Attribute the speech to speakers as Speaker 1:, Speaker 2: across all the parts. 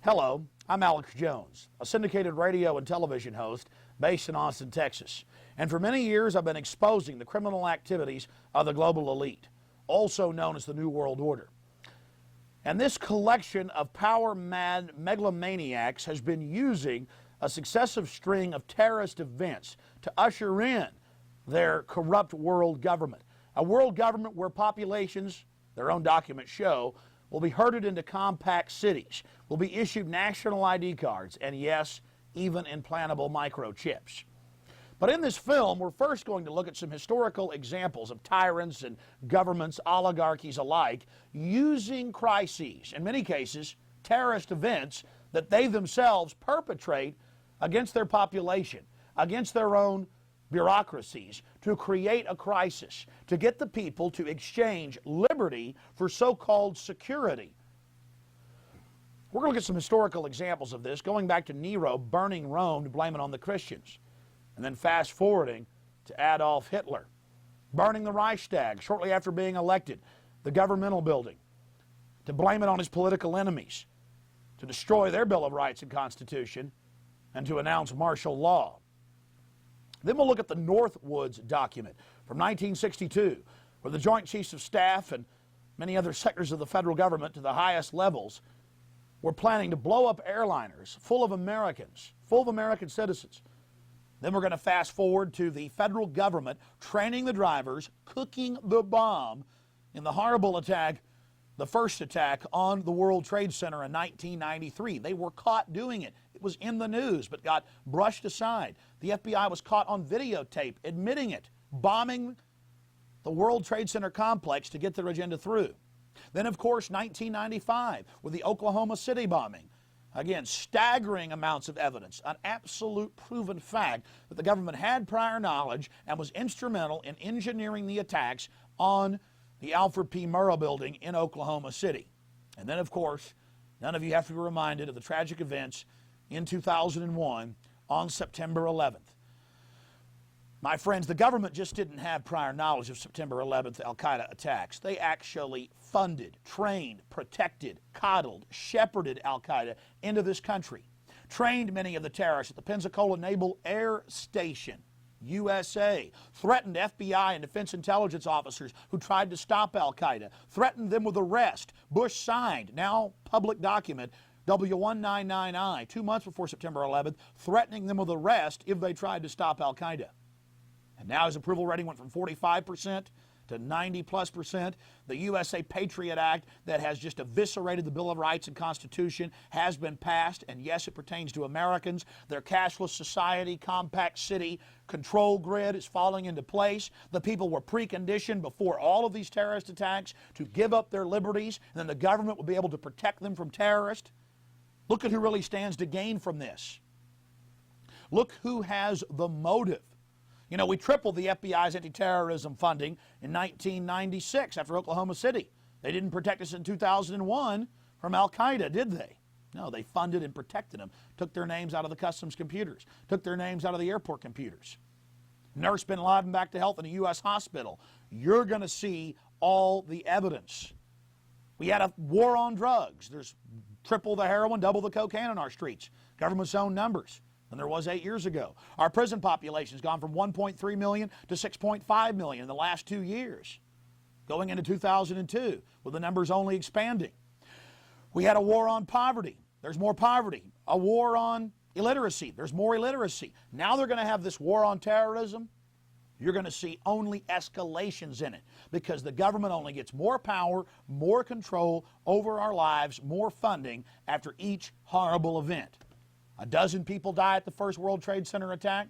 Speaker 1: Hello, I'm Alex Jones, a syndicated radio and television host based in Austin, Texas. And for many years, I've been exposing the criminal activities of the global elite, also known as the New World Order. And this collection of power-mad megalomaniacs has been using a successive string of terrorist events to usher in their corrupt world government. A world government where populations, their own documents show, will be herded into compact cities, will be issued national ID cards, and yes, even implantable microchips. But in this film, we're first going to look at some historical examples of tyrants and governments, oligarchies alike, using crises, in many cases, terrorist events that they themselves perpetrate against their population, against their own bureaucracies, to create a crisis, to get the people to exchange liberty for so-called security. We're going to look at some historical examples of this, going back to Nero burning Rome to blame it on the Christians, and then fast-forwarding to Adolf Hitler burning the Reichstag shortly after being elected, the governmental building, to blame it on his political enemies, to destroy their Bill of Rights and Constitution, and to announce martial law. Then we'll look at the Northwoods document from 1962, where the Joint Chiefs of Staff and many other sectors of the federal government to the highest levels were planning to blow up airliners full of Americans, full of American citizens. Then we're going to fast forward to the federal government training the drivers, cooking the bomb in the horrible attack, the first attack on the World Trade Center in 1993. They were caught doing it. It was in the news, but got brushed aside. The FBI was caught on videotape admitting it, bombing the World Trade Center complex to get their agenda through. Then, of course, 1995 with the Oklahoma City bombing. Again, staggering amounts of evidence, an absolute proven fact that the government had prior knowledge and was instrumental in engineering the attacks on the Alfred P. Murrah building in Oklahoma City. And then, of course, none of you have to be reminded of the tragic events in 2001 on September 11th. My friends, the government just didn't have prior knowledge of September 11th Al-Qaeda attacks. They actually funded, trained, protected, coddled, shepherded Al-Qaeda into this country, trained many of the terrorists at the Pensacola Naval Air Station, USA, threatened FBI and defense intelligence officers who tried to stop Al-Qaeda, threatened them with arrest. Bush signed, now public document, W199I, 2 months before September 11th, threatening them with arrest if they tried to stop Al-Qaeda. And now his approval rating went from 45% to 90+%. The USA Patriot Act that has just eviscerated the Bill of Rights and Constitution has been passed, and yes, it pertains to Americans. Their cashless society, compact city control grid is falling into place. The people were preconditioned before all of these terrorist attacks to give up their liberties, and then the government will be able to protect them from terrorists. Look at who really stands to gain from this. Look who has the motive. You know, we tripled the FBI's anti-terrorism funding in 1996 after Oklahoma City. They didn't protect us in 2001 from Al-Qaeda, did they? No, they funded and protected them, took their names out of the customs computers, took their names out of the airport computers. Nurse bin Laden back to health in a U.S. hospital. You're going to see all the evidence. We had a war on drugs. There's triple the heroin, double the cocaine on our streets. Government's own numbers than there was 8 years ago. Our prison population has gone from 1.3 million to 6.5 million in the last 2 years, going into 2002, with the numbers only expanding. We had a war on poverty. There's more poverty. A war on illiteracy. There's more illiteracy. Now they're going to have this war on terrorism. You're going to see only escalations in it because the government only gets more power, more control over our lives, more funding after each horrible event. 12 people die at the first World Trade Center attack,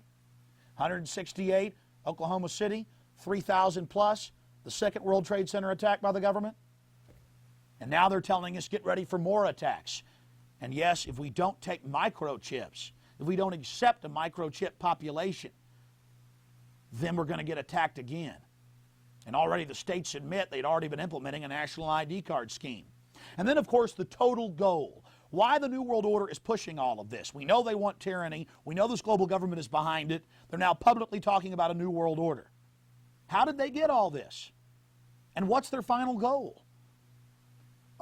Speaker 1: 168, Oklahoma City, 3,000 plus, the second World Trade Center attack by the government. And now they're telling us get ready for more attacks. And yes, if we don't take microchips, if we don't accept a microchip population, then we're going to get attacked again. And already the states admit they'd already been implementing a national ID card scheme. And then, of course, the total goal. Why the New World Order is pushing all of this. We know they want tyranny. We know this global government is behind it. They're now publicly talking about a New World Order. How did they get all this? And what's their final goal?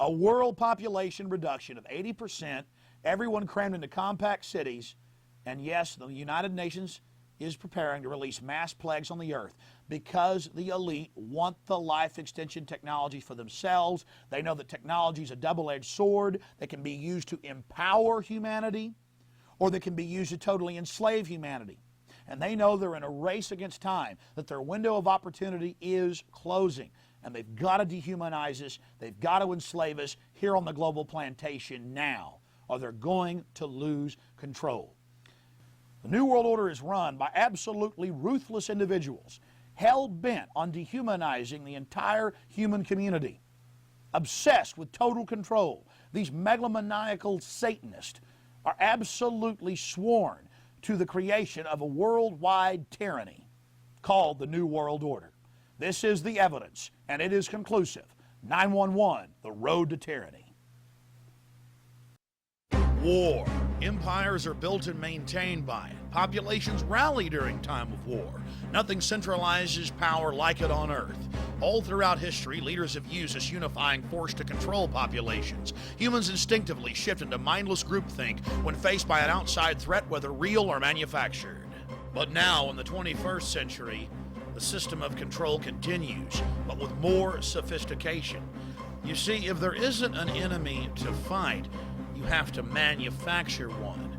Speaker 1: A world population reduction of 80% everyone crammed into compact cities, and yes, the United Nations is preparing to release mass plagues on the earth because the elite want the life extension technology for themselves. They know that technology is a double-edged sword that can be used to empower humanity or that can be used to totally enslave humanity. And they know they're in a race against time, that their window of opportunity is closing. And they've got to dehumanize us, they've got to enslave us here on the global plantation now, or they're going to lose control. The New World Order is run by absolutely ruthless individuals, hell-bent on dehumanizing the entire human community, obsessed with total control. These megalomaniacal Satanists are absolutely sworn to the creation of a worldwide tyranny called the New World Order. This is the evidence, and it is conclusive. 911, the road to tyranny. War. Empires are built and maintained by it. Populations rally during time of war. Nothing centralizes power like it on Earth. All throughout history, leaders have used this unifying force to control populations. Humans instinctively shift into mindless groupthink when faced by an outside threat, whether real or manufactured. But now, in the 21st century, the system of control continues, but with more sophistication. You see, if there isn't an enemy to fight, you have to manufacture one.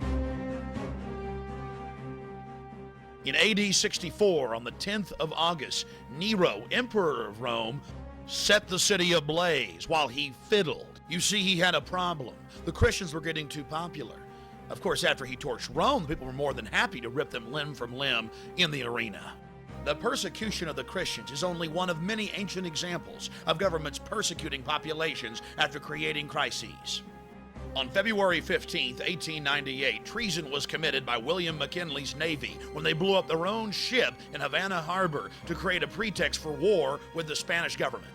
Speaker 1: In AD 64, on the 10th of August, Nero, emperor of Rome, set the city ablaze while he fiddled. You see, he had a problem. The Christians were getting too popular. Of course, after he torched Rome, people were more than happy to rip them limb from limb in the arena. The persecution of the Christians is only one of many ancient examples of governments persecuting populations after creating crises. On February 15, 1898, treason was committed by William McKinley's Navy when they blew up their own ship in Havana Harbor to create a pretext for war with the Spanish government.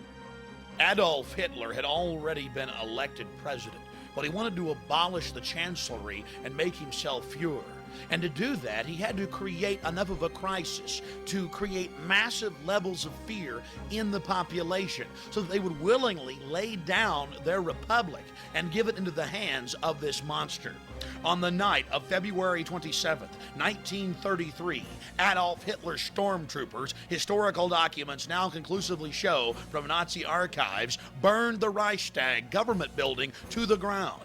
Speaker 1: Adolf Hitler had already been elected president, but he wanted to abolish the chancellery and make himself Fuhrer. And to do that, he had to create enough of a crisis to create massive levels of fear in the population so that they would willingly lay down their republic and give it into the hands of this monster. On the night of February 27th, 1933, Adolf Hitler's stormtroopers, historical documents now conclusively show from Nazi archives, burned the Reichstag government building to the ground.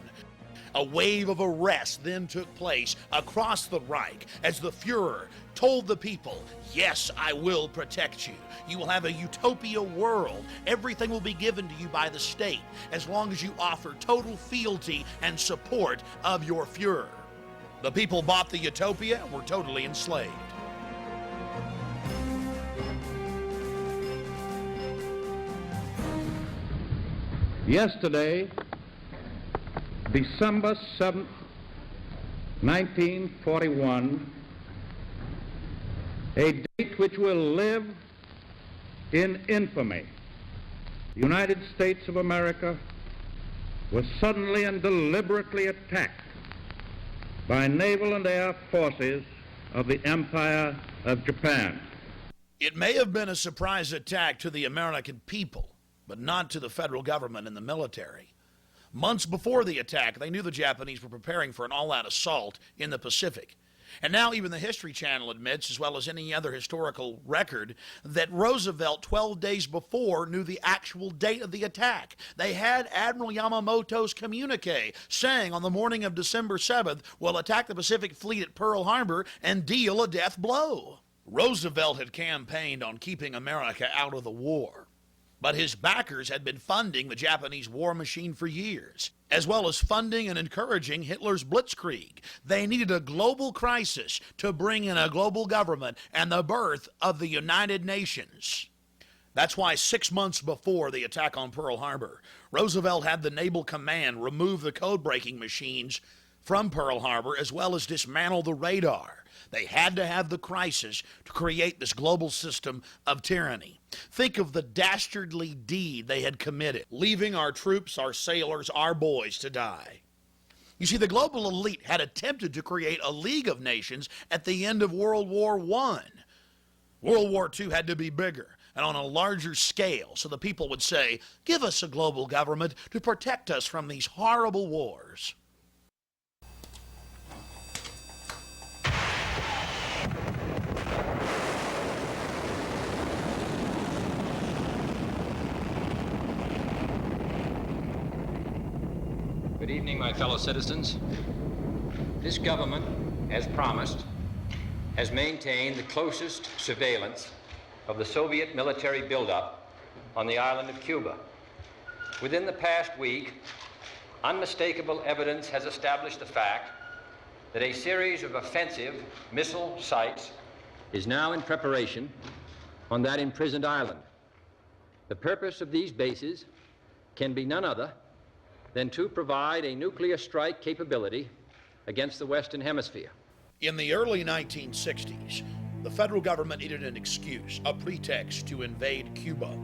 Speaker 1: A wave of arrests then took place across the Reich as the Fuhrer told the people, "Yes, I will protect you. You will have a utopia world. Everything will be given to you by the state as long as you offer total fealty and support of your Fuhrer." The people bought the utopia and were totally enslaved.
Speaker 2: Yesterday, December 7th, 1941, a date which will live in infamy, the United States of America was suddenly and deliberately attacked by naval and air forces of the Empire of Japan.
Speaker 1: It may have been a surprise attack to the American people, but not to the federal government and the military. Months before the attack, they knew the Japanese were preparing for an all-out assault in the Pacific. And now even the History Channel admits, as well as any other historical record, that Roosevelt 12 days before knew the actual date of the attack. They had Admiral Yamamoto's communique saying on the morning of December 7th, we'll attack the Pacific Fleet at Pearl Harbor and deal a death blow. Roosevelt had campaigned on keeping America out of the war. But his backers had been funding the Japanese war machine for years, as well as funding and encouraging Hitler's blitzkrieg. They needed a global crisis to bring in a global government and the birth of the United Nations. That's why 6 months before the attack on Pearl Harbor, Roosevelt had the Naval Command remove the code-breaking machines from Pearl Harbor as well as dismantle the radar. They had to have the crisis to create this global system of tyranny. Think of the dastardly deed they had committed, leaving our troops, our sailors, our boys to die. You see, the global elite had attempted to create a League of Nations at the end of World War I. World War II had to be bigger and on a larger scale, so the people would say, give us a global government to protect us from these horrible wars.
Speaker 3: Good evening, my fellow citizens. This government, as promised, has maintained the closest surveillance of the Soviet military buildup on the island of Cuba. Within the past week, unmistakable evidence has established the fact that a series of offensive missile sites is now in preparation on that imprisoned island. The purpose of these bases can be none other than to provide a nuclear strike capability against the Western Hemisphere.
Speaker 1: In the early 1960s, the federal government needed an excuse, a pretext to invade Cuba.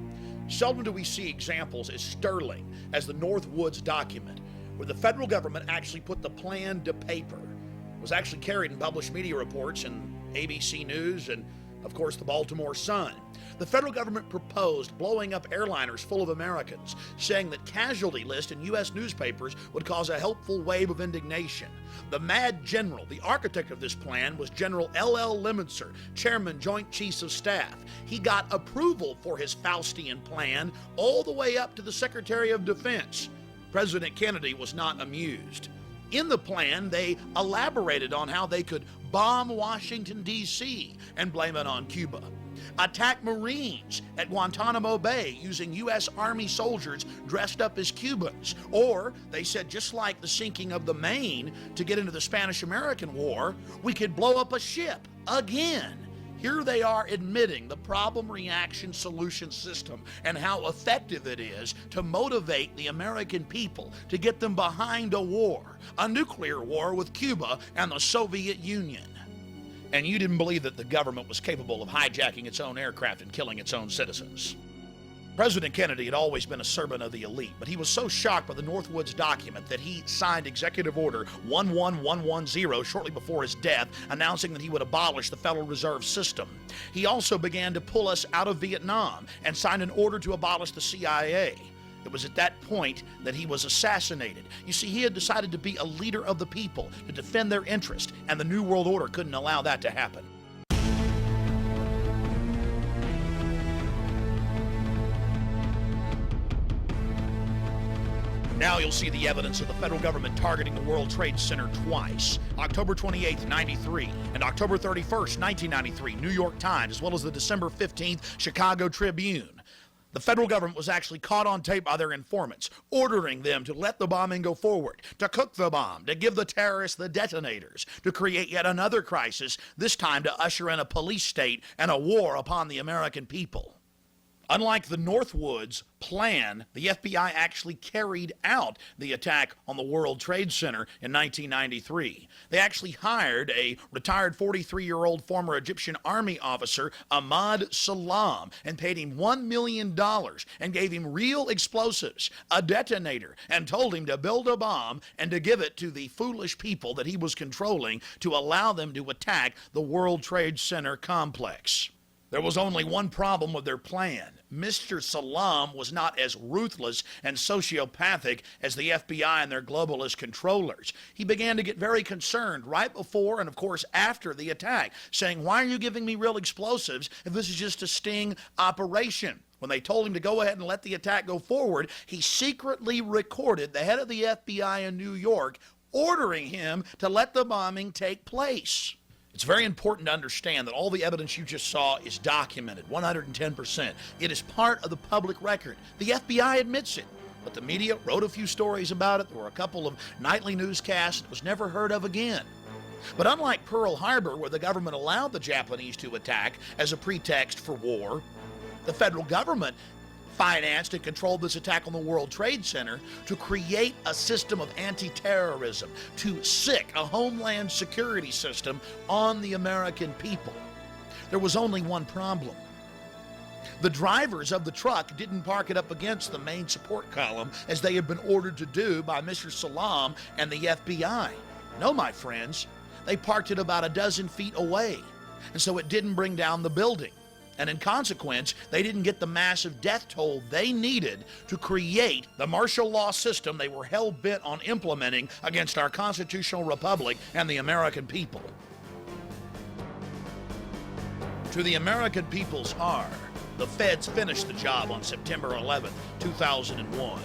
Speaker 1: Seldom do we see examples as sterling as the Northwoods document, where the federal government actually put the plan to paper. It was actually carried in published media reports in ABC News and, of course, the Baltimore Sun. The federal government proposed blowing up airliners full of Americans, saying that casualty lists in U.S. newspapers would cause a helpful wave of indignation. The mad general, the architect of this plan, was General L.L. Lemonster, Chairman, Joint Chiefs of Staff. He got approval for his Faustian plan all the way up to the Secretary of Defense. President Kennedy was not amused. In the plan, they elaborated on how they could bomb Washington, D.C. and blame it on Cuba. Attack Marines at Guantanamo Bay using U.S. Army soldiers dressed up as Cubans. Or, they said, just like the sinking of the Maine to get into the Spanish-American War, we could blow up a ship again. Here they are admitting the problem reaction solution system and how effective it is to motivate the American people to get them behind a war, a nuclear war with Cuba and the Soviet Union. And you didn't believe that the government was capable of hijacking its own aircraft and killing its own citizens. President Kennedy had always been a servant of the elite, but he was so shocked by the Northwoods document that he signed Executive Order 11110 shortly before his death, announcing that he would abolish the Federal Reserve System. He also began to pull us out of Vietnam and signed an order to abolish the CIA. It was at that point that he was assassinated. You see, he had decided to be a leader of the people, to defend their interest, and the New World Order couldn't allow that to happen. Now you'll see the evidence of the federal government targeting the World Trade Center twice. October 28th, 93, and October 31st, 1993, New York Times, as well as the December 15th Chicago Tribune. The federal government was actually caught on tape by their informants, ordering them to let the bombing go forward, to cook the bomb, to give the terrorists the detonators, to create yet another crisis, this time to usher in a police state and a war upon the American people. Unlike the Northwoods plan, the FBI actually carried out the attack on the World Trade Center in 1993. They actually hired a retired 43-year-old former Egyptian army officer, Ahmad Salam, and paid him $1 million and gave him real explosives, a detonator, and told him to build a bomb and to give it to the foolish people that he was controlling to allow them to attack the World Trade Center complex. There was only one problem with their plan. Mr. Salam was not as ruthless and sociopathic as the FBI and their globalist controllers. He began to get very concerned right before and, of course, after the attack, saying, "Why are you giving me real explosives if this is just a sting operation?" When they told him to go ahead and let the attack go forward, he secretly recorded the head of the FBI in New York ordering him to let the bombing take place. It's very important to understand that all the evidence you just saw is documented, 110%. It is part of the public record. The FBI admits it, but the media wrote a few stories about it. There were a couple of nightly newscasts. It was never heard of again. But unlike Pearl Harbor, where the government allowed the Japanese to attack as a pretext for war, the federal government financed and controlled this attack on the World Trade Center to create a system of anti-terrorism, to sic a homeland security system on the American people. There was only one problem. The drivers of the truck didn't park it up against the main support column as they had been ordered to do by Mr. Salam and the FBI. No, my friends, they parked it about a dozen feet away, and so it didn't bring down the building. And in consequence, they didn't get the massive death toll they needed to create the martial law system they were hell-bent on implementing against our constitutional republic and the American people. To the American people's horror, the feds finished the job on September 11, 2001.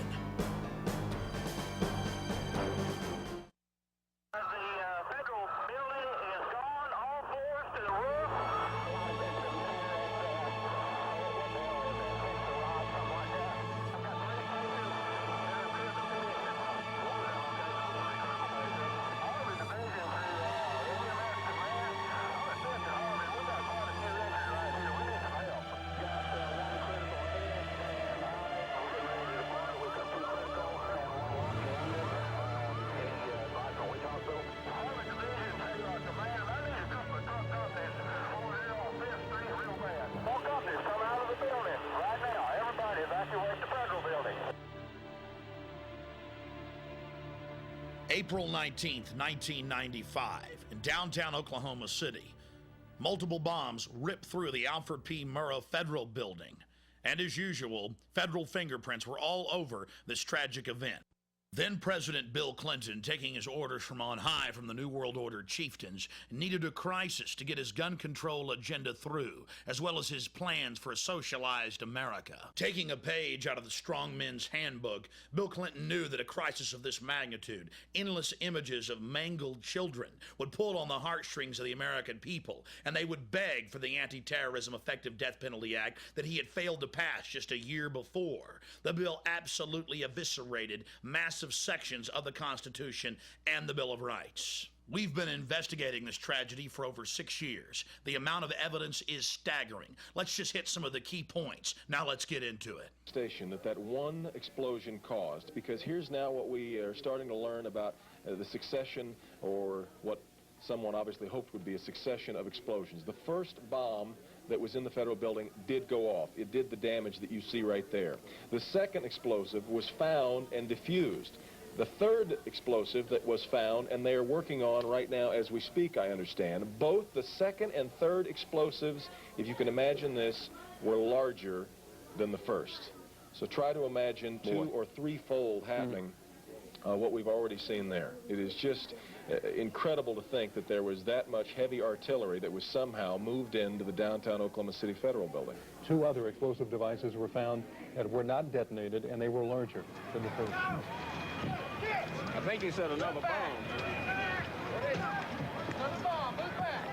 Speaker 1: April 19th, 1995, in downtown Oklahoma City, multiple bombs ripped through the Alfred P. Murrah Federal Building. And as usual, federal fingerprints were all over this tragic event. Then President Bill Clinton, taking his orders from on high from the New World Order chieftains, needed a crisis to get his gun control agenda through, as well as his plans for a socialized America. Taking a page out of the Strong Men's Handbook, Bill Clinton knew that a crisis of this magnitude, endless images of mangled children, would pull on the heartstrings of the American people, and they would beg for the Anti-Terrorism Effective Death Penalty Act that he had failed to pass just a year before. The bill absolutely eviscerated massive sections of the Constitution and the Bill of Rights. We've been investigating this tragedy for over 6 years. The amount of evidence is staggering. Let's just hit some of the key points. Now let's get into it.
Speaker 4: Station that one explosion caused, because here's now what we are starting to learn about the succession, or what someone obviously hoped would be a succession of explosions. The first bomb that was in the federal building did go off. It did the damage that you see right there. The second explosive was found and diffused. The third explosive that was found, and they are working on right now as we speak, I understand, both the second and third explosives, if you can imagine this, were larger than the first. So try to imagine two or threefold happening what we've already seen there. It is just incredible to think that there was that much heavy artillery that was somehow moved into the downtown Oklahoma City Federal Building.
Speaker 5: 2 other explosive devices were found that were not detonated, and they were larger than the first.
Speaker 6: I think he said another bomb.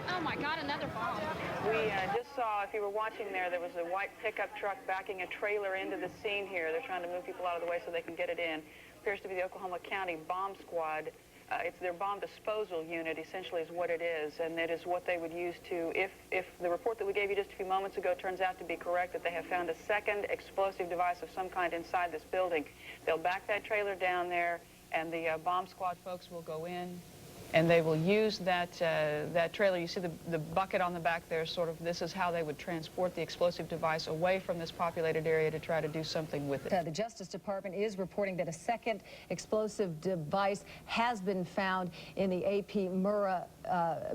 Speaker 7: Oh my God, another bomb.
Speaker 8: We just saw, if you were watching there was a white pickup truck backing a trailer into the scene here. They're trying to move people out of the way so they can get it in. Appears to be the Oklahoma County Bomb Squad. It's their bomb disposal unit, essentially, is what it is, and it is what they would use to, if the report that we gave you just a few moments ago turns out to be correct, that they have found a second explosive device of some kind inside this building, they'll back that trailer down there, and the bomb squad folks will go in, and they will use that trailer. You see the bucket on the back there, sort of, this is how they would transport the explosive device away from this populated area to try to do something with it.
Speaker 9: The Justice Department is reporting that a second explosive device has been found in the AP Murrah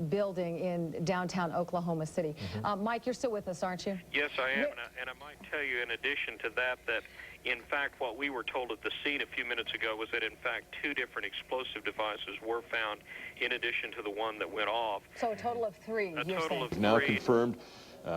Speaker 9: building in downtown Oklahoma City. Mike, you're still with us, aren't you?
Speaker 10: Yes, I am, and I might tell you in addition to that, in fact, what we were told at the scene a few minutes ago was that, in fact, 2 different explosive devices were found in addition to the one that went off.
Speaker 9: So a total of 3,
Speaker 10: A total of 3.
Speaker 11: Now confirmed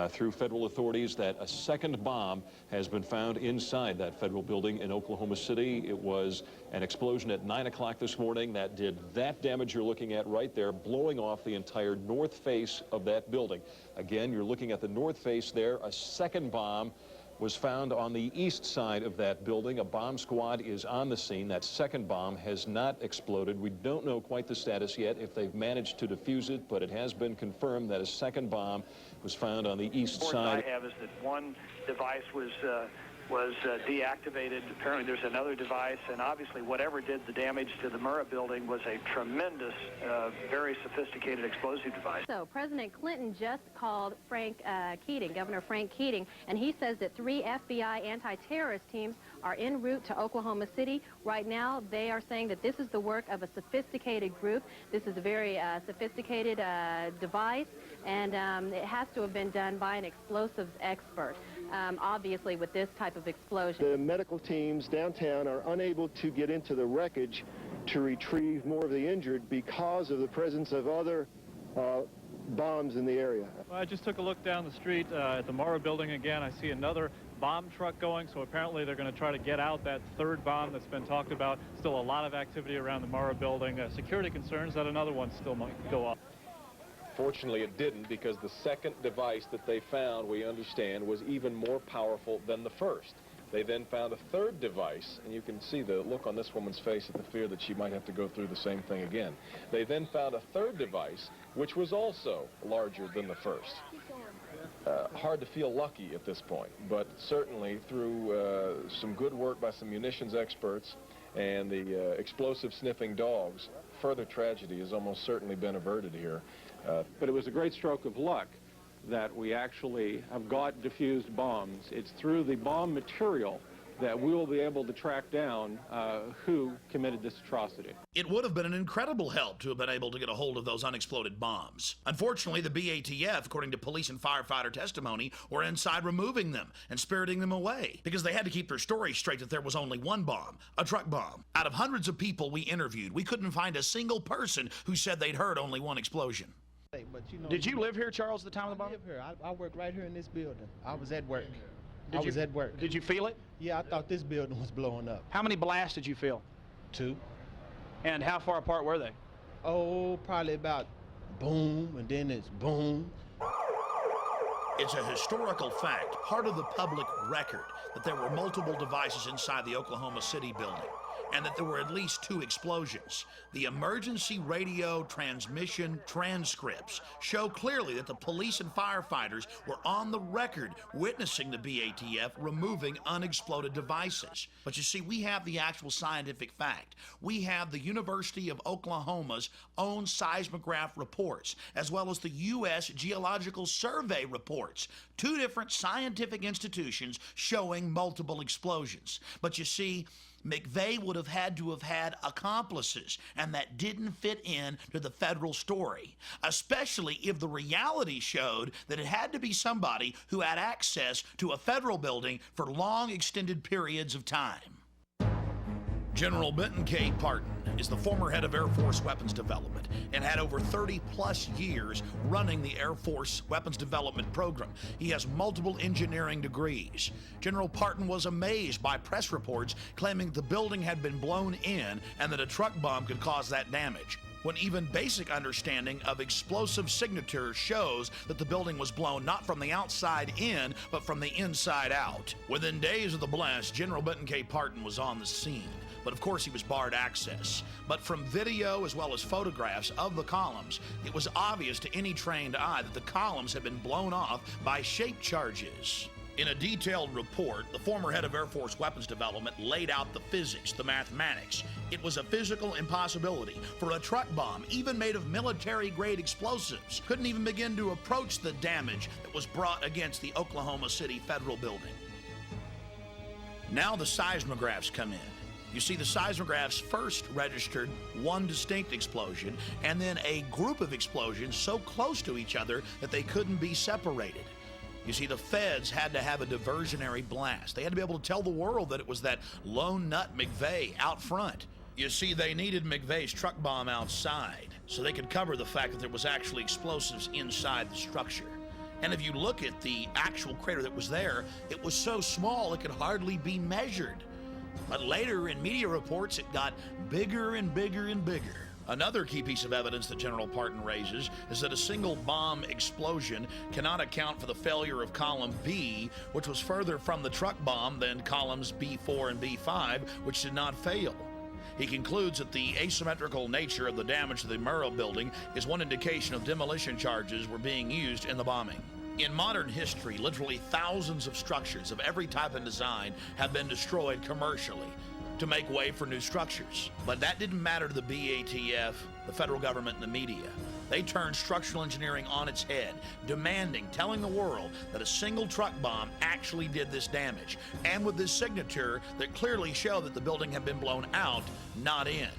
Speaker 11: through federal authorities that a second bomb has been found inside that federal building in Oklahoma City. It was an explosion at 9 o'clock this morning that did that damage you're looking at right there, blowing off the entire north face of that building. Again, you're looking at the north face there. A second bomb was found on the east side of that building. A bomb squad is on the scene. That second bomb has not exploded. We don't know quite the status yet, if they've managed to defuse it, but it has been confirmed that a second bomb was found on the east side.
Speaker 12: The report I have is that one device was deactivated. Apparently there's another device, and obviously whatever did the damage to the Murrah building was a tremendous, very sophisticated explosive device.
Speaker 7: So President Clinton just called Governor Frank Keating, and he says that 3 FBI anti-terrorist teams are en route to Oklahoma City. Right now, they are saying that this is the work of a sophisticated group. This is a very sophisticated device, and it has to have been done by an explosives expert. Obviously, with this type of explosion.
Speaker 13: The medical teams downtown are unable to get into the wreckage to retrieve more of the injured because of the presence of other bombs in the area.
Speaker 5: Well, I just took a look down the street at the Murrah building again. I see another bomb truck going, so apparently they're going to try to get out that third bomb that's been talked about. Still a lot of activity around the Murrah building. Security concerns that another one still might go off.
Speaker 4: Fortunately, it didn't, because the second device that they found, we understand, was even more powerful than the first. They then found a third device, and you can see the look on this woman's face at the fear that she might have to go through the same thing again. They then found a third device, which was also larger than the first. Hard to feel lucky at this point, but certainly through some good work by some munitions experts and the explosive sniffing dogs, further tragedy has almost certainly been averted here.
Speaker 5: But it was a great stroke of luck that we actually have got diffused bombs. It's through the bomb material
Speaker 4: that we will be able to track down who committed this atrocity.
Speaker 1: It would have been an incredible help to have been able to get a hold of those unexploded bombs. Unfortunately, the BATF, according to police and firefighter testimony, were inside removing them and spiriting them away because they had to keep their story straight that there was only one bomb, a truck bomb. Out of hundreds of people we interviewed, we couldn't find a single person who said they'd heard only one explosion.
Speaker 14: But, you know,
Speaker 15: Did you live here, Charles, at the time of the bomb?
Speaker 14: I live here. I work right here in this building. I was at work. I was at work.
Speaker 15: Did you feel it?
Speaker 14: Yeah, I thought this building was blowing up.
Speaker 15: How many blasts did you feel?
Speaker 14: 2.
Speaker 15: And how far apart were they?
Speaker 14: Oh, probably about boom, and then it's boom.
Speaker 1: It's a historical fact, part of the public record, that there were multiple devices inside the Oklahoma City building, and that there were at least 2 explosions. The emergency radio transmission transcripts show clearly that the police and firefighters were on the record witnessing the BATF removing unexploded devices. But you see, we have the actual scientific fact. We have the University of Oklahoma's own seismograph reports, as well as the U.S. Geological Survey reports. 2 different scientific institutions showing multiple explosions. But you see, McVeigh would have had accomplices, and that didn't fit in to the federal story, especially if the reality showed that it had to be somebody who had access to a federal building for long extended periods of time. General Benton K. Parton is the former head of Air Force weapons development and had over 30-plus years running the Air Force weapons development program. He has multiple engineering degrees. General Parton was amazed by press reports claiming the building had been blown in and that a truck bomb could cause that damage, when even basic understanding of explosive signature shows that the building was blown not from the outside in, but from the inside out. Within days of the blast, General Benton K. Parton was on the scene. But of course he was barred access. But from video as well as photographs of the columns, it was obvious to any trained eye that the columns had been blown off by shape charges. In a detailed report, the former head of Air Force weapons development laid out the physics, the mathematics. It was a physical impossibility for a truck bomb, even made of military-grade explosives, couldn't even begin to approach the damage that was brought against the Oklahoma City Federal Building. Now the seismographs come in. You see, the seismographs first registered one distinct explosion and then a group of explosions so close to each other that they couldn't be separated. You see, the feds had to have a diversionary blast. They had to be able to tell the world that it was that lone nut McVeigh out front. You see, they needed McVeigh's truck bomb outside so they could cover the fact that there was actually explosives inside the structure. And if you look at the actual crater that was there, it was so small it could hardly be measured. But later in media reports, it got bigger and bigger and bigger. Another key piece of evidence that General Parton raises is that a single bomb explosion cannot account for the failure of column B, which was further from the truck bomb than columns B4 and B5, which did not fail. He concludes that the asymmetrical nature of the damage to the Murrah building is one indication of demolition charges were being used in the bombing. In modern history, literally thousands of structures of every type and design have been destroyed commercially to make way for new structures. But that didn't matter to the BATF, the federal government, and the media. They turned structural engineering on its head, telling the world that a single truck bomb actually did this damage, and with this signature that clearly showed that the building had been blown out, not in.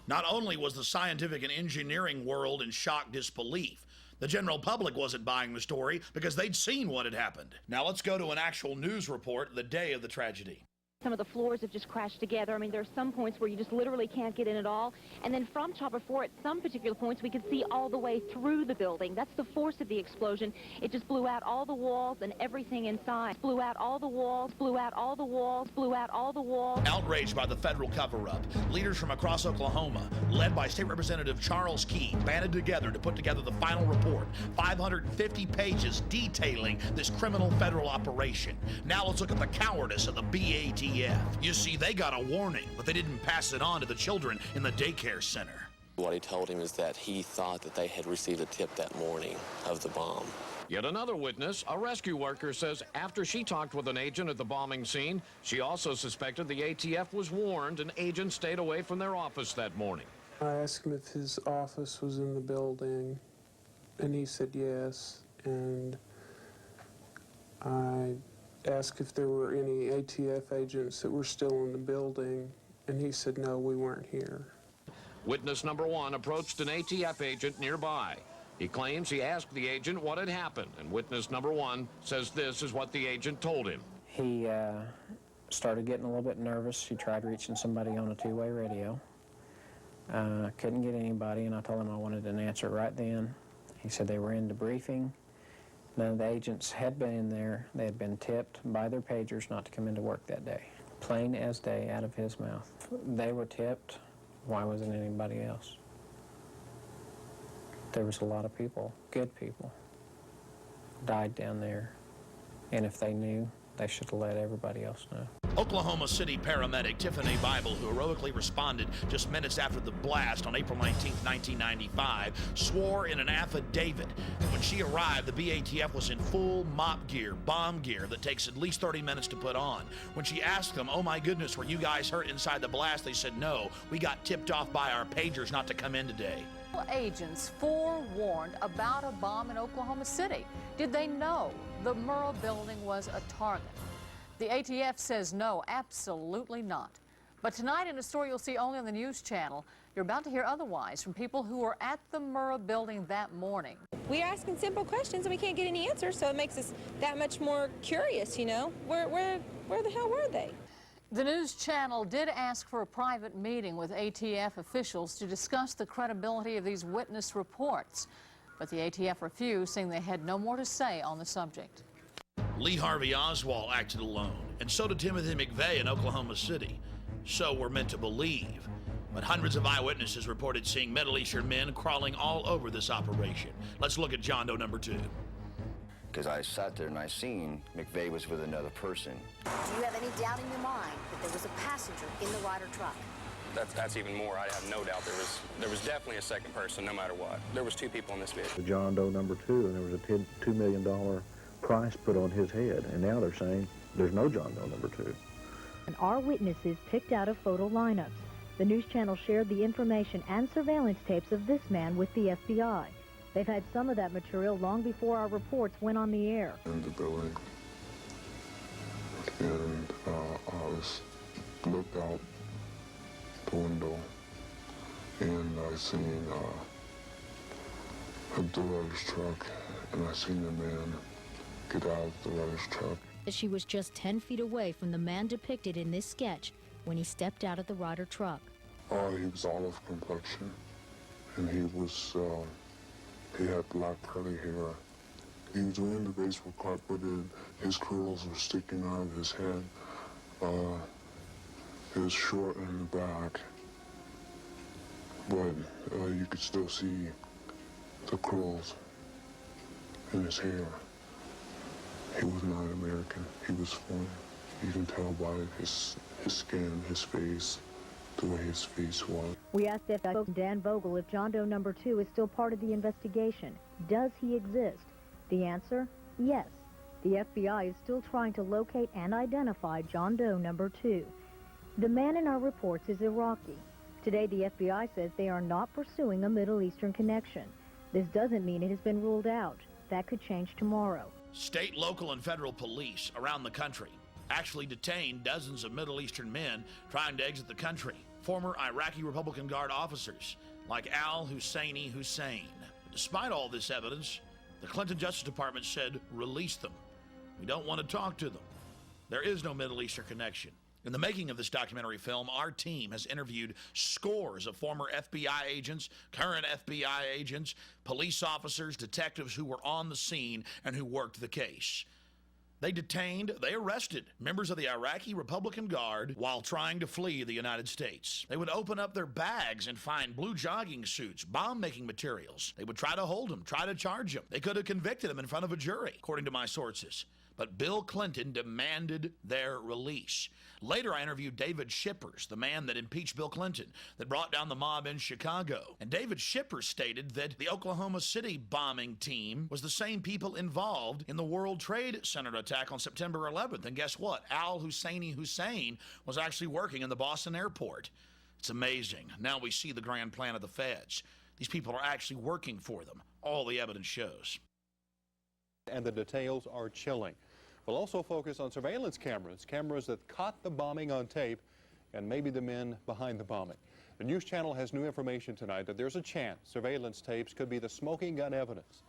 Speaker 1: Not only was the scientific and engineering world in shock disbelief, the general public wasn't buying the story because they'd seen what had happened. Now let's go to an actual news report the day of the tragedy.
Speaker 16: Some of the floors have just crashed together. I mean, there are some points where you just literally can't get in at all. And then from Chopper 4, at some particular points, we could see all the way through the building. That's the force of the explosion. It just blew out all the walls and everything inside. Blew out all the walls, blew out all the walls, blew out all the walls.
Speaker 1: Outraged by the federal cover-up, leaders from across Oklahoma, led by State Representative Charles Key, banded together to put together the final report, 550 pages detailing this criminal federal operation. Now let's look at the cowardice of the BATF. You see, they got a warning, but they didn't pass it on to the children in the daycare center.
Speaker 17: What he told him is that he thought that they had received a tip that morning of the bomb.
Speaker 6: Yet another witness, a rescue worker, says after she talked with an agent at the bombing scene, she also suspected the ATF was warned and agents stayed away from their office that morning.
Speaker 18: I asked him if his office was in the building, and he said yes, and I asked if there were any ATF agents that were still in the building, and he said, no, we weren't here.
Speaker 6: Witness number 1 approached an ATF agent nearby. He claims he asked the agent what had happened, and witness number 1 says this is what the agent told him.
Speaker 19: He started getting a little bit nervous. He tried reaching somebody on a two-way radio. Couldn't get anybody, and I told him I wanted an answer right then. He said they were in debriefing. None of the agents had been in there. They had been tipped by their pagers not to come into work that day. Plain as day out of his mouth. They were tipped. Why wasn't anybody else? There was a lot of people, good people, died down there. And if they knew, they should have let everybody else know.
Speaker 1: Oklahoma City paramedic Tiffany Bible, who heroically responded just minutes after the blast on April 19, 1995, swore in an affidavit that when she arrived, the BATF was in full mop gear, bomb gear that takes at least 30 minutes to put on. When she asked them, oh my goodness, were you guys hurt inside the blast? They said, no, we got tipped off by our pagers not to come in today.
Speaker 20: Agents forewarned about a bomb in Oklahoma City. Did they know the Murrah building was a target? The ATF says no, absolutely not. But tonight in a story you'll see only on the news channel, you're about to hear otherwise from people who were at the Murrah building that morning.
Speaker 21: We're asking simple questions and we can't get any answers, so it makes us that much more curious, you know. Where the hell were they?
Speaker 20: The news channel did ask for a private meeting with ATF officials to discuss the credibility of these witness reports. But the ATF refused, saying they had no more to say on the subject.
Speaker 1: Lee Harvey Oswald acted alone, and so did Timothy McVeigh in Oklahoma City. So we're meant to believe. But hundreds of eyewitnesses reported seeing Middle Eastern men crawling all over this operation. Let's look at John Doe number 2.
Speaker 22: Because I sat there and I seen McVeigh was with another person.
Speaker 23: Do you have any doubt in your mind that there was a passenger in the Ryder truck?
Speaker 24: That's even more. I have no doubt there was definitely a second person, no matter what. There was 2 people in this vehicle.
Speaker 25: John Doe number 2, and there was a $2 million price put on his head, and now they're saying there's no John Doe number 2.
Speaker 26: And our witnesses picked out of photo lineups. The news channel shared the information and surveillance tapes of this man with the FBI. They've had some of that material long before our reports went on the air.
Speaker 27: In the building, and I looked out the window, and I seen a Dodge truck, and I seen the man get out of the Dodge truck.
Speaker 26: She was just 10 feet away from the man depicted in this sketch when he stepped out of the Ryder truck.
Speaker 27: He was olive complexion, and he was, he had black curly hair. He was wearing the baseball cap, but his curls were sticking out of his head. He was short in the back, but you could still see the curls in his hair. He was not American. He was foreign. You can tell by his skin, his face, the way his face was.
Speaker 26: We asked FBI Dan Vogel if John Doe number 2 is still part of the investigation. Does he exist? The answer, yes. The FBI is still trying to locate and identify John Doe number 2. The man in our reports is Iraqi. Today, the FBI says they are not pursuing a Middle Eastern connection. This doesn't mean it has been ruled out. That could change tomorrow.
Speaker 1: State, local, and federal police around the country actually detained dozens of Middle Eastern men trying to exit the country. Former Iraqi Republican Guard officers like Al Husseini Hussein. Despite all this evidence, the Clinton Justice Department said, release them. We don't want to talk to them. There is no Middle Eastern connection. In the making of this documentary film, our team has interviewed scores of former FBI agents, current FBI agents, police officers, detectives who were on the scene and who worked the case. They arrested members of the Iraqi Republican Guard while trying to flee the United States. They would open up their bags and find blue jogging suits, bomb-making materials. They would try to hold them, try to charge them. They could have convicted them in front of a jury, according to my sources. But Bill Clinton demanded their release. Later, I interviewed David Shippers, the man that impeached Bill Clinton, that brought down the mob in Chicago. And David Shippers stated that the Oklahoma City bombing team was the same people involved in the World Trade Center attack on September 11th. And guess what? Al Husseini Hussein was actually working in the Boston airport. It's amazing. Now we see the grand plan of the feds. These people are actually working for them. All the evidence shows.
Speaker 28: And the details are chilling.
Speaker 2: We'll also focus on surveillance cameras, cameras that caught the bombing on tape and maybe the men behind the bombing. The News Channel has new information tonight that there's a chance surveillance tapes could be the smoking gun evidence.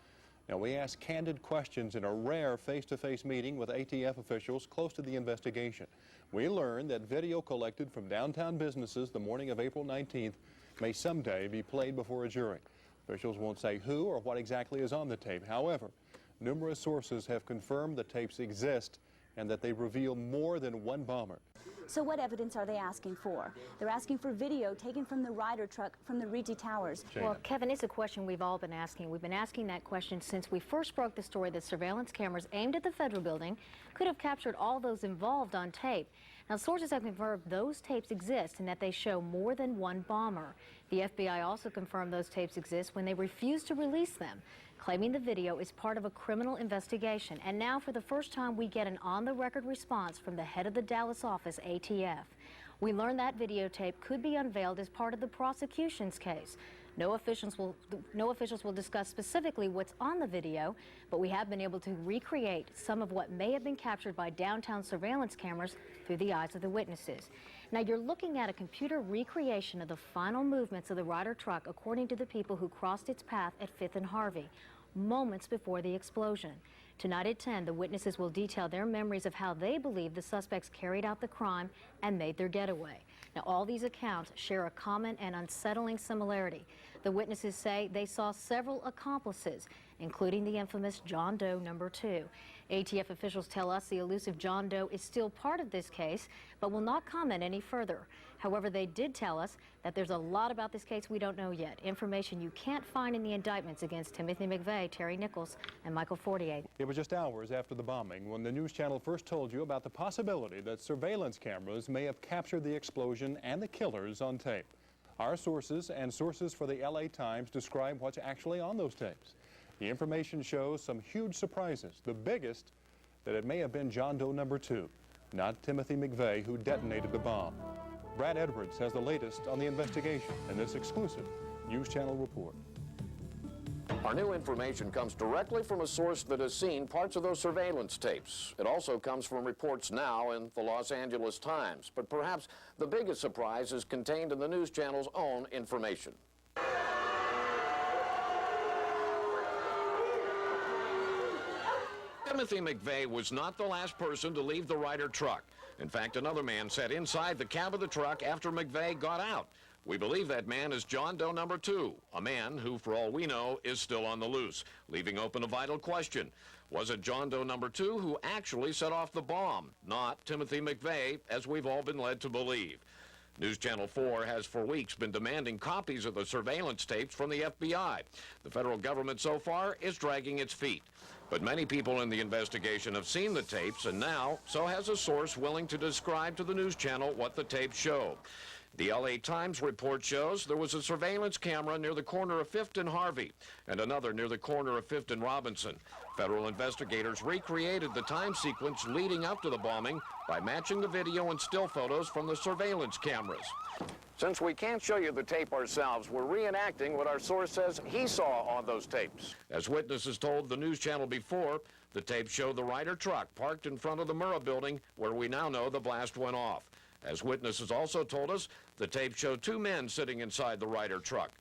Speaker 2: Now, we asked candid questions in a rare face-to-face meeting with ATF officials close to the investigation. We learned that video collected from downtown businesses the morning of April 19th may someday be played before a jury. Officials won't say who or what exactly is on the tape. However, numerous sources have confirmed the tapes exist and that they reveal more than one bomber.
Speaker 3: So what evidence are they asking for? They're asking for video taken from the Ryder truck from the Rigi Towers.
Speaker 8: Well, Kevin, it's a question we've all been asking. We've been asking that question since we first broke the story that surveillance cameras aimed at the federal building could have captured all those involved on tape. Now, sources have confirmed those tapes exist and that they show more than one bomber. The FBI also confirmed those tapes exist when they refused to release them, claiming the video is part of a criminal investigation. And now, for the first time, we get an on-the-record response from the head of the Dallas office, ATF. We learned that videotape could be unveiled as part of the prosecution's case. No officials will discuss specifically what's on the video, but we have been able to recreate some of what may have been captured by downtown surveillance cameras through the eyes of the witnesses. Now, you're looking at a computer recreation of the final movements of the Ryder truck according to the people who crossed its path at 5th and Harvey, moments before the explosion. Tonight at 10, the witnesses will detail their memories of how they believe the suspects carried out the crime and made their getaway. Now, all these accounts share a common and unsettling similarity. The witnesses say they saw several accomplices, including the infamous John Doe number 2. ATF officials tell us the elusive John Doe is still part of this case, but will not comment any further. However, they did tell us that there's a lot about this case we don't know yet, information you can't find in the indictments against Timothy McVeigh, Terry Nichols, and Michael Fortier.
Speaker 2: It was just hours after the bombing when the News Channel first told you about the possibility that surveillance cameras may have captured the explosion and the killers on tape. Our sources and sources for the LA Times describe what's actually on those tapes. The information shows some huge surprises, the biggest that it may have been John Doe number 2, not Timothy McVeigh, who detonated the bomb. Brad Edwards has the latest on the investigation in this exclusive News Channel report.
Speaker 6: Our new information comes directly from a source that has seen parts of those surveillance tapes. It also comes from reports now in the Los Angeles Times. But perhaps the biggest surprise is contained in the News Channel's own information. Timothy McVeigh was not the last person to leave the Ryder truck. In fact, another man sat inside the cab of the truck after McVeigh got out. We believe that man is John Doe number 2, a man who, for all we know, is still on the loose, leaving open a vital question. Was it John Doe number 2 who actually set off the bomb, not Timothy McVeigh, as we've all been led to believe? News Channel 4 has for weeks been demanding copies of the surveillance tapes from the FBI. The federal government so far is dragging its feet. But many people in the investigation have seen the tapes, and now so has a source willing to describe to the News Channel what the tapes show. The LA Times report shows there was a surveillance camera near the corner of 5th and Harvey and another near the corner of 5th and Robinson. Federal investigators recreated the time sequence leading up to the bombing by matching the video and still photos from the surveillance cameras. Since we can't show you the tape ourselves, we're reenacting what our source says he saw on those tapes. As witnesses told the News Channel before, the tapes show the Ryder truck parked in front of the Murrah building where we now know the blast went off. As witnesses also told us, the tape showed 2 men sitting inside the Ryder truck.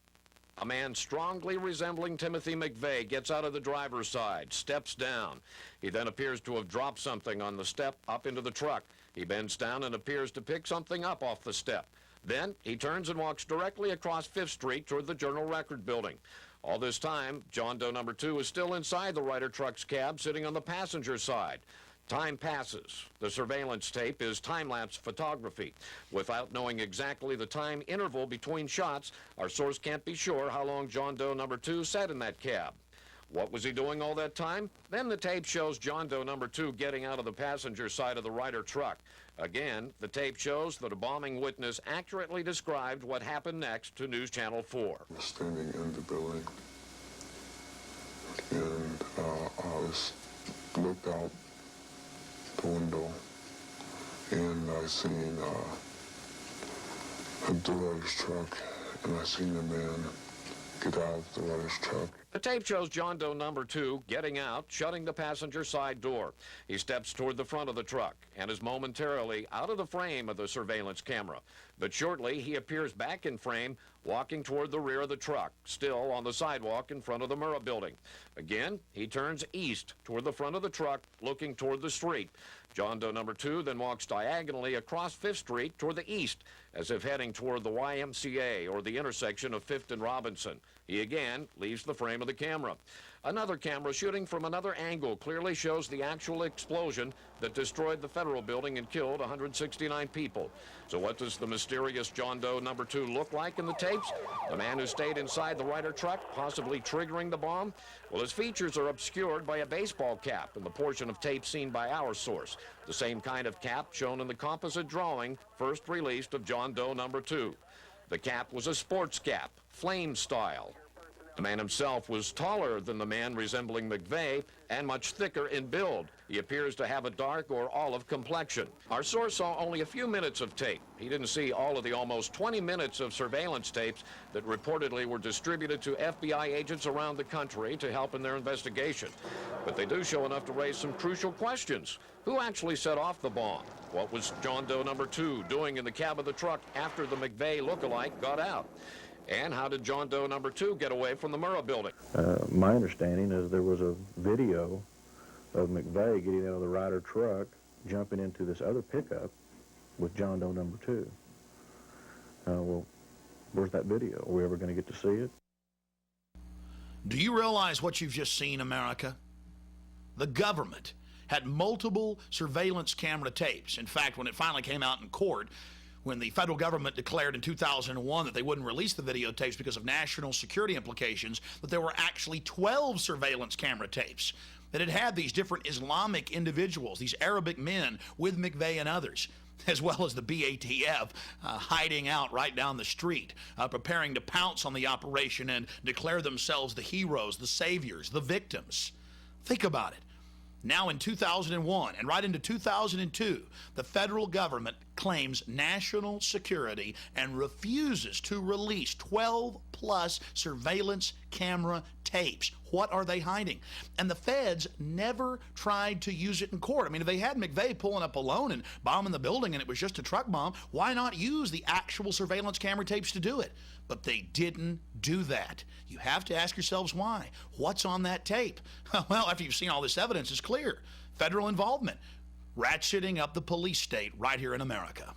Speaker 6: A man strongly resembling Timothy McVeigh gets out of the driver's side, steps down. He then appears to have dropped something on the step up into the truck. He bends down and appears to pick something up off the step. Then he turns and walks directly across 5th Street toward the Journal Record building. All this time, John Doe number 2 is still inside the Ryder truck's cab, sitting on the passenger side. Time passes. The surveillance tape is time-lapse photography. Without knowing exactly the time interval between shots, our source can't be sure how long John Doe number 2 sat in that cab. What was he doing all that time? Then the tape shows John Doe number 2 getting out of the passenger side of the Ryder truck. Again, the tape shows that a bombing witness accurately described what happened next to News Channel 4.
Speaker 27: I was standing in the building, and I looked out the window, and I seen the Ryder's truck, and I seen the man get out of the runner's truck.
Speaker 6: The tape shows John Doe number 2 getting out, shutting the passenger side door. He steps toward the front of the truck and is momentarily out of the frame of the surveillance camera. But shortly, he appears back in frame, walking toward the rear of the truck, still on the sidewalk in front of the Murrah building. Again, he turns east toward the front of the truck, looking toward the street. John Doe number 2 then walks diagonally across 5th Street toward the east, as if heading toward the YMCA or the intersection of 5th and Robinson. He again leaves the frame of the camera. Another camera shooting from another angle clearly shows the actual explosion that destroyed the federal building and killed 169 people. So what does the mysterious John Doe number 2 look like in the tapes? The man who stayed inside the Ryder truck, possibly triggering the bomb? Well, his features are obscured by a baseball cap in the portion of tape seen by our source. The same kind of cap shown in the composite drawing first released of John Doe number 2. The cap was a sports cap, flame style. The man himself was taller than the man resembling McVeigh and much thicker in build. He appears to have a dark or olive complexion. Our source saw only a few minutes of tape. He didn't see all of the almost 20 minutes of surveillance tapes that reportedly were distributed to FBI agents around the country to help in their investigation. But they do show enough to raise some crucial questions. Who actually set off the bomb? What was John Doe number 2 doing in the cab of the truck after the McVeigh lookalike got out? And how did John Doe number 2 get away from the Murrah building?
Speaker 25: My understanding is there was a video of McVeigh getting out of the Ryder truck, jumping into this other pickup with John Doe number 2. Well, where's that video? Are we ever going to get to see it?
Speaker 1: Do you realize what you've just seen, America? The government had multiple surveillance camera tapes. In fact, when it finally came out in court, when the federal government declared in 2001 that they wouldn't release the videotapes because of national security implications, that there were actually 12 surveillance camera tapes that had these different Islamic individuals, these Arabic men with McVeigh and others, as well as the BATF hiding out right down the street, preparing to pounce on the operation and declare themselves the heroes, the saviors, the victims. Think about it. Now in 2001 and right into 2002, the federal government claims national security and refuses to release 12-plus surveillance camera tapes. What are they hiding? And the feds never tried to use it in court. I mean, if they had McVeigh pulling up alone and bombing the building and it was just a truck bomb, why not use the actual surveillance camera tapes to do it? But they didn't do that. You have to ask yourselves why. What's on that tape? Well, after you've seen all this evidence, it's clear. Federal involvement. Ratcheting up the police state right here in America.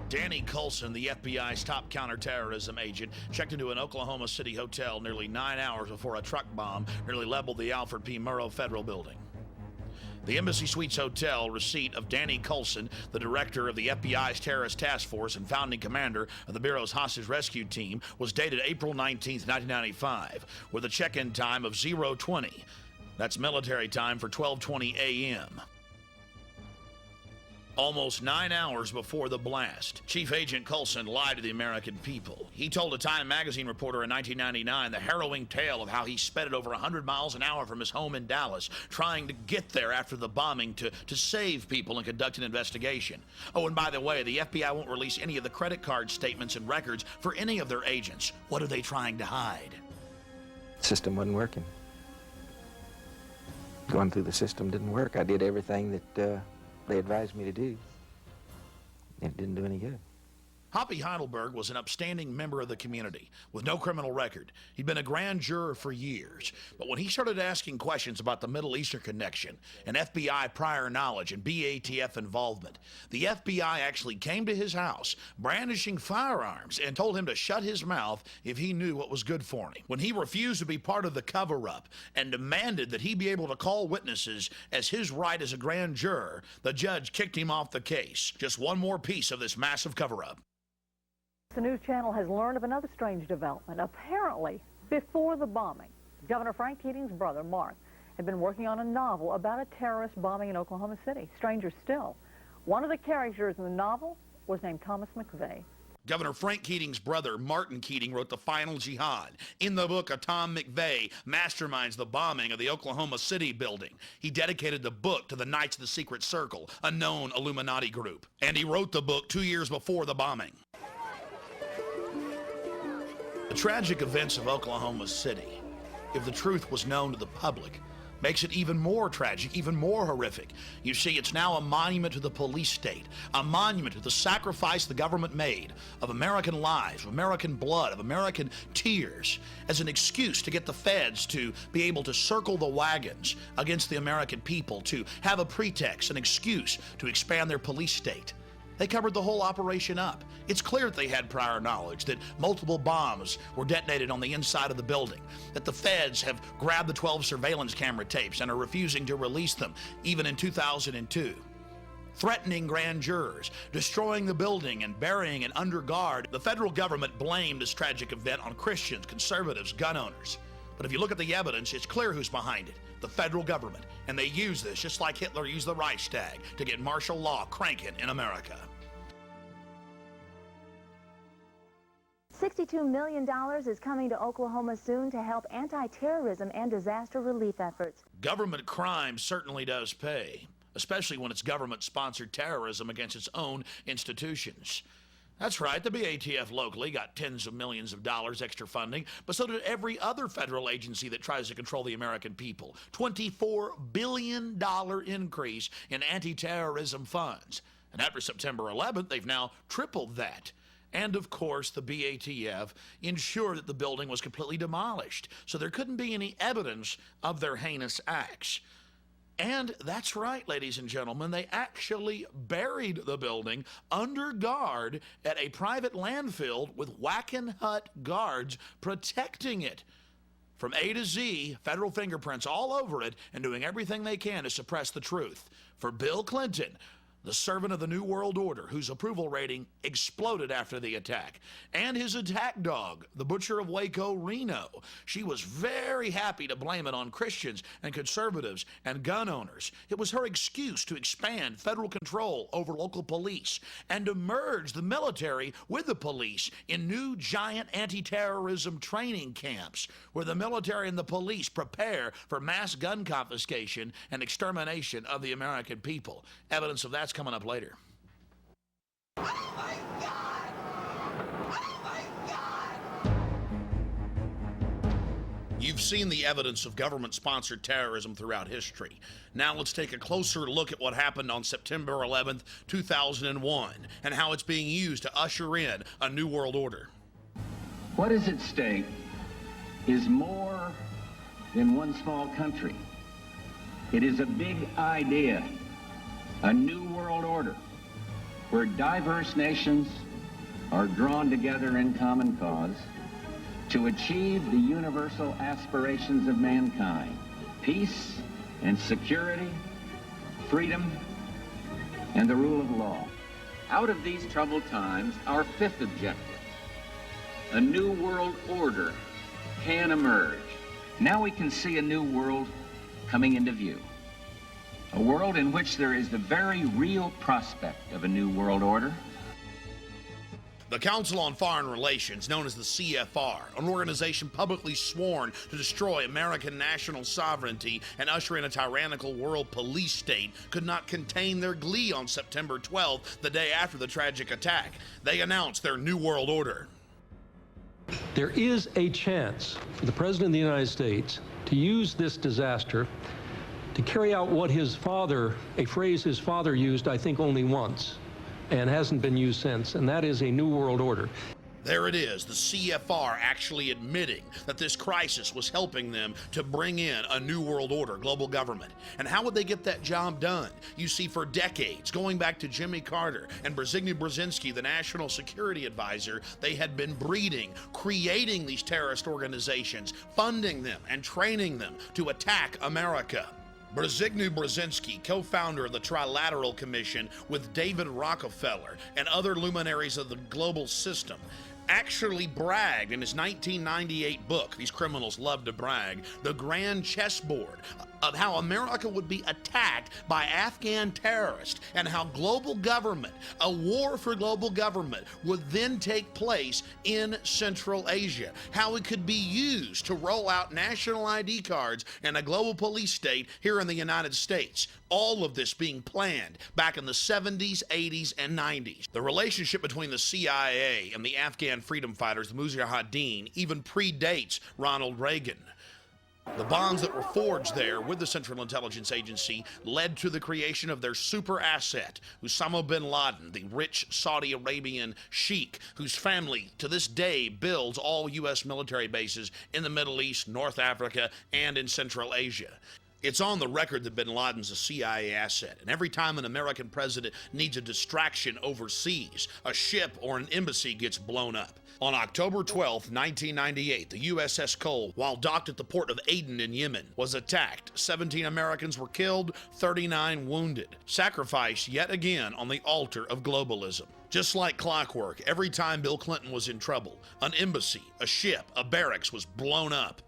Speaker 1: Danny Coulson, the FBI's top counterterrorism agent, checked into an Oklahoma City hotel nearly 9 hours before a truck bomb nearly leveled the Alfred P. Murrah Federal Building. The Embassy Suites Hotel receipt of Danny Coulson, the director of the FBI's Terrorist Task Force and founding commander of the Bureau's hostage rescue team, was dated April 19, 1995, with a check-in time of 0:20. That's military time for 12:20 a.m. Almost 9 hours before the blast, Chief Agent Coulson lied to the American people. He told a Time magazine reporter in 1999 the harrowing tale of how he sped at over 100 miles an hour from his home in Dallas, trying to get there after the bombing to save people and conduct an investigation. Oh, and by the way, the FBI won't release any of the credit card statements and records for any of their agents. What are they trying to hide?
Speaker 5: The system wasn't working. Going through the system didn't work. I did everything that they advised me to do. It didn't do any good.
Speaker 1: Hoppy Heidelberg was an upstanding member of the community with no criminal record. He'd been a grand juror for years. But when he started asking questions about the Middle Eastern connection and FBI prior knowledge and BATF involvement, the FBI actually came to his house brandishing firearms and told him to shut his mouth if he knew what was good for him. When he refused to be part of the cover-up and demanded that he be able to call witnesses as his right as a grand juror, the judge kicked him off the case. Just one more piece of this massive cover-up.
Speaker 7: The news channel has learned of another strange development. Apparently, before the bombing, Governor Frank Keating's brother, Mark, had been working on a novel about a terrorist bombing in Oklahoma City. Stranger still, one of the characters in the novel was named Thomas McVeigh.
Speaker 1: Governor Frank Keating's brother, Martin Keating, wrote The Final Jihad. In the book, Tom McVeigh masterminds the bombing of the Oklahoma City building. He dedicated the book to the Knights of the Secret Circle, a known Illuminati group. And he wrote the book 2 years before the bombing. The tragic events of Oklahoma City, if the truth was known to the public, makes it even more tragic, even more horrific. You see, it's now a monument to the police state, a monument to the sacrifice the government made of American lives, of American blood, of American tears, as an excuse to get the feds to be able to circle the wagons against the American people, to have a pretext, an excuse to expand their police state. They covered the whole operation up. It's clear that they had prior knowledge that multiple bombs were detonated on the inside of the building, that the feds have grabbed the 12 surveillance camera tapes and are refusing to release them, even in 2002. Threatening grand jurors, destroying the building and burying it under guard. The federal government blamed this tragic event on Christians, conservatives, gun owners. But if you look at the evidence, it's clear who's behind it. The federal government. And they use this, just like Hitler used the Reichstag, to get martial law cranking in America.
Speaker 3: $62 million is coming to Oklahoma soon to help anti-terrorism and disaster relief efforts.
Speaker 1: Government crime certainly does pay, especially when it's government-sponsored terrorism against its own institutions. That's right, the BATF locally got tens of millions of dollars extra funding, but so did every other federal agency that tries to control the American people. $24 billion increase in anti-terrorism funds. And after September 11th, they've now tripled that. And of course, the BATF ensured that the building was completely demolished, so there couldn't be any evidence of their heinous acts. And that's right, ladies and gentlemen, they actually buried the building under guard at a private landfill with Wackenhut guards protecting it. From A to Z, federal fingerprints all over it and doing everything they can to suppress the truth. For Bill Clinton, the servant of the New World Order, whose approval rating exploded after the attack, and his attack dog, the butcher of Waco, Reno. She was very happy to blame it on Christians and conservatives and gun owners. It was her excuse to expand federal control over local police and to merge the military with the police in new giant anti-terrorism training camps where the military and the police prepare for mass gun confiscation and extermination of the American people. Evidence of that's coming up later.
Speaker 4: Oh my God! Oh my God!
Speaker 1: You've seen the evidence of government-sponsored terrorism throughout history. Now let's take a closer look at what happened on September 11th, 2001, and how it's being used to usher in a new world order.
Speaker 9: What is at stake is more than one small country. It is a big idea. A new world order where diverse nations are drawn together in common cause to achieve the universal aspirations of mankind: peace and security, freedom, and the rule of law. Out of these troubled times, our fifth objective, a new world order, can emerge. Now we can see a new world coming into view. A world in which there is the very real prospect of a new world order.
Speaker 1: The Council on Foreign Relations, known as the CFR, an organization publicly sworn to destroy American national sovereignty and usher in a tyrannical world police state, could not contain their glee on September 12th, the day after the tragic attack. They announced their new world order.
Speaker 10: There is a chance for the President of the United States to use this disaster to carry out what his father, a phrase his father used, I think, only once, and hasn't been used since, and that is a new world order.
Speaker 1: There it is, the CFR actually admitting that this crisis was helping them to bring in a new world order, global government. And how would they get that job done? You see, for decades, going back to Jimmy Carter and Brzezinski, the national security advisor, they had been breeding, creating these terrorist organizations, funding them and training them to attack America. Brzezinski, co-founder of the Trilateral Commission with David Rockefeller and other luminaries of the global system, actually bragged in his 1998 book, these criminals love to brag, The Grand Chessboard, of how America would be attacked by Afghan terrorists and how global government, a war for global government, would then take place in Central Asia. How it could be used to roll out national ID cards and a global police state here in the United States. All of this being planned back in the 70s, 80s, and 90s. The relationship between the CIA and the Afghan freedom fighters, the Mujahideen, even predates Ronald Reagan. The bonds that were forged there with the Central Intelligence Agency led to the creation of their super asset, Osama bin Laden, the rich Saudi Arabian sheik whose family to this day builds all U.S. military bases in the Middle East, North Africa, and in Central Asia. It's on the record that bin Laden's a CIA asset, and every time an American president needs a distraction overseas, a ship or an embassy gets blown up. On October 12, 1998, the USS Cole, while docked at the port of Aden in Yemen, was attacked. 17 Americans were killed, 39 wounded. Sacrifice yet again on the altar of globalism. Just like clockwork, every time Bill Clinton was in trouble, an embassy, a ship, a barracks was blown up.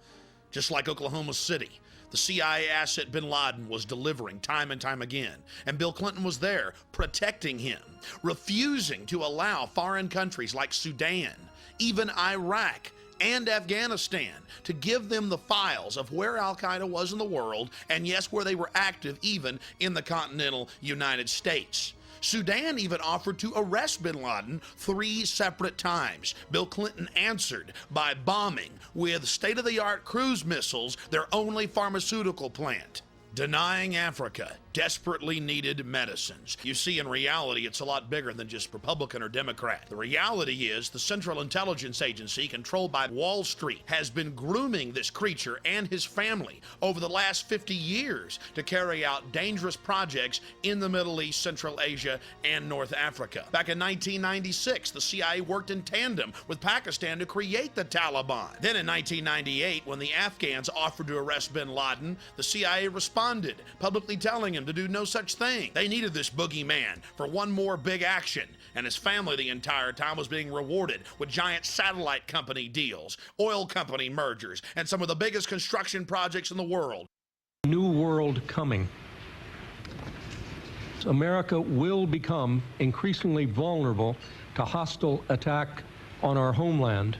Speaker 1: Just like Oklahoma City, the CIA asset bin Laden was delivering time and time again, and Bill Clinton was there protecting him, refusing to allow foreign countries like Sudan, even Iraq, and Afghanistan to give them the files of where al-Qaeda was in the world, and yes, where they were active even in the continental United States. Sudan even offered to arrest bin Laden 3 separate times. Bill Clinton answered by bombing with state-of-the-art cruise missiles their only pharmaceutical plant. Denying Africa desperately needed medicines. You see, in reality, it's a lot bigger than just Republican or Democrat. The reality is the Central Intelligence Agency, controlled by Wall Street, has been grooming this creature and his family over the last 50 years to carry out dangerous projects in the Middle East, Central Asia, and North Africa. Back in 1996, the CIA worked in tandem with Pakistan to create the Taliban. Then in 1998, when the Afghans offered to arrest bin Laden, the CIA responded, publicly telling him to do no such thing. They needed this boogeyman for one more big action, and his family the entire time was being rewarded with giant satellite company deals, oil company mergers, and some of the biggest construction projects in the world.
Speaker 10: New world coming. America will become increasingly vulnerable to hostile attack on our homeland,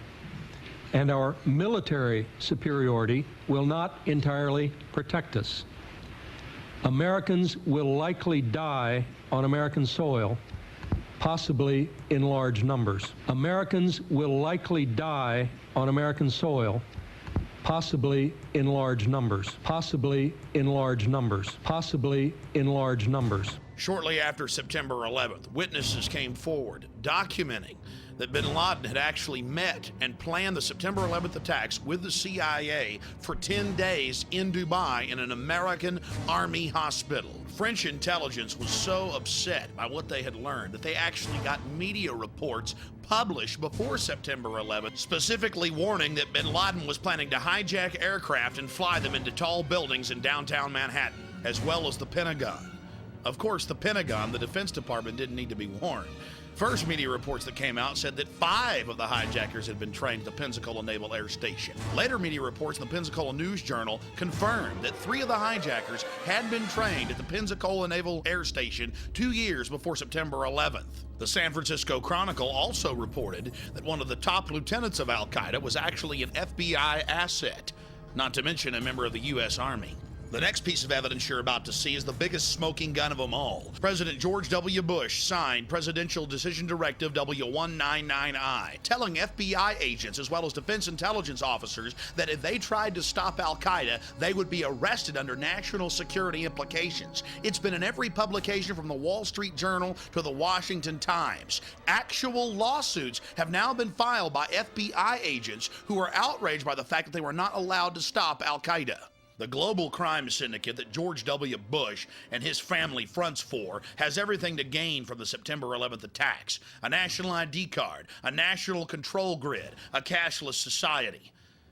Speaker 10: and our military superiority will not entirely protect us. Americans will likely die on American soil, possibly in large numbers. Americans will likely die on American soil, possibly in large numbers. Possibly in large numbers. Possibly in large numbers.
Speaker 1: Shortly after September 11th, witnesses came forward documenting that bin Laden had actually met and planned the September 11th attacks with the CIA for 10 days in Dubai in an American Army hospital. French intelligence was so upset by what they had learned that they actually got media reports published before September 11th, specifically warning that bin Laden was planning to hijack aircraft and fly them into tall buildings in downtown Manhattan, as well as the Pentagon. Of course, the Pentagon, the Defense Department, didn't need to be warned. First media reports that came out said that 5 of the hijackers had been trained at the Pensacola Naval Air Station. Later media reports in the Pensacola News Journal confirmed that 3 of the hijackers had been trained at the Pensacola Naval Air Station 2 years before September 11th. The San Francisco Chronicle also reported that one of the top lieutenants of al-Qaeda was actually an FBI asset, not to mention a member of the U.S. Army. The next piece of evidence you're about to see is the biggest smoking gun of them all. President George W. Bush signed Presidential Decision Directive W199I, telling FBI agents as well as defense intelligence officers that if they tried to stop al-Qaeda, they would be arrested under national security implications. It's been in every publication from the Wall Street Journal to the Washington Times. Actual lawsuits have now been filed by FBI agents who are outraged by the fact that they were not allowed to stop al-Qaeda. The global crime syndicate that George W. Bush and his family fronts for has everything to gain from the September 11th attacks: a national ID card, a national control grid, a cashless society.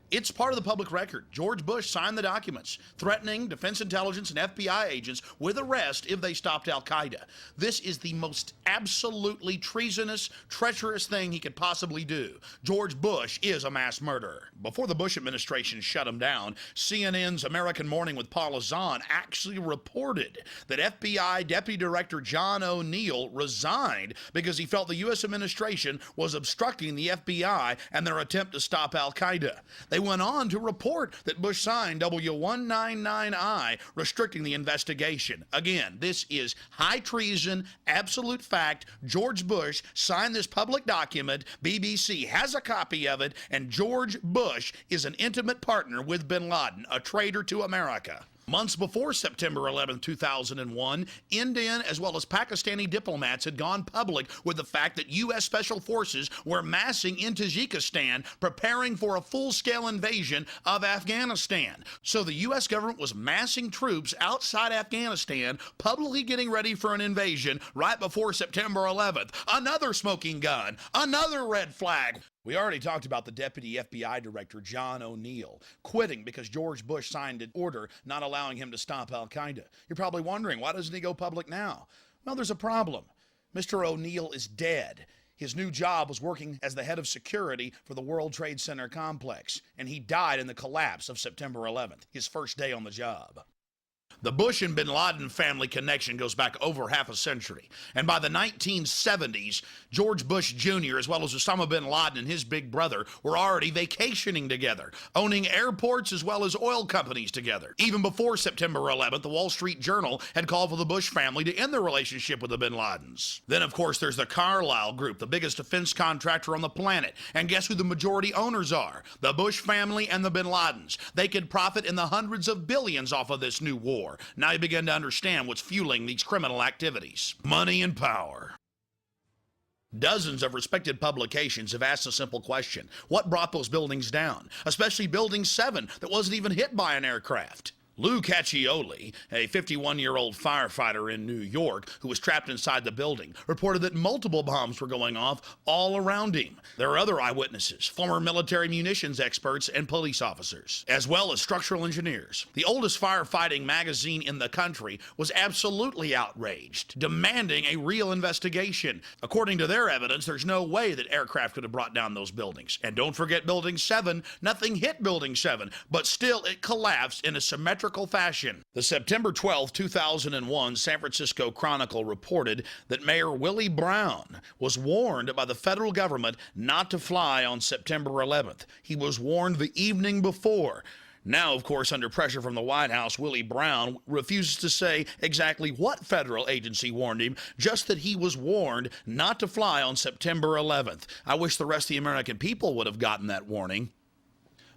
Speaker 1: It's part of the public record. George Bush signed the documents threatening Defense Intelligence and FBI agents with arrest if they stopped al-Qaeda. This is the most absolutely treasonous, treacherous thing he could possibly do. George Bush is a mass murderer. Before the Bush administration shut him down, CNN's American Morning with Paula Zahn actually reported that FBI Deputy Director John O'Neill resigned because he felt the U.S. administration was obstructing the FBI and their attempt to stop al-Qaeda. They went on to report that Bush signed W199I, restricting the investigation. Again, this is high treason, absolute fact. George Bush signed this public document. BBC has a copy of it, and George Bush is an intimate partner with bin Laden, a traitor to America. Months before September 11, 2001, Indian as well as Pakistani diplomats had gone public with the fact that U.S. Special Forces were massing in Tajikistan, preparing for a full-scale invasion of Afghanistan. So the U.S. government was massing troops outside Afghanistan, publicly getting ready for an invasion right before September 11th. Another smoking gun, another red flag. We already talked about the Deputy FBI Director, John O'Neill, quitting because George Bush signed an order not allowing him to stop al-Qaeda. You're probably wondering, why doesn't he go public now? Well, there's a problem. Mr. O'Neill is dead. His new job was working as the head of security for the World Trade Center complex, and he died in the collapse of September 11th, his first day on the job. The Bush and bin Laden family connection goes back over half a century. And by the 1970s, George Bush Jr. as well as Osama bin Laden and his big brother were already vacationing together, owning airports as well as oil companies together. Even before September 11th, the Wall Street Journal had called for the Bush family to end their relationship with the bin Ladens. Then, of course, there's the Carlyle Group, the biggest defense contractor on the planet. And guess who the majority owners are? The Bush family and the bin Ladens. They could profit in the hundreds of billions off of this new war. Now you begin to understand what's fueling these criminal activities. Money and power. Dozens of respected publications have asked a simple question. What brought those buildings down? Especially Building 7 that wasn't even hit by an aircraft. Lou Caccioli, a 51-year-old firefighter in New York who was trapped inside the building, reported that multiple bombs were going off all around him. There are other eyewitnesses, former military munitions experts and police officers, as well as structural engineers. The oldest firefighting magazine in the country was absolutely outraged, demanding a real investigation. According to their evidence, there's no way that aircraft could have brought down those buildings. And don't forget Building 7. Nothing hit Building 7, but still it collapsed in a symmetrical fashion. The September 12, 2001 San Francisco Chronicle reported that Mayor Willie Brown was warned by the federal government not to fly on September 11th. He was warned the evening before. Now, of course, under pressure from the White House, Willie Brown refuses to say exactly what federal agency warned him, just that he was warned not to fly on September 11th. I wish the rest of the American people would have gotten that warning.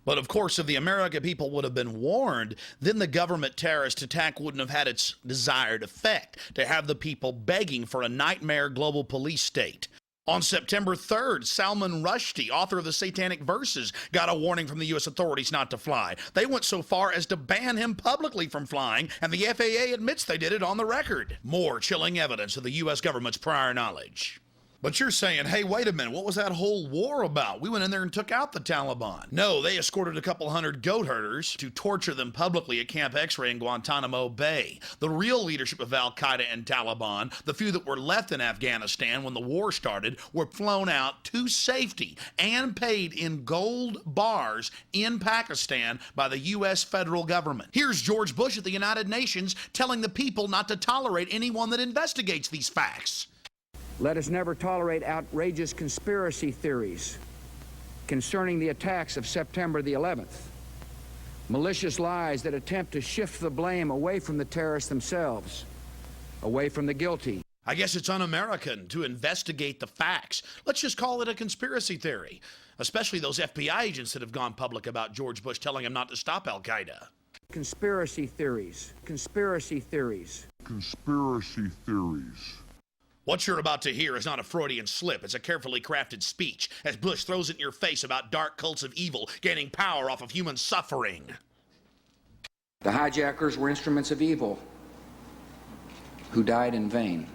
Speaker 1: But of course, if the American people would have been warned, then the government terrorist attack wouldn't have had its desired effect, to have the people begging for a nightmare global police state. On September 3rd, Salman Rushdie, author of the Satanic Verses, got a warning from the U.S. authorities not to fly. They went so far as to ban him publicly from flying, and the FAA admits they did it on the record. More chilling evidence of the U.S. government's prior knowledge. But you're saying, hey, wait a minute, what was that whole war about? We went in there and took out the Taliban. No, they escorted a couple hundred goat herders to torture them publicly at Camp X-Ray in Guantanamo Bay. The real leadership of al-Qaeda and Taliban, the few that were left in Afghanistan when the war started, were flown out to safety and paid in gold bars in Pakistan by the U.S. federal government. Here's George Bush at the United Nations telling the people not to tolerate anyone that investigates these facts.
Speaker 11: Let us never tolerate outrageous conspiracy theories concerning the attacks of September the 11th, malicious lies that attempt to shift the blame away from the terrorists themselves, away from the guilty.
Speaker 1: I guess it's un-American to investigate the facts. Let's just call it a conspiracy theory, especially those FBI agents that have gone public about George Bush telling him not to stop al-Qaeda.
Speaker 11: Conspiracy theories, conspiracy theories.
Speaker 27: Conspiracy theories.
Speaker 1: What you're about to hear is not a Freudian slip. It's a carefully crafted speech as Bush throws it in your face about dark cults of evil gaining power off of human suffering.
Speaker 11: The hijackers were instruments of evil who died in vain.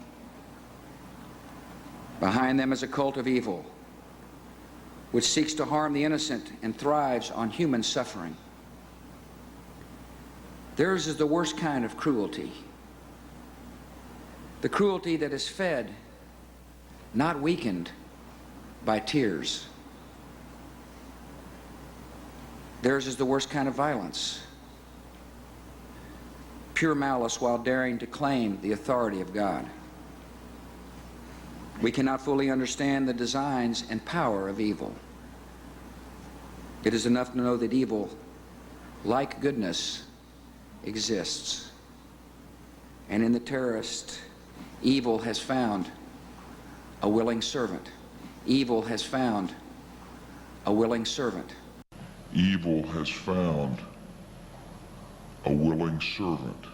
Speaker 11: Behind them is a cult of evil which seeks to harm the innocent and thrives on human suffering. Theirs is the worst kind of cruelty. The cruelty that is fed, not weakened, by tears. Theirs is the worst kind of violence. Pure malice while daring to claim the authority of God. We cannot fully understand the designs and power of evil. It is enough to know that evil, like goodness, exists. And in the terrorist, evil has found a willing servant. Evil has found a willing servant.
Speaker 27: Evil has found a willing servant.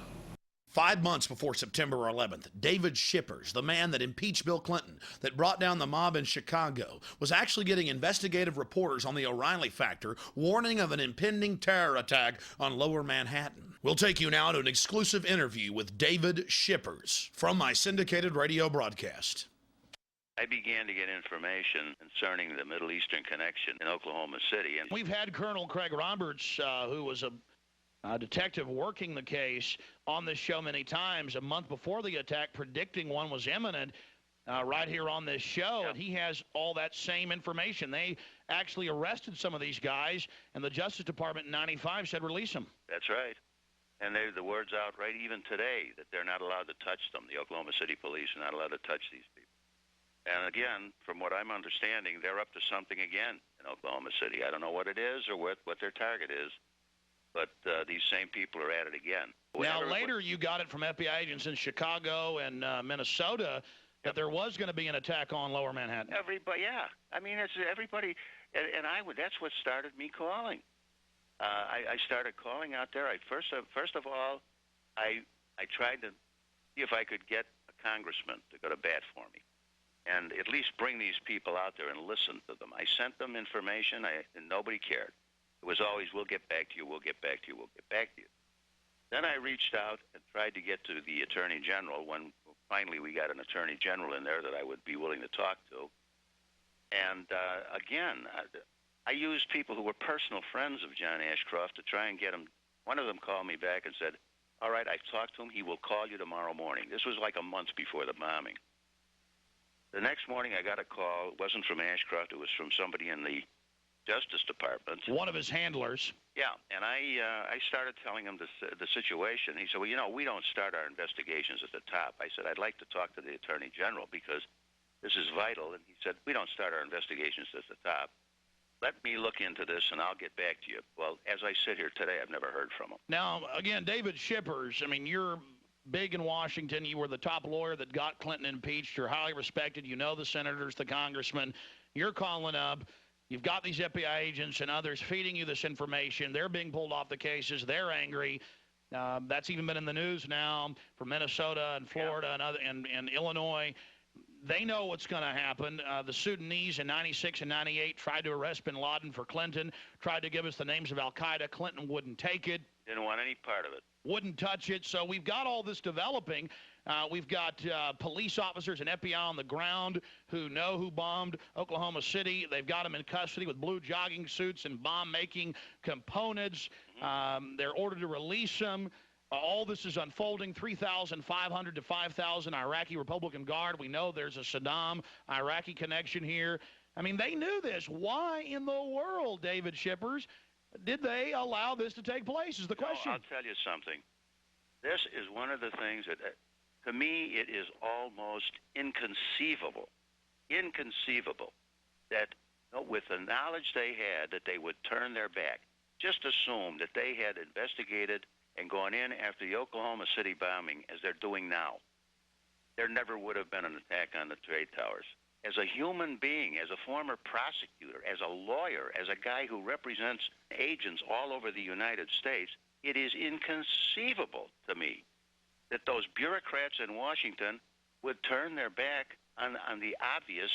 Speaker 1: 5 months before September 11th, David Shippers, the man that impeached Bill Clinton, that brought down the mob in Chicago, was actually getting investigative reporters on the O'Reilly factor warning of an impending terror attack on Lower Manhattan. We'll take you now to an exclusive interview with David Shippers from my syndicated radio broadcast.
Speaker 12: I began to get information concerning the Middle Eastern connection in Oklahoma City. And
Speaker 1: we've had Colonel Craig Roberts, who was a detective working the case, on this show many times, a month before the attack, predicting one was imminent, right here on this show. And he has all that same information. They actually arrested some of these guys, and the Justice Department in '95 said release them.
Speaker 12: That's right. And the word's out right even today that they're not allowed to touch them. The Oklahoma City police are not allowed to touch these people. And again, from what I'm understanding, they're up to something again in Oklahoma City. I don't know what it is or what their target is. But these same people are at it again.
Speaker 1: Now, later you got it from FBI agents in Chicago and Minnesota that there was going to be an attack on Lower Manhattan.
Speaker 12: Everybody, yeah. I mean, it's everybody, and that's what started me calling. I started calling out there. First of all, I tried to see if I could get a congressman to go to bat for me, and at least bring these people out there and listen to them. I sent them information, and nobody cared. It was always, we'll get back to you, we'll get back to you, we'll get back to you. Then I reached out and tried to get to the Attorney General when finally we got an Attorney General in there that I would be willing to talk to. And again, I used people who were personal friends of John Ashcroft to try and get him. One of them called me back and said, all right, I've talked to him, he will call you tomorrow morning. This was like a month before the bombing. The next morning I got a call. It wasn't from Ashcroft, it was from somebody in the Justice Department.
Speaker 1: One of his handlers.
Speaker 12: Yeah, and I started telling him the situation. He said, well, you know, we don't start our investigations at the top. I said, I'd like to talk to the Attorney General because this is vital. And he said, we don't start our investigations at the top. Let me look into this, and I'll get back to you. Well, as I sit here today, I've never heard from him.
Speaker 1: Now, again, David Shippers, I mean, you're big in Washington. You were the top lawyer that got Clinton impeached. You're highly respected. You know the senators, the congressmen. You're calling up. You've got these FBI agents and others feeding you this information. They're being pulled off the cases. They're angry. That's even been in the news now from Minnesota and Florida and Illinois. They know what's going to happen. The Sudanese in '96 and '98 tried to arrest bin Laden for Clinton, tried to give us the names of al-Qaeda. Clinton wouldn't take it.
Speaker 12: Didn't want any part of it.
Speaker 1: Wouldn't touch it. So we've got all this developing. We've got police officers and FBI on the ground who know who bombed Oklahoma City. They've got them in custody with blue jogging suits and bomb-making components. They're ordered to release them. All this is unfolding. 3,500 to 5,000 Iraqi Republican Guard. We know there's a Saddam-Iraqi connection here. I mean, they knew this. Why in the world, David Shippers, did they allow this to take place is the question.
Speaker 12: I'll tell you something. This is one of the things that, to me, it is almost inconceivable that with the knowledge they had that they would turn their back, just assume that they had investigated and gone in after the Oklahoma City bombing as they're doing now. There never would have been an attack on the trade towers. As a human being, as a former prosecutor, as a lawyer, as a guy who represents agents all over the United States, it is inconceivable to me that those bureaucrats in Washington would turn their back on the obvious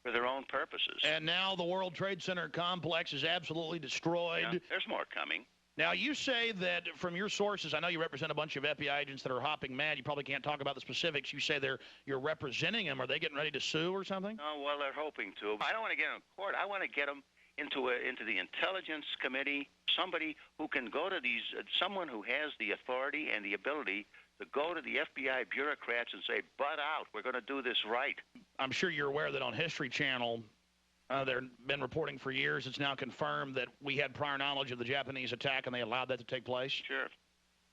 Speaker 12: for their own purposes.
Speaker 1: And now the World Trade Center complex is absolutely destroyed.
Speaker 12: Yeah, there's more coming.
Speaker 1: Now, you say that from your sources, I know you represent a bunch of FBI agents that are hopping mad. You probably can't talk about the specifics. You say you're representing them. Are they getting ready to sue or something?
Speaker 12: No, well, they're hoping to. I don't want to get them in court. I want to get them into the Intelligence Committee, somebody who can go to these, someone who has the authority and the ability to go to the FBI bureaucrats and say, butt out, we're going to do this right.
Speaker 1: I'm sure you're aware that on History Channel, they've been reporting for years. It's now confirmed that we had prior knowledge of the Japanese attack and they allowed that to take place.
Speaker 12: Sure.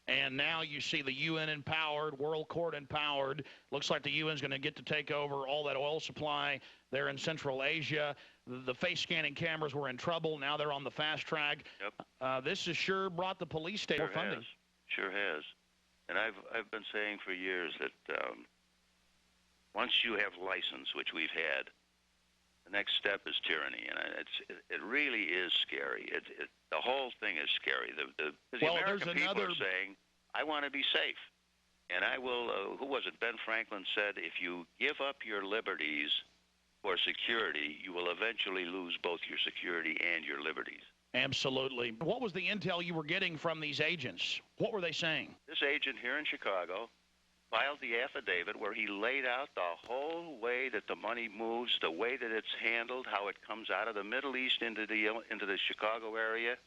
Speaker 1: And now you see the UN empowered, World Court empowered. Looks like the UN's going to get to take over all that oil supply there in Central Asia. The face scanning cameras were in trouble. Now they're on the fast track.
Speaker 12: Yep.
Speaker 1: This has sure brought the police state funding.
Speaker 12: Sure has. And I've been saying for years that once you have license, which we've had, the next step is tyranny, and it really is scary. The whole thing is scary. The American people are saying, I want to be safe. And I will, who was it, Ben Franklin said, if you give up your liberties for security, you will eventually lose both your security and your liberties.
Speaker 1: Absolutely. What was the intel you were getting from these agents? What were they saying?
Speaker 12: This agent here in Chicago filed the affidavit where he laid out the whole way that the money moves, the way that it's handled, how it comes out of the Middle East into the Chicago area,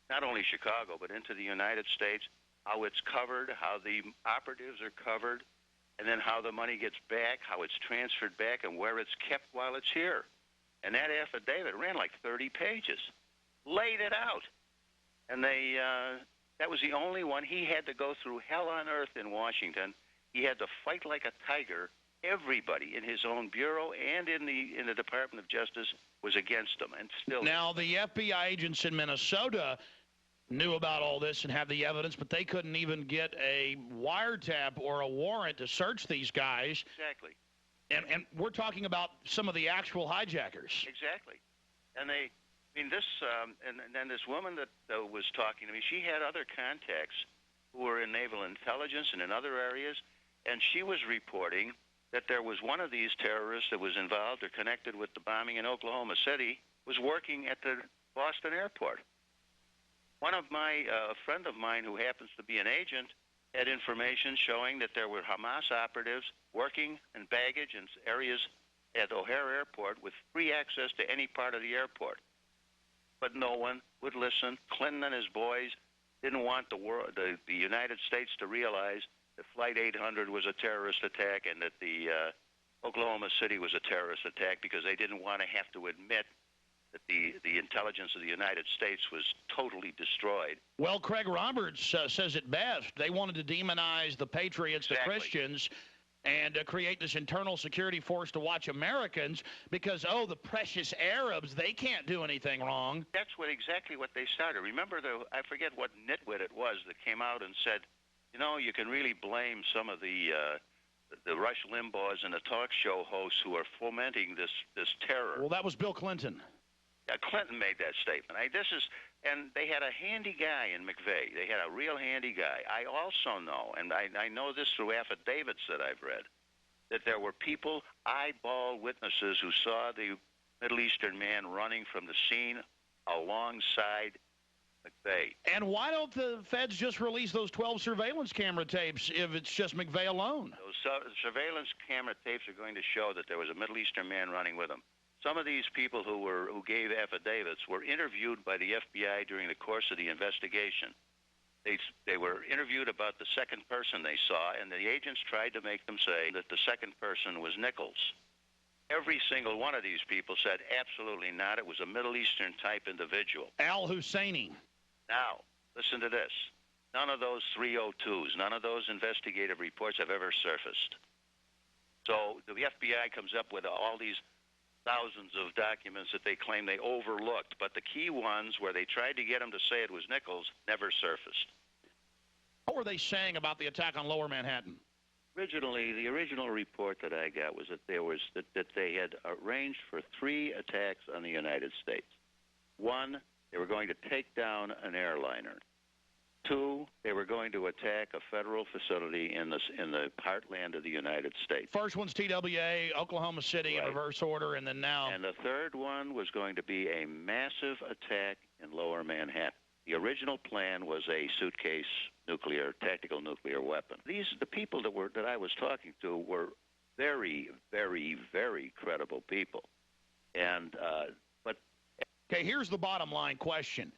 Speaker 12: not only Chicago, but into the United States, how it's covered, how the operatives are covered, and then how the money gets back, how it's transferred back, and where it's kept while it's here. And that affidavit ran like 30 pages, laid it out. And that was the only one. He had to go through hell on earth in Washington. He had to fight like a tiger. Everybody in his own bureau and in the Department of Justice was against him, and still.
Speaker 1: Now, the FBI agents in Minnesota knew about all this and have the evidence, but they couldn't even get a wiretap or a warrant to search these guys.
Speaker 12: Exactly.
Speaker 1: And we're talking about some of the actual hijackers.
Speaker 12: Exactly. And and then this woman that was talking to me, she had other contacts who were in naval intelligence and in other areas, and she was reporting that there was one of these terrorists that was involved or connected with the bombing in Oklahoma City was working at the Boston airport. A friend of mine who happens to be an agent had information showing that there were Hamas operatives working in baggage in areas at O'Hare Airport with free access to any part of the airport. But no one would listen. Clinton and his boys didn't want the United States to realize that Flight 800 was a terrorist attack and that the Oklahoma City was a terrorist attack because they didn't want to have to admit that the intelligence of the United States was totally destroyed.
Speaker 1: Well, Craig Roberts says it best. They wanted to demonize the patriots, the Christians, and create this internal security force to watch Americans because, oh, the precious Arabs, they can't do anything wrong.
Speaker 12: That's exactly what they started. Remember, I forget what nitwit it was that came out and said, you know, you can really blame some of the Rush Limbaughs and the talk show hosts who are fomenting this terror.
Speaker 1: Well, that was Bill Clinton.
Speaker 12: Clinton made that statement. And they had a handy guy in McVeigh. They had a real handy guy. I also know, and I know this through affidavits that I've read, that there were people, eyeball witnesses, who saw the Middle Eastern man running from the scene alongside McVeigh.
Speaker 1: And why don't the feds just release those 12 surveillance camera tapes if it's just McVeigh alone?
Speaker 12: Those surveillance camera tapes are going to show that there was a Middle Eastern man running with him. Some of these people who gave affidavits were interviewed by the FBI during the course of the investigation. They were interviewed about the second person they saw, and the agents tried to make them say that the second person was Nichols. Every single one of these people said absolutely not. It was a Middle Eastern type individual.
Speaker 1: Al Husseini.
Speaker 12: Now, listen to this. None of those 302s, none of those investigative reports have ever surfaced. So the FBI comes up with all these thousands of documents that they claim they overlooked, but the key ones where they tried to get them to say it was Nichols never surfaced.
Speaker 1: What were they saying about the attack on Lower Manhattan?
Speaker 12: The original report that I got was that that they had arranged for 3 attacks on the United States. 1, they were going to take down an airliner. 2, they were going to attack a federal facility in the heartland of the United States.
Speaker 1: First one's TWA, Oklahoma City, in reverse order, and then now.
Speaker 12: And the third one was going to be a massive attack in Lower Manhattan. The original plan was a suitcase tactical nuclear weapon. The people that I was talking to were very, very, very credible people. And,
Speaker 1: Okay, here's the bottom line question.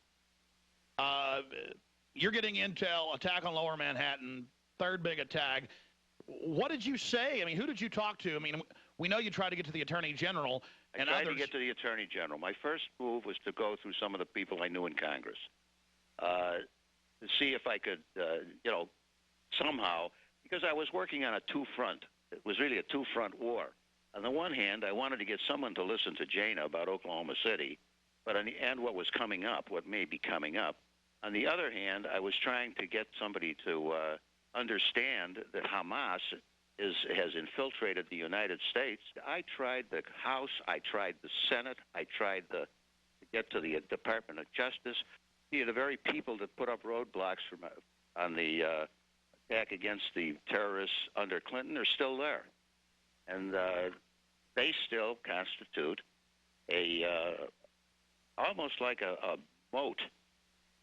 Speaker 1: You're getting intel, attack on Lower Manhattan, third big attack. What did you say? I mean, who did you talk to? I mean, we know you tried to get to the Attorney General and
Speaker 12: I tried
Speaker 1: others.
Speaker 12: to get to the Attorney General. My first move was to go through some of the people I knew in Congress to see if I could, somehow, because I was working on a two-front. It was really a two-front war. On the one hand, I wanted to get someone to listen to Jana about Oklahoma City, and what was coming up, what may be coming up. On the other hand, I was trying to get somebody to understand that Hamas has infiltrated the United States. I tried the House, I tried the Senate, I tried to get to the Department of Justice. The very people that put up roadblocks on the attack against the terrorists under Clinton are still there. And they still constitute almost like a moat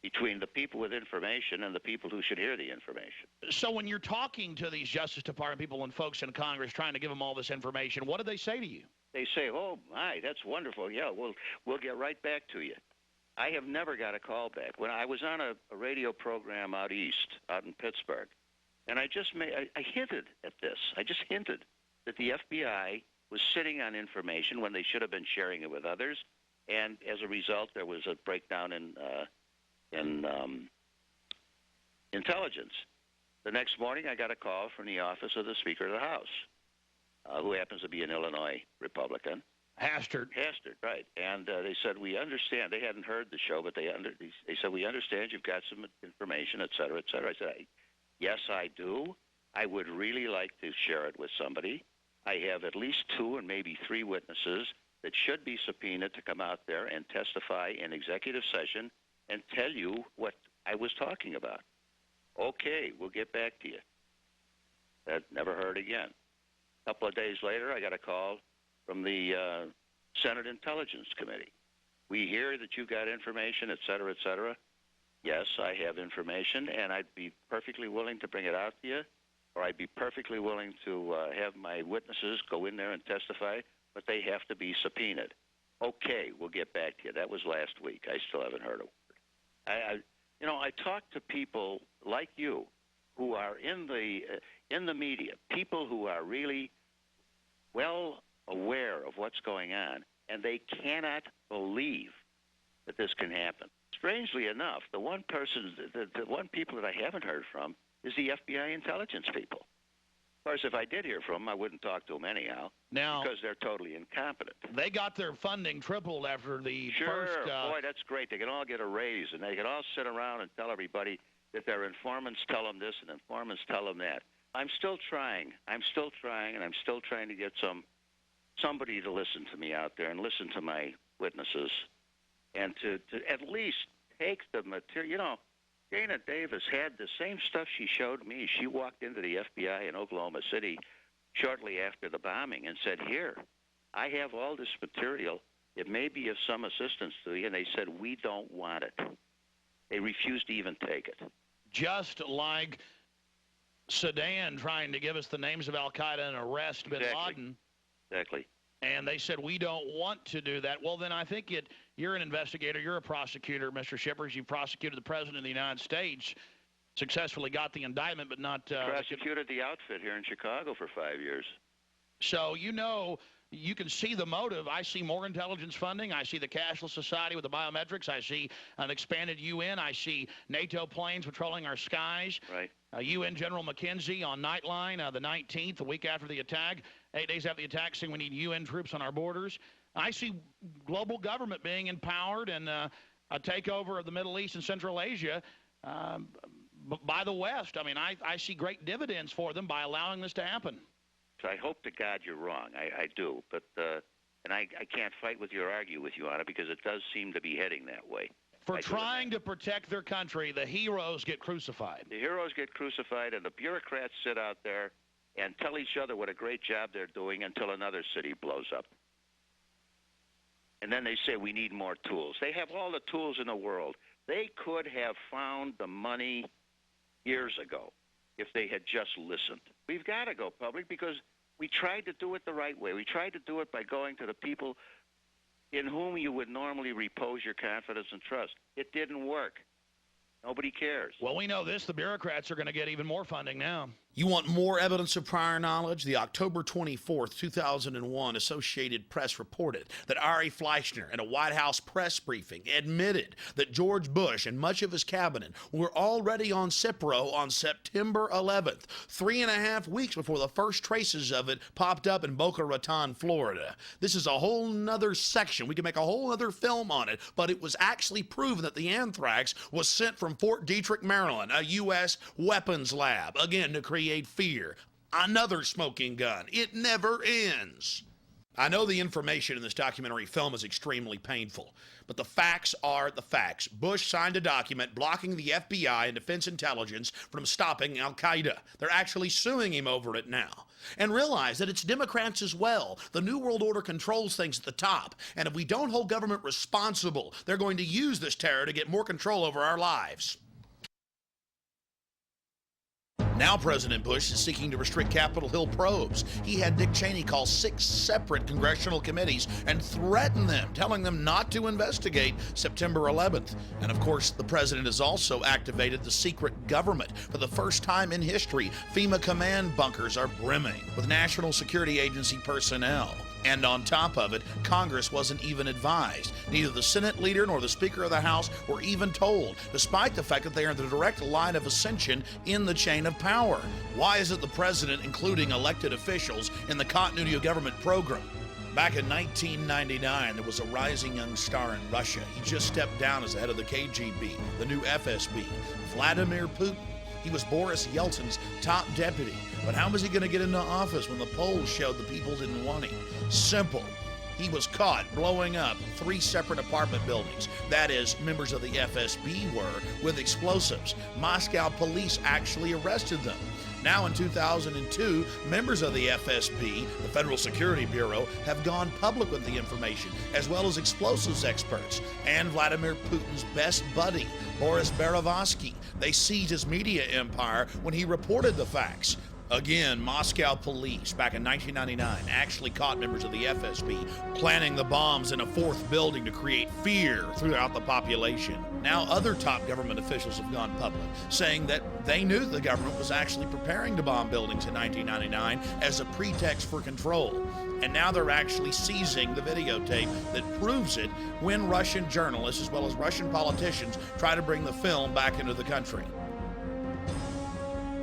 Speaker 12: between the people with information and the people who should hear the information.
Speaker 1: So when you're talking to these Justice Department people and folks in Congress trying to give them all this information, what do they say to you?
Speaker 12: They say, oh, my, that's wonderful. Yeah, we'll get right back to you. I have never got a call back. When I was on a radio program out east, out in Pittsburgh, and I hinted at this. I just hinted that the FBI was sitting on information when they should have been sharing it with others, and as a result, there was a breakdown in intelligence. The next morning, I got a call from the office of the Speaker of the House, who happens to be an Illinois Republican.
Speaker 1: Hastert,
Speaker 12: right. And they said, we understand. They hadn't heard the show, but they said, we understand you've got some information, et cetera, et cetera. I said, yes, I do. I would really like to share it with somebody. I have at least 2 and maybe 3 witnesses that should be subpoenaed to come out there and testify in executive session and tell you what I was talking about. Okay, we'll get back to you. That never heard again. A couple of days later, I got a call from the Senate Intelligence Committee. We hear that you've got information, et cetera, et cetera. Yes, I have information, and I'd be perfectly willing to bring it out to you, or I'd be perfectly willing to have my witnesses go in there and testify, but they have to be subpoenaed. Okay, we'll get back to you. That was last week. I still haven't heard a word. I talk to people like you who are in the media, people who are really well aware of what's going on, and they cannot believe that this can happen. Strangely enough, the one people that I haven't heard from is the FBI intelligence people. Of course, if I did hear from them, I wouldn't talk to them anyhow, because they're totally incompetent.
Speaker 1: They got their funding tripled after the first...
Speaker 12: Boy, that's great. They can all get a raise, and they can all sit around and tell everybody that their informants tell them this and informants tell them that. I'm still trying. And I'm still trying to get somebody to listen to me out there and listen to my witnesses and to at least take the material. Dana Davis had the same stuff she showed me. She walked into the FBI in Oklahoma City shortly after the bombing and said, here, I have all this material. It may be of some assistance to you. And they said, we don't want it. They refused to even take it.
Speaker 1: Just like Sudan trying to give us the names of al-Qaeda and arrest bin Laden.
Speaker 12: Exactly.
Speaker 1: And they said, we don't want to do that. Well, then I think you're an investigator. You're a prosecutor, Mr. Shippers. You prosecuted the President of the United States, successfully got the indictment, but not...
Speaker 12: prosecuted the outfit here in Chicago for 5 years.
Speaker 1: So, you can see the motive. I see more intelligence funding. I see the cashless society with the biometrics. I see an expanded UN. I see NATO planes patrolling our skies.
Speaker 12: Right.
Speaker 1: UN General McKenzie on Nightline the 19th, a week after the attack, 8 days after the attack, saying we need UN troops on our borders. I see global government being empowered and a takeover of the Middle East and Central Asia by the West. I mean, I see great dividends for them by allowing this to happen.
Speaker 12: So I hope to God you're wrong. I do. But and I can't fight with you or argue with you on it because it does seem to be heading that way.
Speaker 1: For trying to protect their country, the heroes get crucified.
Speaker 12: The heroes get crucified, and the bureaucrats sit out there and tell each other what a great job they're doing until another city blows up. And then they say we need more tools. They have all the tools in the world. They could have found the money years ago if they had just listened. We've got to go public because we tried to do it the right way. We tried to do it by going to the people in whom you would normally repose your confidence and trust. It didn't work. Nobody cares.
Speaker 1: Well, we know this. The bureaucrats are going to get even more funding now. You want more evidence of prior knowledge? The October 24th, 2001 Associated Press reported that Ari Fleischner, in a White House press briefing, admitted that George Bush and much of his cabinet were already on Cipro on September 11th, 3.5 weeks before the first traces of it popped up in Boca Raton, Florida. This is a whole nother section. We can make a whole other film on it, but it was actually proven that the anthrax was sent from Fort Detrick, Maryland, a U.S. weapons lab, again, to create fear. Another smoking gun. It never ends. I know the information in this documentary film is extremely painful, but the facts are the facts. Bush signed a document blocking the FBI and Defense Intelligence from stopping Al-Qaeda. They're actually suing him over it now. And realize that it's Democrats as well. The New World Order controls things at the top, and if we don't hold government responsible, they're going to use this terror to get more control over our lives. Now President Bush is seeking to restrict Capitol Hill probes. He had Dick Cheney call 6 separate congressional committees and threaten them, telling them not to investigate September 11th. And of course, the president has also activated the secret government. For the first time in history, FEMA command bunkers are brimming with National Security Agency personnel. And on top of it, Congress wasn't even advised. Neither the Senate leader nor the Speaker of the House were even told, despite the fact that they are in the direct line of ascension in the chain of power. Why isn't the president including elected officials in the continuity of government program? Back in 1999, there was a rising young star in Russia. He just stepped down as the head of the KGB, the new FSB, Vladimir Putin. He was Boris Yeltsin's top deputy. But how was he going to get into office when the polls showed the people didn't want him? Simple. He was caught blowing up 3 separate apartment buildings. That is, members of the FSB were, with explosives. Moscow police actually arrested them. Now in 2002, members of the FSB, the Federal Security Bureau, have gone public with the information, as well as explosives experts and Vladimir Putin's best buddy, Boris Berezovsky. They seized his media empire when he reported the facts. Again, Moscow police back in 1999 actually caught members of the FSB planning the bombs in a 4th building to create fear throughout the population. Now other top government officials have gone public, saying that they knew the government was actually preparing to bomb buildings in 1999 as a pretext for control. And now they're actually seizing the videotape that proves it when Russian journalists as well as Russian politicians try to bring the film back into the country.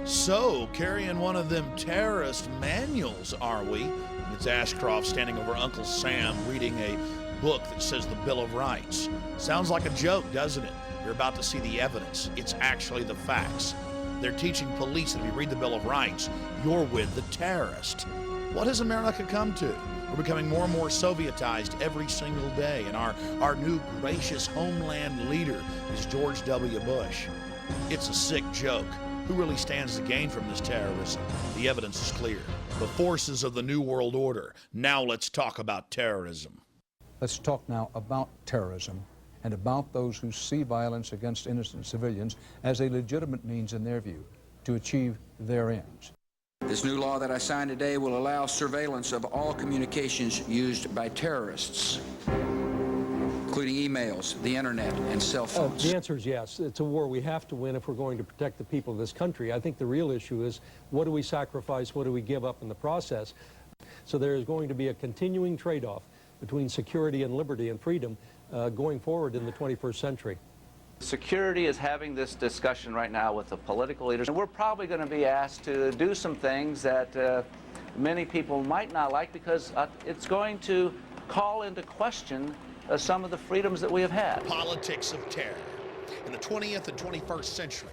Speaker 1: So, carrying one of them terrorist manuals, are we? And it's Ashcroft standing over Uncle Sam reading a book that says the Bill of Rights. Sounds like a joke, doesn't it? You're about to see the evidence. It's actually the facts. They're teaching police that if you read the Bill of Rights, you're with the terrorist. What has America come to? We're becoming more and more Sovietized every single day, and our new gracious homeland leader is George W. Bush. It's a sick joke. Who really stands to gain from this terrorism? The evidence is clear. The forces of the New World Order. Now let's talk about terrorism.
Speaker 13: Let's talk now about terrorism and about those who see violence against innocent civilians as a legitimate means in their view to achieve their ends.
Speaker 11: This new law that I signed today will allow surveillance of all communications used by terrorists, including emails, the internet, and cell phones.
Speaker 10: The answer is yes. It's a war we have to win if we're going to protect the people of this country. I think the real issue is, what do we sacrifice, what do we give up in the process? So there is going to be a continuing trade-off between security and liberty and freedom going forward in the 21st century.
Speaker 14: Security is having this discussion right now with the political leaders, and we're probably going to be asked to do some things that many people might not like, because it's going to call into question some of the freedoms that we have had.
Speaker 1: Politics of terror. In the 20th and 21st century,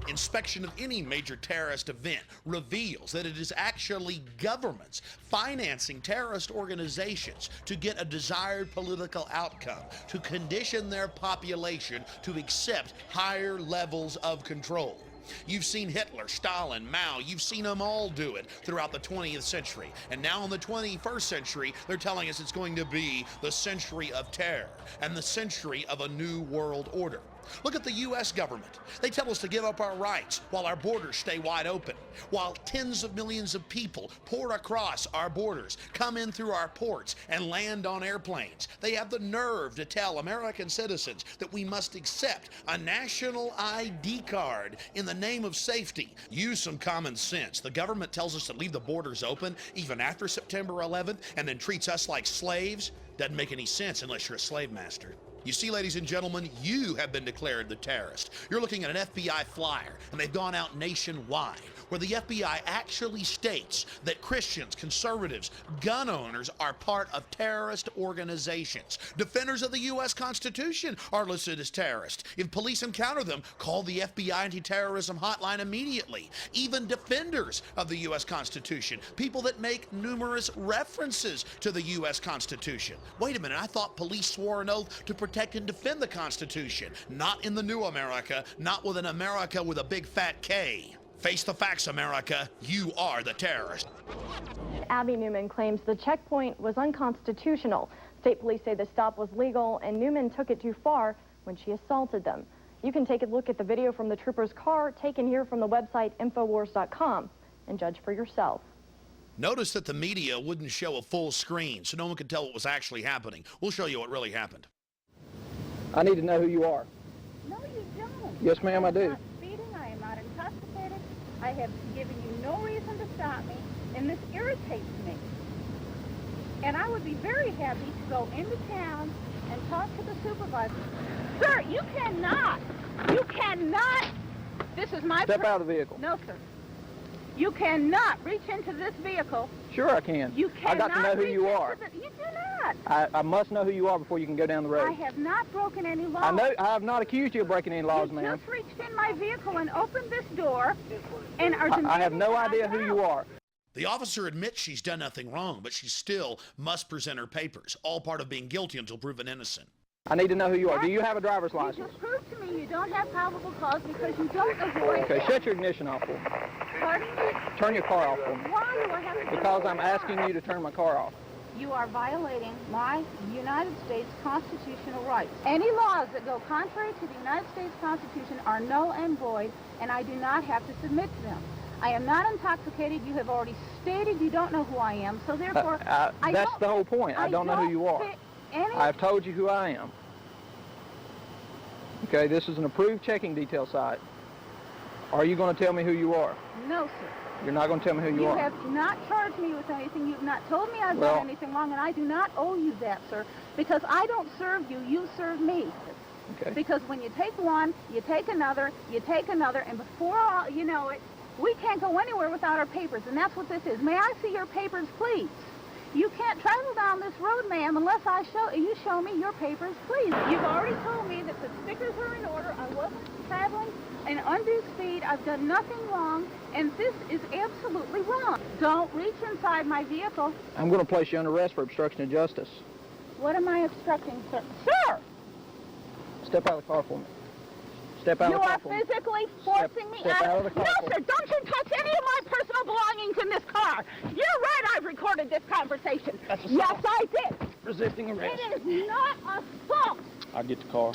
Speaker 1: inspection of any major terrorist event reveals that it is actually governments financing terrorist organizations to get a desired political outcome, to condition their population to accept higher levels of control. You've seen Hitler, Stalin, Mao, you've seen them all do it throughout the 20th century. And now in the 21st century, they're telling us it's going to be the century of terror and the century of a new world order. Look at the U.S. government. They tell us to give up our rights while our borders stay wide open, while tens of millions of people pour across our borders, come in through our ports, and land on airplanes. They have the nerve to tell American citizens that we must accept a national ID card in the name of safety. Use some common sense. The government tells us to leave the borders open even after September 11th and then treats us like slaves. Doesn't make any sense unless you're a slave master. You see, ladies and gentlemen, you have been declared the terrorist. You're looking at an FBI flyer, and they've gone out nationwide, where the FBI actually states that Christians, conservatives, gun owners are part of terrorist organizations. Defenders of the U.S. Constitution are listed as terrorists. If police encounter them, call the FBI anti-terrorism hotline immediately. Even defenders of the U.S. Constitution, people that make numerous references to the U.S. Constitution. Wait a minute, I thought police swore an oath to protect and defend the Constitution. Not in the new America, not with an America with a big fat K. Face the facts, America. You are the terrorist.
Speaker 15: Abby Newman claims the checkpoint was unconstitutional. State police say the stop was legal and Newman took it too far when she assaulted them. You can take a look at the video from the trooper's car taken here from the website Infowars.com and judge for yourself.
Speaker 1: Notice that the media wouldn't show a full screen so no one could tell what was actually happening. We'll show you what really happened.
Speaker 16: I need to know who you are.
Speaker 17: No, you don't.
Speaker 16: Yes, ma'am, I do.
Speaker 17: I'm not speeding. I am not intoxicated. I have given you no reason to stop me, and this irritates me. And I would be very happy to go into town and talk to the supervisor. Sir, you cannot. You cannot. This is my...
Speaker 16: Step out of the vehicle.
Speaker 17: No, sir. You cannot reach into this vehicle.
Speaker 16: Sure I can.
Speaker 17: You cannot.
Speaker 16: I got to know who you are.
Speaker 17: You do not.
Speaker 16: I must know who you are before you can go down the road.
Speaker 17: I have not broken any laws.
Speaker 16: I have not accused you of breaking any laws, ma'am.
Speaker 17: You just reached in my vehicle and opened this door and are demanding
Speaker 16: I have no idea who you are.
Speaker 1: The officer admits she's done nothing wrong, but she still must present her papers, all part of being guilty until proven innocent.
Speaker 16: I need to know who you are. Do you have a driver's license?
Speaker 17: You just proved to me you don't have probable cause because you don't avoid...
Speaker 16: Okay, shut your ignition off for me.
Speaker 17: Pardon me?
Speaker 16: Turn your car off for me.
Speaker 17: Why do I have to...
Speaker 16: Because I'm asking you to turn my car off.
Speaker 17: You are violating my United States constitutional rights. Any laws that go contrary to the United States Constitution are null and void, and I do not have to submit to them. I am not intoxicated. You have already stated you don't know who I am, so therefore...
Speaker 16: That's the whole point. I don't know who you are. I've told you who I am. Okay, this is an approved checking detail site. Are you going to tell me who you are?
Speaker 17: No, sir.
Speaker 16: You're not going to tell me who you are?
Speaker 17: You have not charged me with anything. You've not told me I've done anything wrong, and I do not owe you that, sir, because I don't serve you. You serve me.
Speaker 16: Okay.
Speaker 17: Because when you take one, you take another, and before all, you know it, we can't go anywhere without our papers, and that's what this is. May I see your papers, please? You can't travel down this road, ma'am, unless you show me your papers, please. You've already told me that the stickers are in order. I wasn't traveling in undue speed. I've done nothing wrong, and this is absolutely wrong. Don't reach inside my vehicle.
Speaker 16: I'm going to place you under arrest for obstruction of justice.
Speaker 17: What am I obstructing, sir? Sir!
Speaker 16: Step out of the car for me. Step out of the car for me.
Speaker 17: You are physically forcing me
Speaker 16: out. Step out of the car.
Speaker 17: No, sir, don't you touch any of my personal belongings in this car. You're right, I've recorded this conversation.
Speaker 16: That's assault.
Speaker 17: Yes, I did.
Speaker 16: Resisting arrest.
Speaker 17: It is not assault.
Speaker 16: I'll get the car.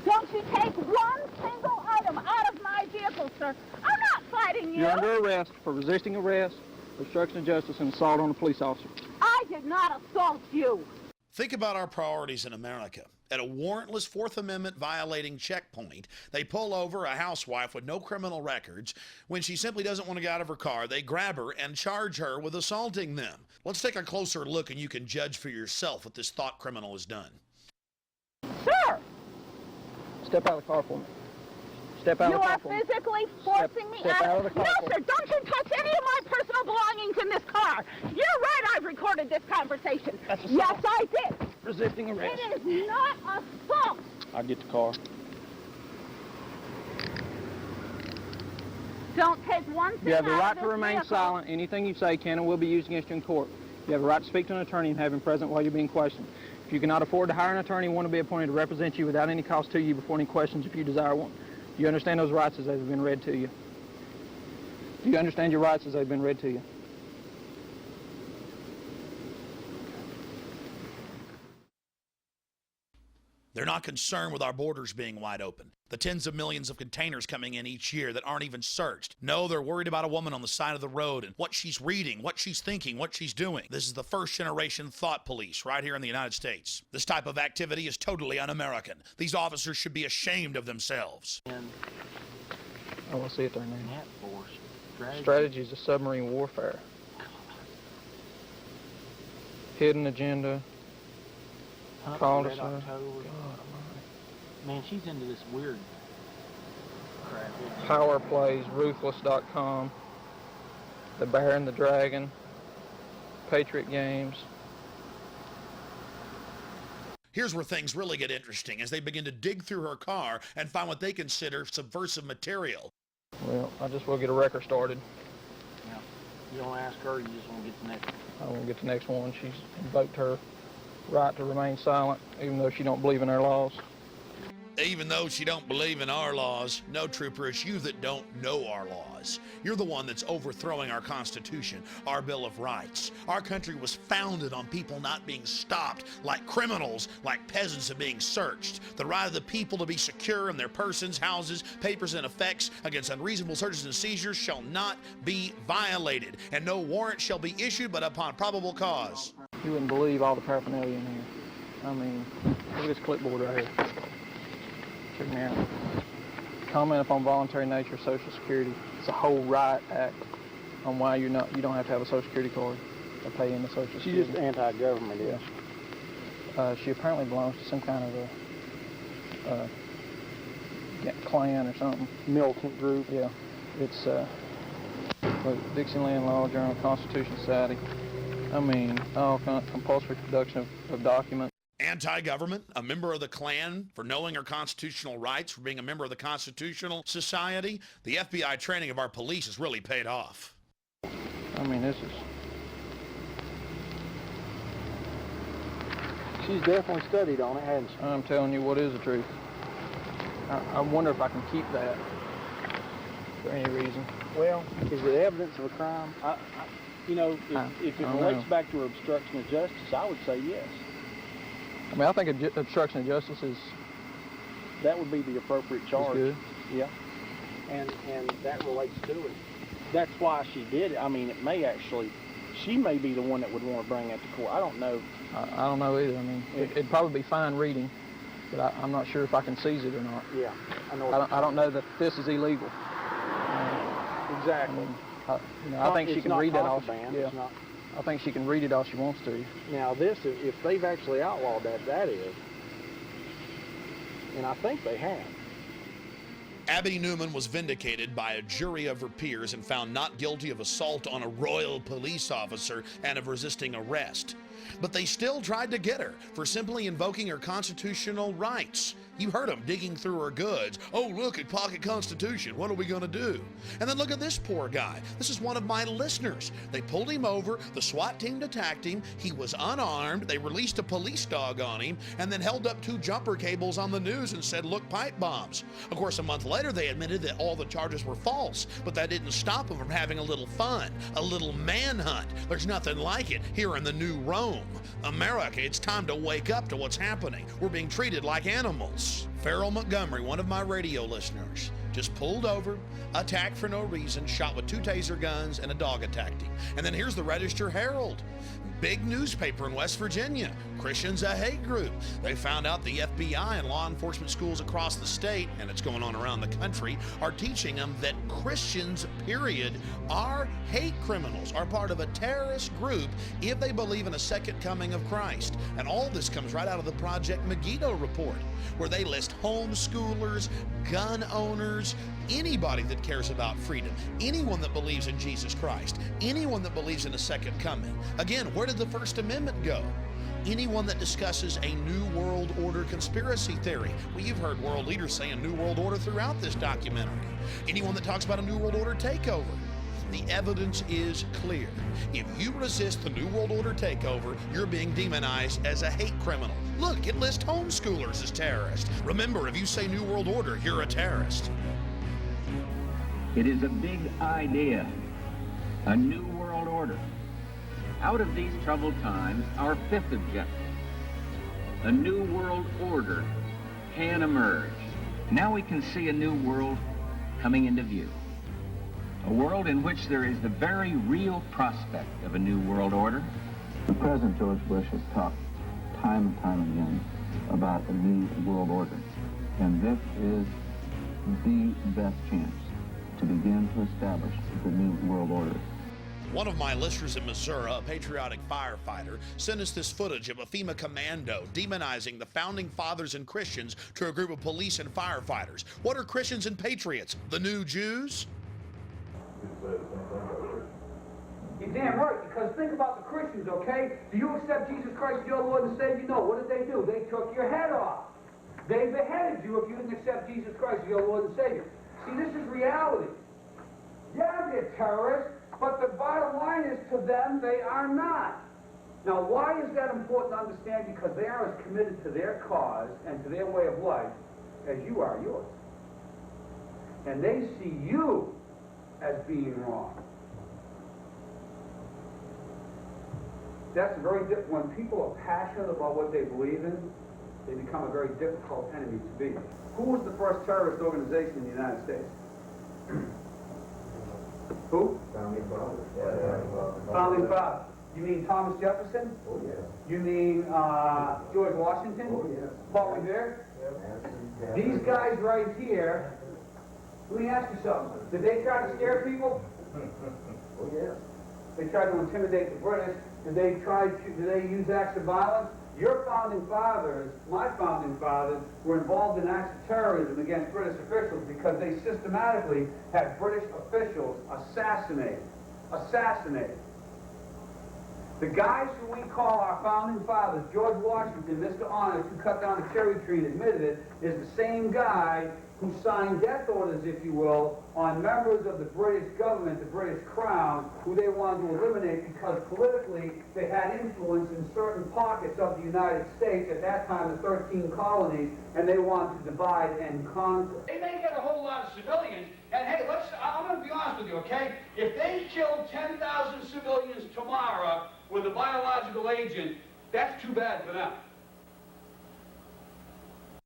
Speaker 17: Don't you take one single item out of my vehicle, sir. I'm not fighting you.
Speaker 16: You're under arrest for resisting arrest, obstruction of justice, and assault on a police officer.
Speaker 17: I did not assault you.
Speaker 1: Think about our priorities in America. At a warrantless Fourth Amendment violating checkpoint, they pull over a housewife with no criminal records. When she simply doesn't want to get out of her car, they grab her and charge her with assaulting them. Let's take a closer look and you can judge for yourself what this thought criminal has done.
Speaker 17: Sir!
Speaker 16: Step out of the car for me. Step out of the car for me.
Speaker 17: You are physically forcing me
Speaker 16: out of the car.
Speaker 17: No, sir, don't you touch any of my personal belongings in this car. You're right, I've recorded this conversation.
Speaker 16: That's assault.
Speaker 17: Yes, I did.
Speaker 16: Resisting arrest.
Speaker 17: It is not assault.
Speaker 16: I'll get the car.
Speaker 17: Don't take one thing
Speaker 16: You have the
Speaker 17: out
Speaker 16: right
Speaker 17: of
Speaker 16: to
Speaker 17: this
Speaker 16: remain
Speaker 17: vehicle.
Speaker 16: silent. Anything you say can and will be used against you in court. You have a right to speak to an attorney and have him present while you're being questioned. If you cannot afford to hire an attorney, one will be appointed to represent you without any cost to you before any questions if you desire one. Do you understand those rights as they've been read to you? Do you understand your rights as they've been read to you?
Speaker 1: They're not concerned with our borders being wide open, the tens of millions of containers coming in each year that aren't even searched. No, they're worried about a woman on the side of the road and what she's reading, what she's thinking, what she's doing. This is the first generation thought police right here in the United States. This type of activity is totally un-American. These officers should be ashamed of themselves.
Speaker 16: I want to see it there now. Strategies of submarine warfare. Hidden agenda. Call to serve.
Speaker 18: Man, she's into this weird crap.
Speaker 16: Power plays, ruthless.com, The Bear and the Dragon, Patriot Games.
Speaker 1: Here's where things really get interesting as they begin to dig through her car and find what they consider subversive material.
Speaker 16: Well, I just want to get a record started.
Speaker 18: Yeah. You don't ask her, you just want to get the next one.
Speaker 16: I want to get the next one. She's invoked her right to remain silent, even though she don't believe in our laws.
Speaker 1: Even though she don't believe in our laws, no, trooper, it's you that don't know our laws. You're the one that's overthrowing our Constitution, our Bill of Rights. Our country was founded on people not being stopped like criminals, like peasants and being searched. The right of the people to be secure in their persons, houses, papers, and effects against unreasonable searches and seizures shall not be violated, and no warrant shall be issued but upon probable cause.
Speaker 16: You wouldn't believe all the paraphernalia in here. I mean, look at this clipboard right here. Check me out. Comment upon voluntary nature of Social Security. It's a whole riot act on why you don't have to have a Social Security card to pay into Social Security.
Speaker 18: She's just anti-government,
Speaker 16: yeah. She apparently belongs to some kind of a clan or something.
Speaker 18: Militant group.
Speaker 16: Yeah. It's Dixieland Law Journal, Constitution Society. I mean, all kind of compulsory production of documents.
Speaker 1: Anti-government, a member of the Klan for knowing her constitutional rights, for being a member of the Constitutional Society. The FBI training of our police has really paid off.
Speaker 16: I mean, this is...
Speaker 18: She's definitely studied on it, hasn't she?
Speaker 16: I'm telling you what is the truth. I wonder if I can keep that for any reason.
Speaker 18: Well, is it evidence of a crime? You know, if it relates back to her obstruction of justice, I would say yes.
Speaker 16: I mean, I think obstruction of justice is...
Speaker 18: That would be the appropriate charge.
Speaker 16: Good.
Speaker 18: Yeah. And that relates to it. That's why she did it. I mean, it may actually... She may be the one that would want to bring that to court. I don't know.
Speaker 16: I don't know either. I mean, it'd probably be fine reading, but I'm not sure if I can seize it or not.
Speaker 18: Yeah.
Speaker 16: I don't know that this is illegal.
Speaker 18: Exactly.
Speaker 16: I think she can read that all.
Speaker 18: Yeah.
Speaker 16: I think she can read it all she wants to.
Speaker 18: Now this, if they've actually outlawed that is, and I think they have.
Speaker 1: Abby Newman was vindicated by a jury of her peers and found not guilty of assault on a royal police officer and of resisting arrest. But they still tried to get her for simply invoking her constitutional rights. You heard them digging through her goods. Oh, look at Pocket Constitution. What are we going to do? And then look at this poor guy. This is one of my listeners. They pulled him over. The SWAT team attacked him. He was unarmed. They released a police dog on him and then held up 2 jumper cables on the news and said, look, pipe bombs. Of course, a month later, they admitted that all the charges were false, but that didn't stop them from having a little fun, a little manhunt. There's nothing like it here in the new Rome. America, it's time to wake up to what's happening. We're being treated like animals. Farrell Montgomery, one of my radio listeners, just pulled over, attacked for no reason, shot with 2 taser guns, and a dog attacked him. And then here's the Register Herald. Big newspaper in West Virginia. Christians a hate group. They found out the FBI and law enforcement schools across the state, and it's going on around the country, are teaching them that Christians, period, are hate criminals, are part of a terrorist group if they believe in a second coming of Christ. And all this comes right out of the Project Megiddo report, where they list homeschoolers, gun owners, anybody that cares about freedom, anyone that believes in Jesus Christ, anyone that believes in a second coming. Again, where did the First Amendment go? Anyone that discusses a New World Order conspiracy theory. Well, you've heard world leaders say a New World Order throughout this documentary. Anyone that talks about a New World Order takeover. The evidence is clear. If you resist the New World Order takeover, you're being demonized as a hate criminal. Look, it lists homeschoolers as terrorists. Remember, if you say New World Order, you're a terrorist.
Speaker 9: It is a big idea, a new world order. Out of these troubled times, our 5th objective, a new world order and emerged. Now we can see a new world coming into view. A world in which there is the very real prospect of a new world order.
Speaker 19: The President George Bush has talked time and time again about a new world order. And this is the best chance to begin to establish the new world order.
Speaker 1: One of my listeners in Missouri, a patriotic firefighter, sent us this footage of a FEMA commando demonizing the founding fathers and Christians to a group of police and firefighters. What are Christians and patriots? The new Jews?
Speaker 20: You're damn right, because think about the Christians, okay? Do you accept Jesus Christ as your Lord and Savior? No. What did they do? They took your head off. They beheaded you if you didn't accept Jesus Christ as your Lord and Savior. See, this is reality. Yeah, they're terrorists, but the bottom line is to them, they are not. Now, why is that important to understand? Because they are as committed to their cause and to their way of life as you are yours. And they see you as being wrong. That's very different. When people are passionate about what they believe in, they become a very difficult enemy to be. Who was the first terrorist organization in the United States? Who? Founding Fathers. Founding Fathers. You mean Thomas Jefferson? Oh, yeah. You mean George Washington? Oh, yeah. Paul Revere? Yeah. These guys right here, let me ask you something. Did they try to scare people? Oh, yeah. They tried to intimidate the British. Did they use acts of violence? Your founding fathers, my founding fathers, were involved in acts of terrorism against British officials because they systematically had British officials assassinated. The guys who we call our founding fathers, George Washington, Mr. Honest, who cut down a cherry tree and admitted it, is the same guy who signed death orders, if you will, on members of the British government, the British Crown, who they wanted to eliminate because politically they had influence in certain pockets of the United States, at that time the 13 colonies, and they wanted to divide and conquer. They may get a whole lot of civilians, and hey, I'm going to be honest with you, okay? If they killed 10,000 civilians tomorrow with a biological agent, that's too bad for them.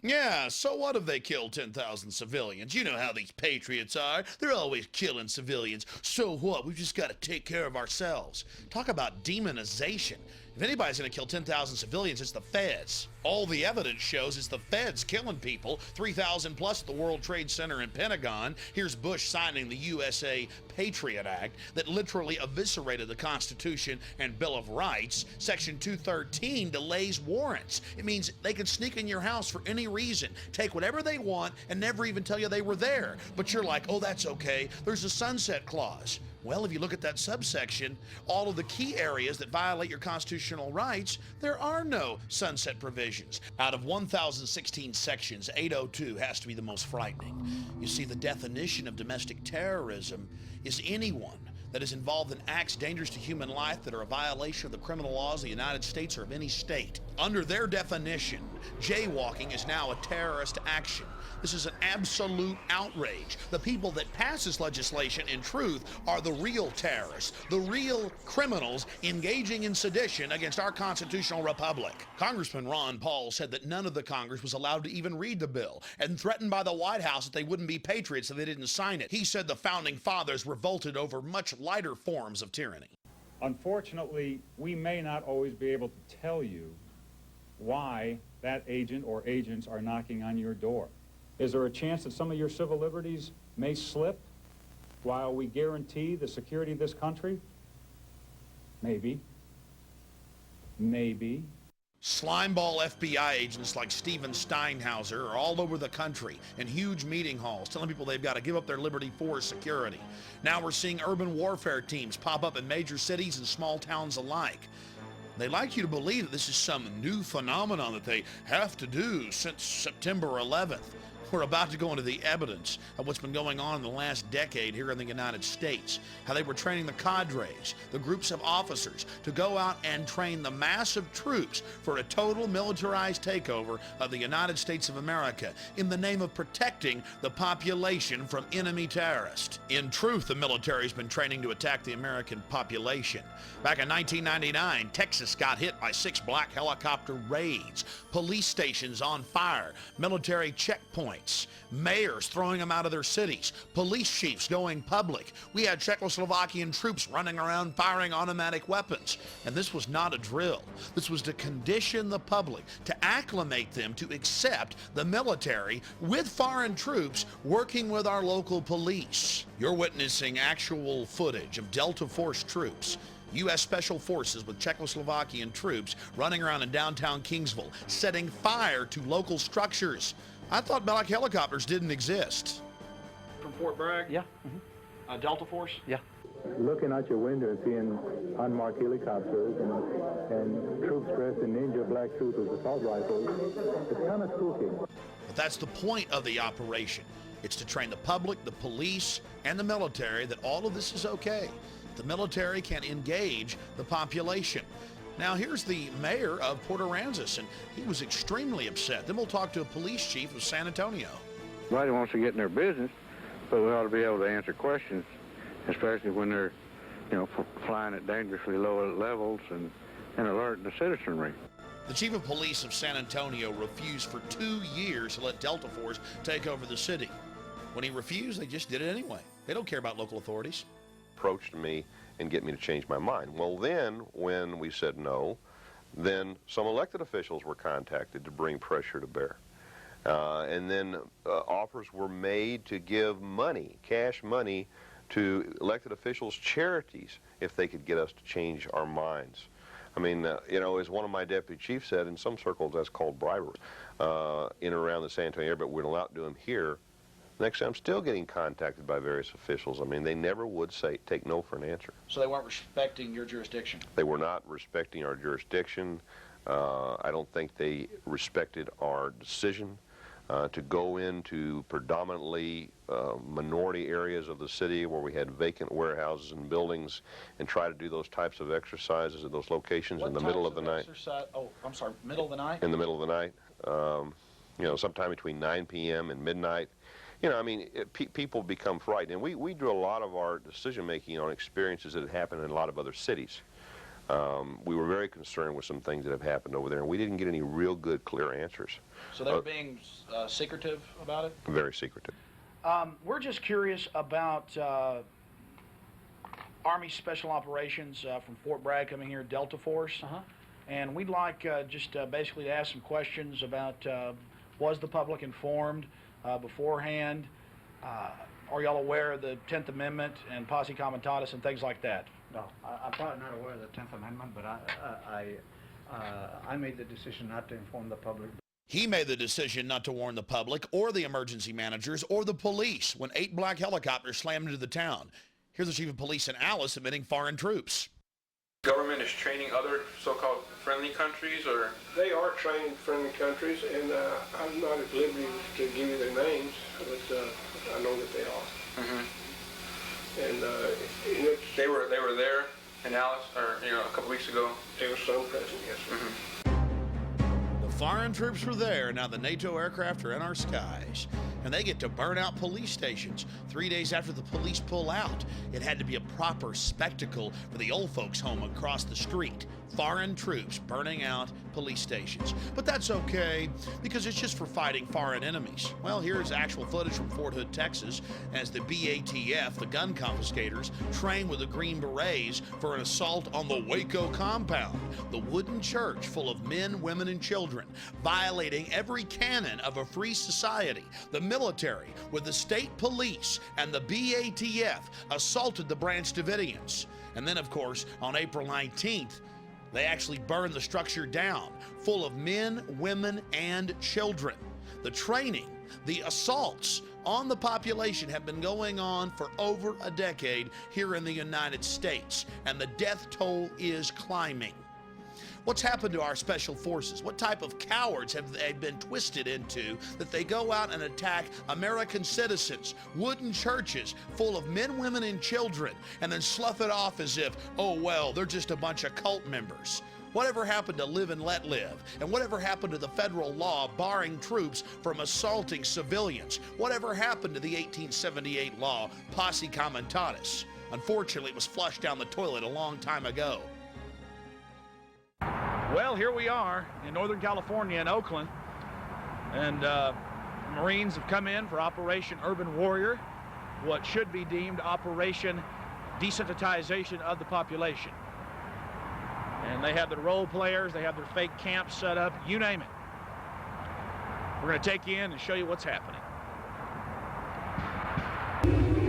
Speaker 1: Yeah, so what if they killed 10,000 civilians? You know how these patriots are. They're always killing civilians. So what? We've just got to take care of ourselves. Talk about demonization. If anybody's going to kill 10,000 civilians, it's the feds. All the evidence shows it's the feds killing people, 3,000 plus at the World Trade Center and Pentagon. Here's Bush signing the USA Patriot Act that literally eviscerated the Constitution and Bill of Rights. Section 213 delays warrants. It means they can sneak in your house for any reason, take whatever they want, and never even tell you they were there. But you're like, oh, that's okay. There's a sunset clause. Well, if you look at that subsection, all of the key areas that violate your constitutional rights, there are no sunset provisions. Out of 1,016 sections, 802 has to be the most frightening. You see, the definition of domestic terrorism is anyone that is involved in acts dangerous to human life that are a violation of the criminal laws of the United States or of any state. Under their definition, jaywalking is now a terrorist action. This is an absolute outrage. The people that pass this legislation, in truth, are the real terrorists, the real criminals engaging in sedition against our constitutional republic. Congressman Ron Paul said that none of the Congress was allowed to even read the bill and threatened by the White House that they wouldn't be patriots if they didn't sign it. He said the founding fathers revolted over much lighter forms of tyranny.
Speaker 21: Unfortunately, we may not always be able to tell you why that agent or agents are knocking on your door. Is there a chance that some of your civil liberties may slip while we guarantee the security of this country? Maybe. Maybe.
Speaker 1: Slimeball FBI agents like Steven Steinhauser are all over the country in huge meeting halls telling people they've got to give up their liberty for security. Now we're seeing urban warfare teams pop up in major cities and small towns alike. They like you to believe that this is some new phenomenon that they have to do since September 11th. We're about to go into the evidence of what's been going on in the last decade here in the United States, how they were training the cadres, the groups of officers, to go out and train the massive troops for a total militarized takeover of the United States of America in the name of protecting the population from enemy terrorists. In truth, the military has been training to attack the American population. Back in 1999, Texas got hit by 6 black helicopter raids, police stations on fire, military checkpoints, mayors throwing them out of their cities, police chiefs going public. We had Czechoslovakian troops running around firing automatic weapons. And this was not a drill. This was to condition the public, to acclimate them to accept the military with foreign troops working with our local police. You're witnessing actual footage of Delta Force troops, U.S. Special Forces with Czechoslovakian troops running around in downtown Kingsville, setting fire to local structures. I thought black helicopters didn't exist.
Speaker 18: From Fort Bragg?
Speaker 2: Yeah.
Speaker 18: Delta Force?
Speaker 2: Yeah.
Speaker 6: Looking out your window and seeing unmarked helicopters and troops dressed in ninja black suits with assault rifles, it's kind of spooky.
Speaker 1: But that's the point of the operation. It's to train the public, the police, and the military that all of this is okay. The military can engage the population. Now here's the mayor of Port Aransas, and he was extremely upset. Then we'll talk to a police chief of San Antonio.
Speaker 8: Nobody wants to get in their business, but we ought to be able to answer questions, especially when they're, flying at dangerously low levels and alerting the citizenry.
Speaker 1: The chief of police of San Antonio refused for 2 years to let Delta Force take over the city. When he refused, they just did it anyway. They don't care about local authorities.
Speaker 22: Approached me and get me to change my mind. Well, then, when we said no, then some elected officials were contacted to bring pressure to bear. And then offers were made to give money, cash money, to elected officials' charities if they could get us to change our minds. I mean, as one of my deputy chiefs said, in some circles that's called bribery in and around the San Antonio area, but we're allowed to do them here. Next time, I'm still getting contacted by various officials. I mean, they never would take no for an answer.
Speaker 2: So they weren't respecting your jurisdiction?
Speaker 22: They were not respecting our jurisdiction. I don't think they respected our decision to go into predominantly minority areas of the city where we had vacant warehouses and buildings and try to do those types of exercises at those locations in the middle of the night.
Speaker 2: Oh, I'm sorry, middle of the night?
Speaker 22: In the middle of the night. Sometime between 9 p.m. and midnight. People become frightened. And we drew a lot of our decision-making on experiences that had happened in a lot of other cities. We were very concerned with some things that have happened over there, and we didn't get any real good, clear answers.
Speaker 2: So they were being secretive about it?
Speaker 22: Very secretive.
Speaker 1: We're just curious about Army Special Operations from Fort Bragg coming here, Delta Force. And we'd like basically to ask some questions about was the public informed beforehand? Are y'all aware of the 10th Amendment and posse comitatus and things like that?
Speaker 23: No, I'm probably not aware of the 10th Amendment, but I made the decision not to inform the public.
Speaker 1: He made the decision not to warn the public or the emergency managers or the police when 8 black helicopters slammed into the town. Here's the chief of police in Alice admitting foreign troops.
Speaker 24: Government is training other so-called friendly countries, or?
Speaker 26: They are training friendly countries, and I'm not at liberty to give you their names, but I know that they are. And
Speaker 24: they were there in Alice, or a couple weeks ago.
Speaker 26: There was some present, yes, sir.
Speaker 1: The foreign troops were there. Now the NATO aircraft are in our skies, and they get to burn out police stations 3 days after the police pull out. It had to be a proper spectacle for the old folks home across the street. Foreign troops burning out police stations. But that's okay, because it's just for fighting foreign enemies. Well, here's actual footage from Fort Hood, Texas, as the BATF, the gun confiscators, train with the Green Berets for an assault on the Waco compound, the wooden church full of men, women, and children, violating every canon of a free society. The military, with the state police and the BATF, assaulted the Branch Davidians. And then, of course, on April 19th, they actually burned the structure down, full of men, women, and children. The training, the assaults on the population have been going on for over a decade here in the United States, and the death toll is climbing. What's happened to our special forces? What type of cowards have they been twisted into that they go out and attack American citizens, wooden churches full of men, women, and children, and then slough it off as if, oh, well, they're just a bunch of cult members? Whatever happened to live and let live? And whatever happened to the federal law barring troops from assaulting civilians? Whatever happened to the 1878 law, Posse Comitatus? Unfortunately, it was flushed down the toilet a long time ago.
Speaker 3: Well, here we are in Northern California in Oakland, and Marines have come in for Operation Urban Warrior, what should be deemed Operation Desensitization of the Population. And they have their role players, they have their fake camps set up, you name it. We're going to take you in and show you what's happening.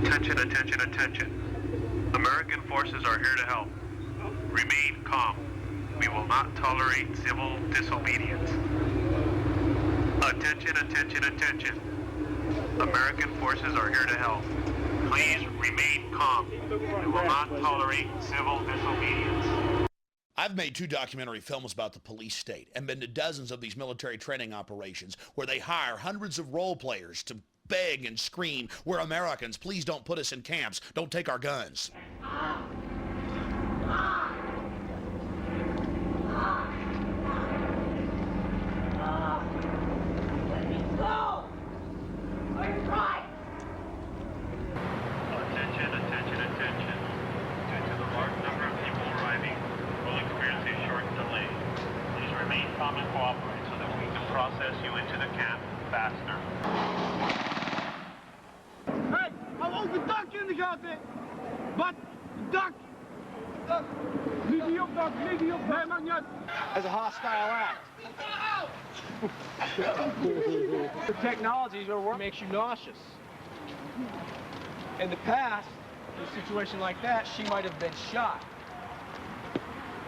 Speaker 4: Attention, attention, attention. American forces are here to help. Remain calm. We will not tolerate civil disobedience. Attention, attention, attention. American forces are here to help. Please remain calm. We will not tolerate civil disobedience.
Speaker 1: I've made 2 documentary films about the police state and been to dozens of these military training operations where they hire hundreds of role players to beg and scream, "We're Americans, please don't put us in camps, don't take our guns."
Speaker 4: Attention, attention, attention. Due to the large number of people arriving, we'll experience a short delay. Please remain calm and cooperate so that we can process you into the camp faster.
Speaker 5: Hey, I wou de dak in de gaten. Wat? Dak? Niet die op dak, niet die op dak. Nee, maakt niet uit. That's a hostile act. The technologies are what makes you nauseous. In the past, in a situation like that, she might have been shot.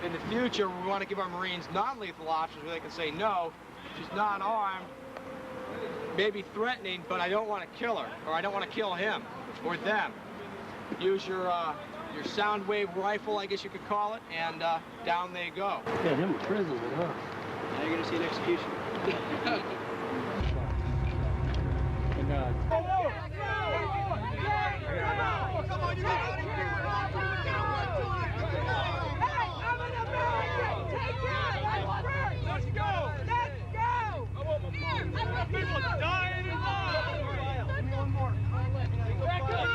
Speaker 5: In the future, we want to give our Marines non-lethal options where they can say, no, she's not armed, maybe threatening, but I don't want to kill her, or I don't want to kill him, or them. Use your sound wave rifle, I guess you could call it, and down they go.
Speaker 18: Yeah, him in prison, huh?
Speaker 5: Now you're going to see an execution. Come on, you got it. Hey, I'm an American. Take care. Let's go. Let's go. I want people dying involved. Give me one more. Back up.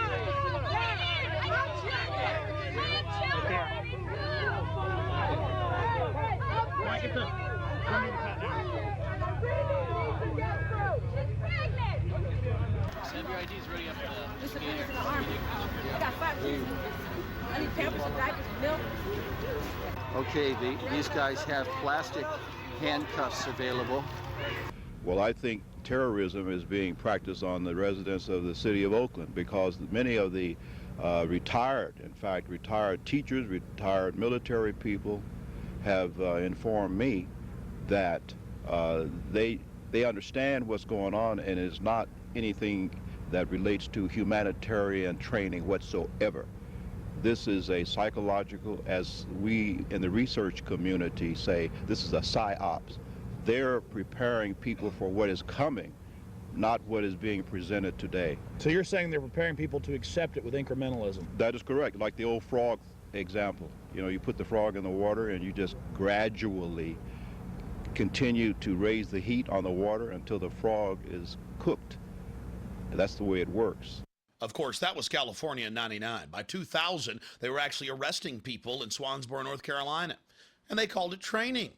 Speaker 7: Have your IDs ready up to the scanner. I got 5 kids. I need pampers and diapers and milk.
Speaker 12: Okay, these guys have plastic handcuffs available.
Speaker 25: Well, I think terrorism is being practiced on the residents of the city of Oakland because many of the retired teachers, retired military people have informed me that they understand what's going on, and it's not anything that relates to humanitarian training whatsoever. This is a psychological, as we in the research community say, this is a psyops. They're preparing people for what is coming, not what is being presented today.
Speaker 3: So you're saying they're preparing people to accept it with incrementalism?
Speaker 25: That is correct, like the old frog example. You know, you put the frog in the water and you just gradually continue to raise the heat on the water until the frog is cooked. That's the way it works.
Speaker 1: Of course, that was California in '99. By 2000, they were actually arresting people in Swansboro, North Carolina, and they called it training.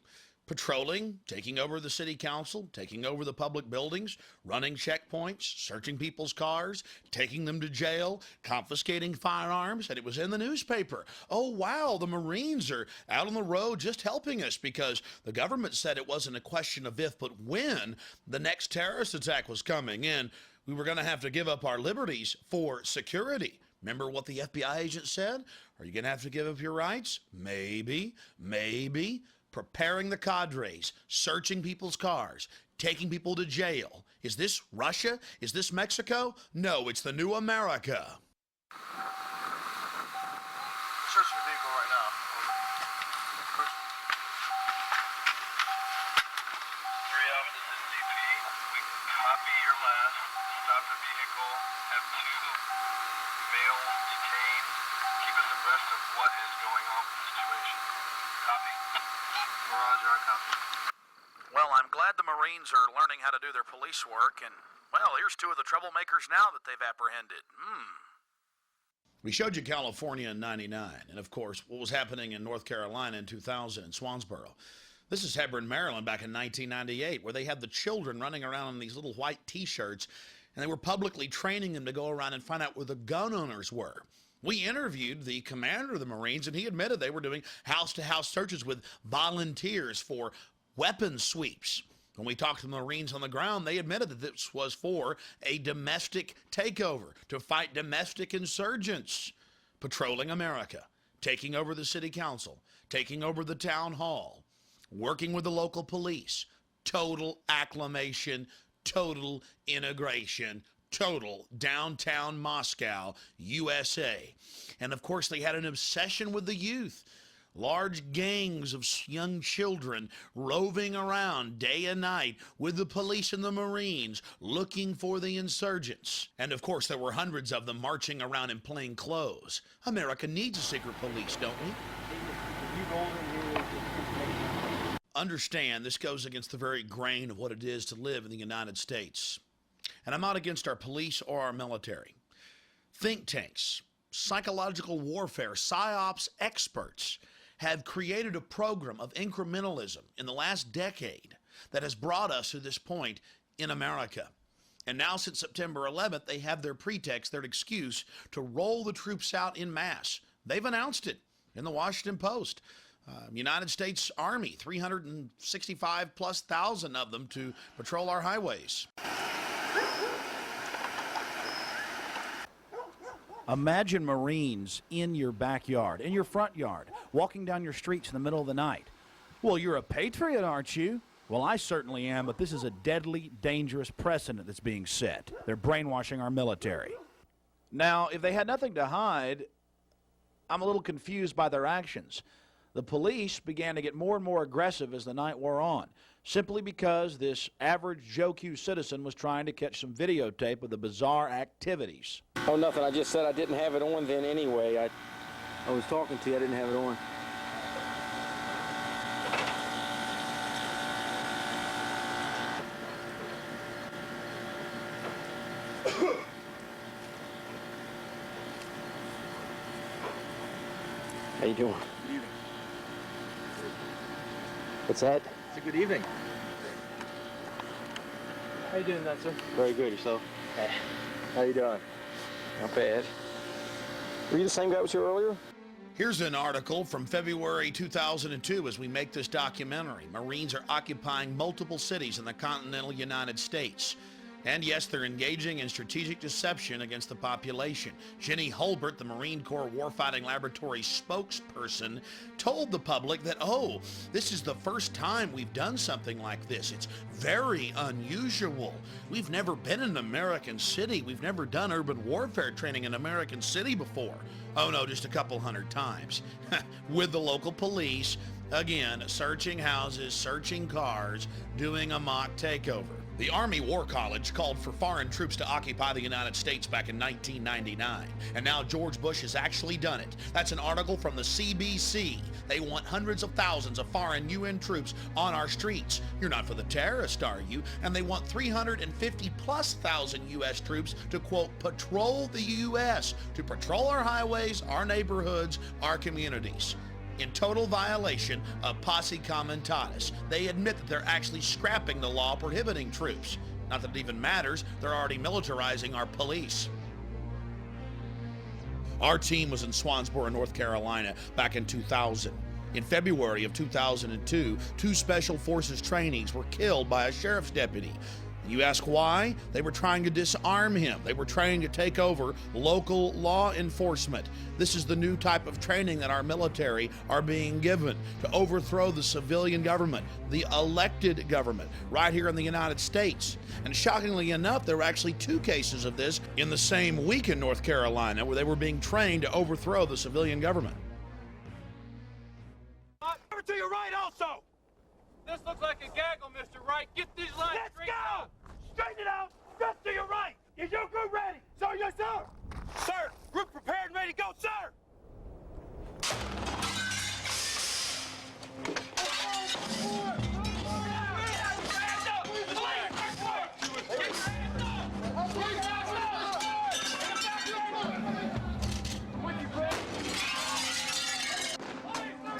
Speaker 1: Patrolling, taking over the city council, taking over the public buildings, running checkpoints, searching people's cars, taking them to jail, confiscating firearms, and it was in the newspaper. Oh, wow, the Marines are out on the road just helping us because the government said it wasn't a question of if, but when the next terrorist attack was coming in. We were going to have to give up our liberties for security. Remember what the FBI agent said? Are you going to have to give up your rights? Maybe, maybe. Preparing the cadres, searching people's cars, taking people to jail. Is this Russia? Is this Mexico? No, it's the new America.
Speaker 4: Searching the vehicle right now.
Speaker 10: what is going on with the situation. Copy. Roger, I copy.
Speaker 1: Well, I'm glad the Marines are learning how to do their police work, and, well, here's two of the troublemakers now that they've apprehended. We showed you California in '99, and, of course, what was happening in North Carolina in 2000 in Swansboro. This is Hebron, Maryland, back in 1998, where they had the children running around in these little white T-shirts, and they were publicly training them to go around and find out where the gun owners were. We interviewed the commander of the Marines, and he admitted they were doing house-to-house searches with volunteers for weapons sweeps. When we talked to the Marines on the ground, they admitted that this was for a domestic takeover, to fight domestic insurgents, patrolling America, taking over the city council, taking over the town hall, working with the local police, total acclimation, total integration, total downtown Moscow, USA. And of course, they had an obsession with the youth. Large gangs of young children roving around day and night with the police and the Marines looking for the insurgents. And of course, there were hundreds of them marching around in plain clothes. America needs a secret police, don't we? Understand, this goes against the very grain of what it is to live in the United States. And I'm not against our police or our military. Think tanks, psychological warfare, psyops experts have created a program of incrementalism in the last decade that has brought us to this point in America. And now since September 11th, they have their pretext, their excuse to roll the troops out en masse. They've announced it in the Washington Post. United States Army, 365,000+ of them to patrol our highways. Imagine Marines in your backyard, in your front yard, walking down your streets in the middle of the night. Well, you're a patriot, aren't you? Well, I certainly am, but this is a deadly, dangerous precedent that's being set. They're brainwashing our military. Now, if they had nothing to hide, I'm a little confused by their actions. The police began to get more and more aggressive as the night wore on, simply because this average Joe Q citizen was trying to catch some videotape of the bizarre activities.
Speaker 5: Oh, nothing. I just said I didn't have it on then anyway. I was talking to you. I didn't have it on. How you doing?
Speaker 11: Good evening.
Speaker 5: What's that?
Speaker 11: It's a good evening.
Speaker 5: How you doing, sir? Very good. Yourself? Hey. How you doing? Not bad. Were you the same guy that was here earlier?
Speaker 1: Here's an article from February 2002 as we make this documentary. Marines are occupying multiple cities in the continental United States. And yes, they're engaging in strategic deception against the population. Jenny Hulbert, the Marine Corps Warfighting Laboratory spokesperson, told the public that, oh, this is the first time we've done something like this. It's very unusual. We've never been in an American city. We've never done urban warfare training in an American city before. Oh no, just a couple hundred times. With the local police, again, searching houses, searching cars, doing a mock takeover. The Army War College called for foreign troops to occupy the United States back in 1999, and now George Bush has actually done it. That's an article from the CBC. They want hundreds of thousands of foreign UN troops on our streets. You're not for the terrorists, are you? And they want 350,000+ U.S. troops to, quote, patrol the U.S., to patrol our highways, our neighborhoods, our communities. In total violation of posse comitatus. They admit that they're actually scrapping the law prohibiting troops. Not that it even matters, they're already militarizing our police. Our team was in Swansboro, North Carolina back in 2000. In February of 2002, 2 Special Forces trainees were killed by a sheriff's deputy. You ask why? They were trying to disarm him. They were trying to take over local law enforcement. This is the new type of training that our military are being given to overthrow the civilian government, the elected government, right here in the United States. And shockingly enough, there were actually 2 cases of this in the same week in North Carolina where they were being trained to overthrow the civilian government.
Speaker 5: Over to your right also! This looks like a gaggle, Mr. Wright. Get these lines straight out. Straighten it out. Just to your right. Is your group ready? Sir, yes, sir. Sir, group prepared and ready to go, sir.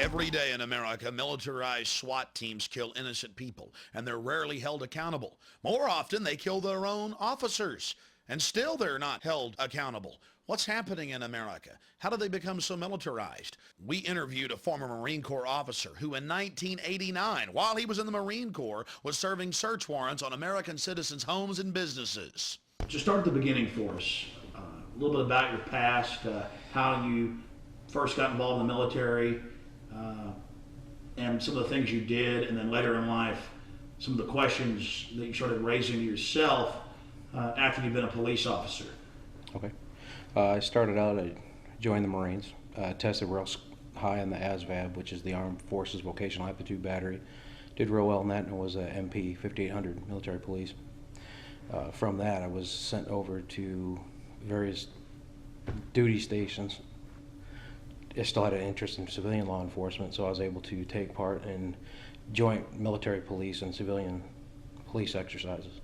Speaker 1: Every day in America, militarized SWAT teams kill innocent people, and they're rarely held accountable. More often, they kill their own officers, and still they're not held accountable. What's happening in America? How did they become so militarized? We interviewed a former Marine Corps officer who in 1989, while he was in the Marine Corps, was serving search warrants on American citizens' homes and businesses. Just start at the beginning for us. A little bit about your past, how you first got involved in the military, and some of the things you did, and then later in life, some of the questions that you started raising yourself after you've been a police officer.
Speaker 11: Okay. I started out, I joined the Marines, tested real high on the ASVAB, which is the Armed Forces Vocational Aptitude Battery. Did real well in that, and was a MP 5800 military police. From that, I was sent over to various duty stations. I still had an interest in civilian law enforcement, so I was able to take part in joint military police and civilian police exercises.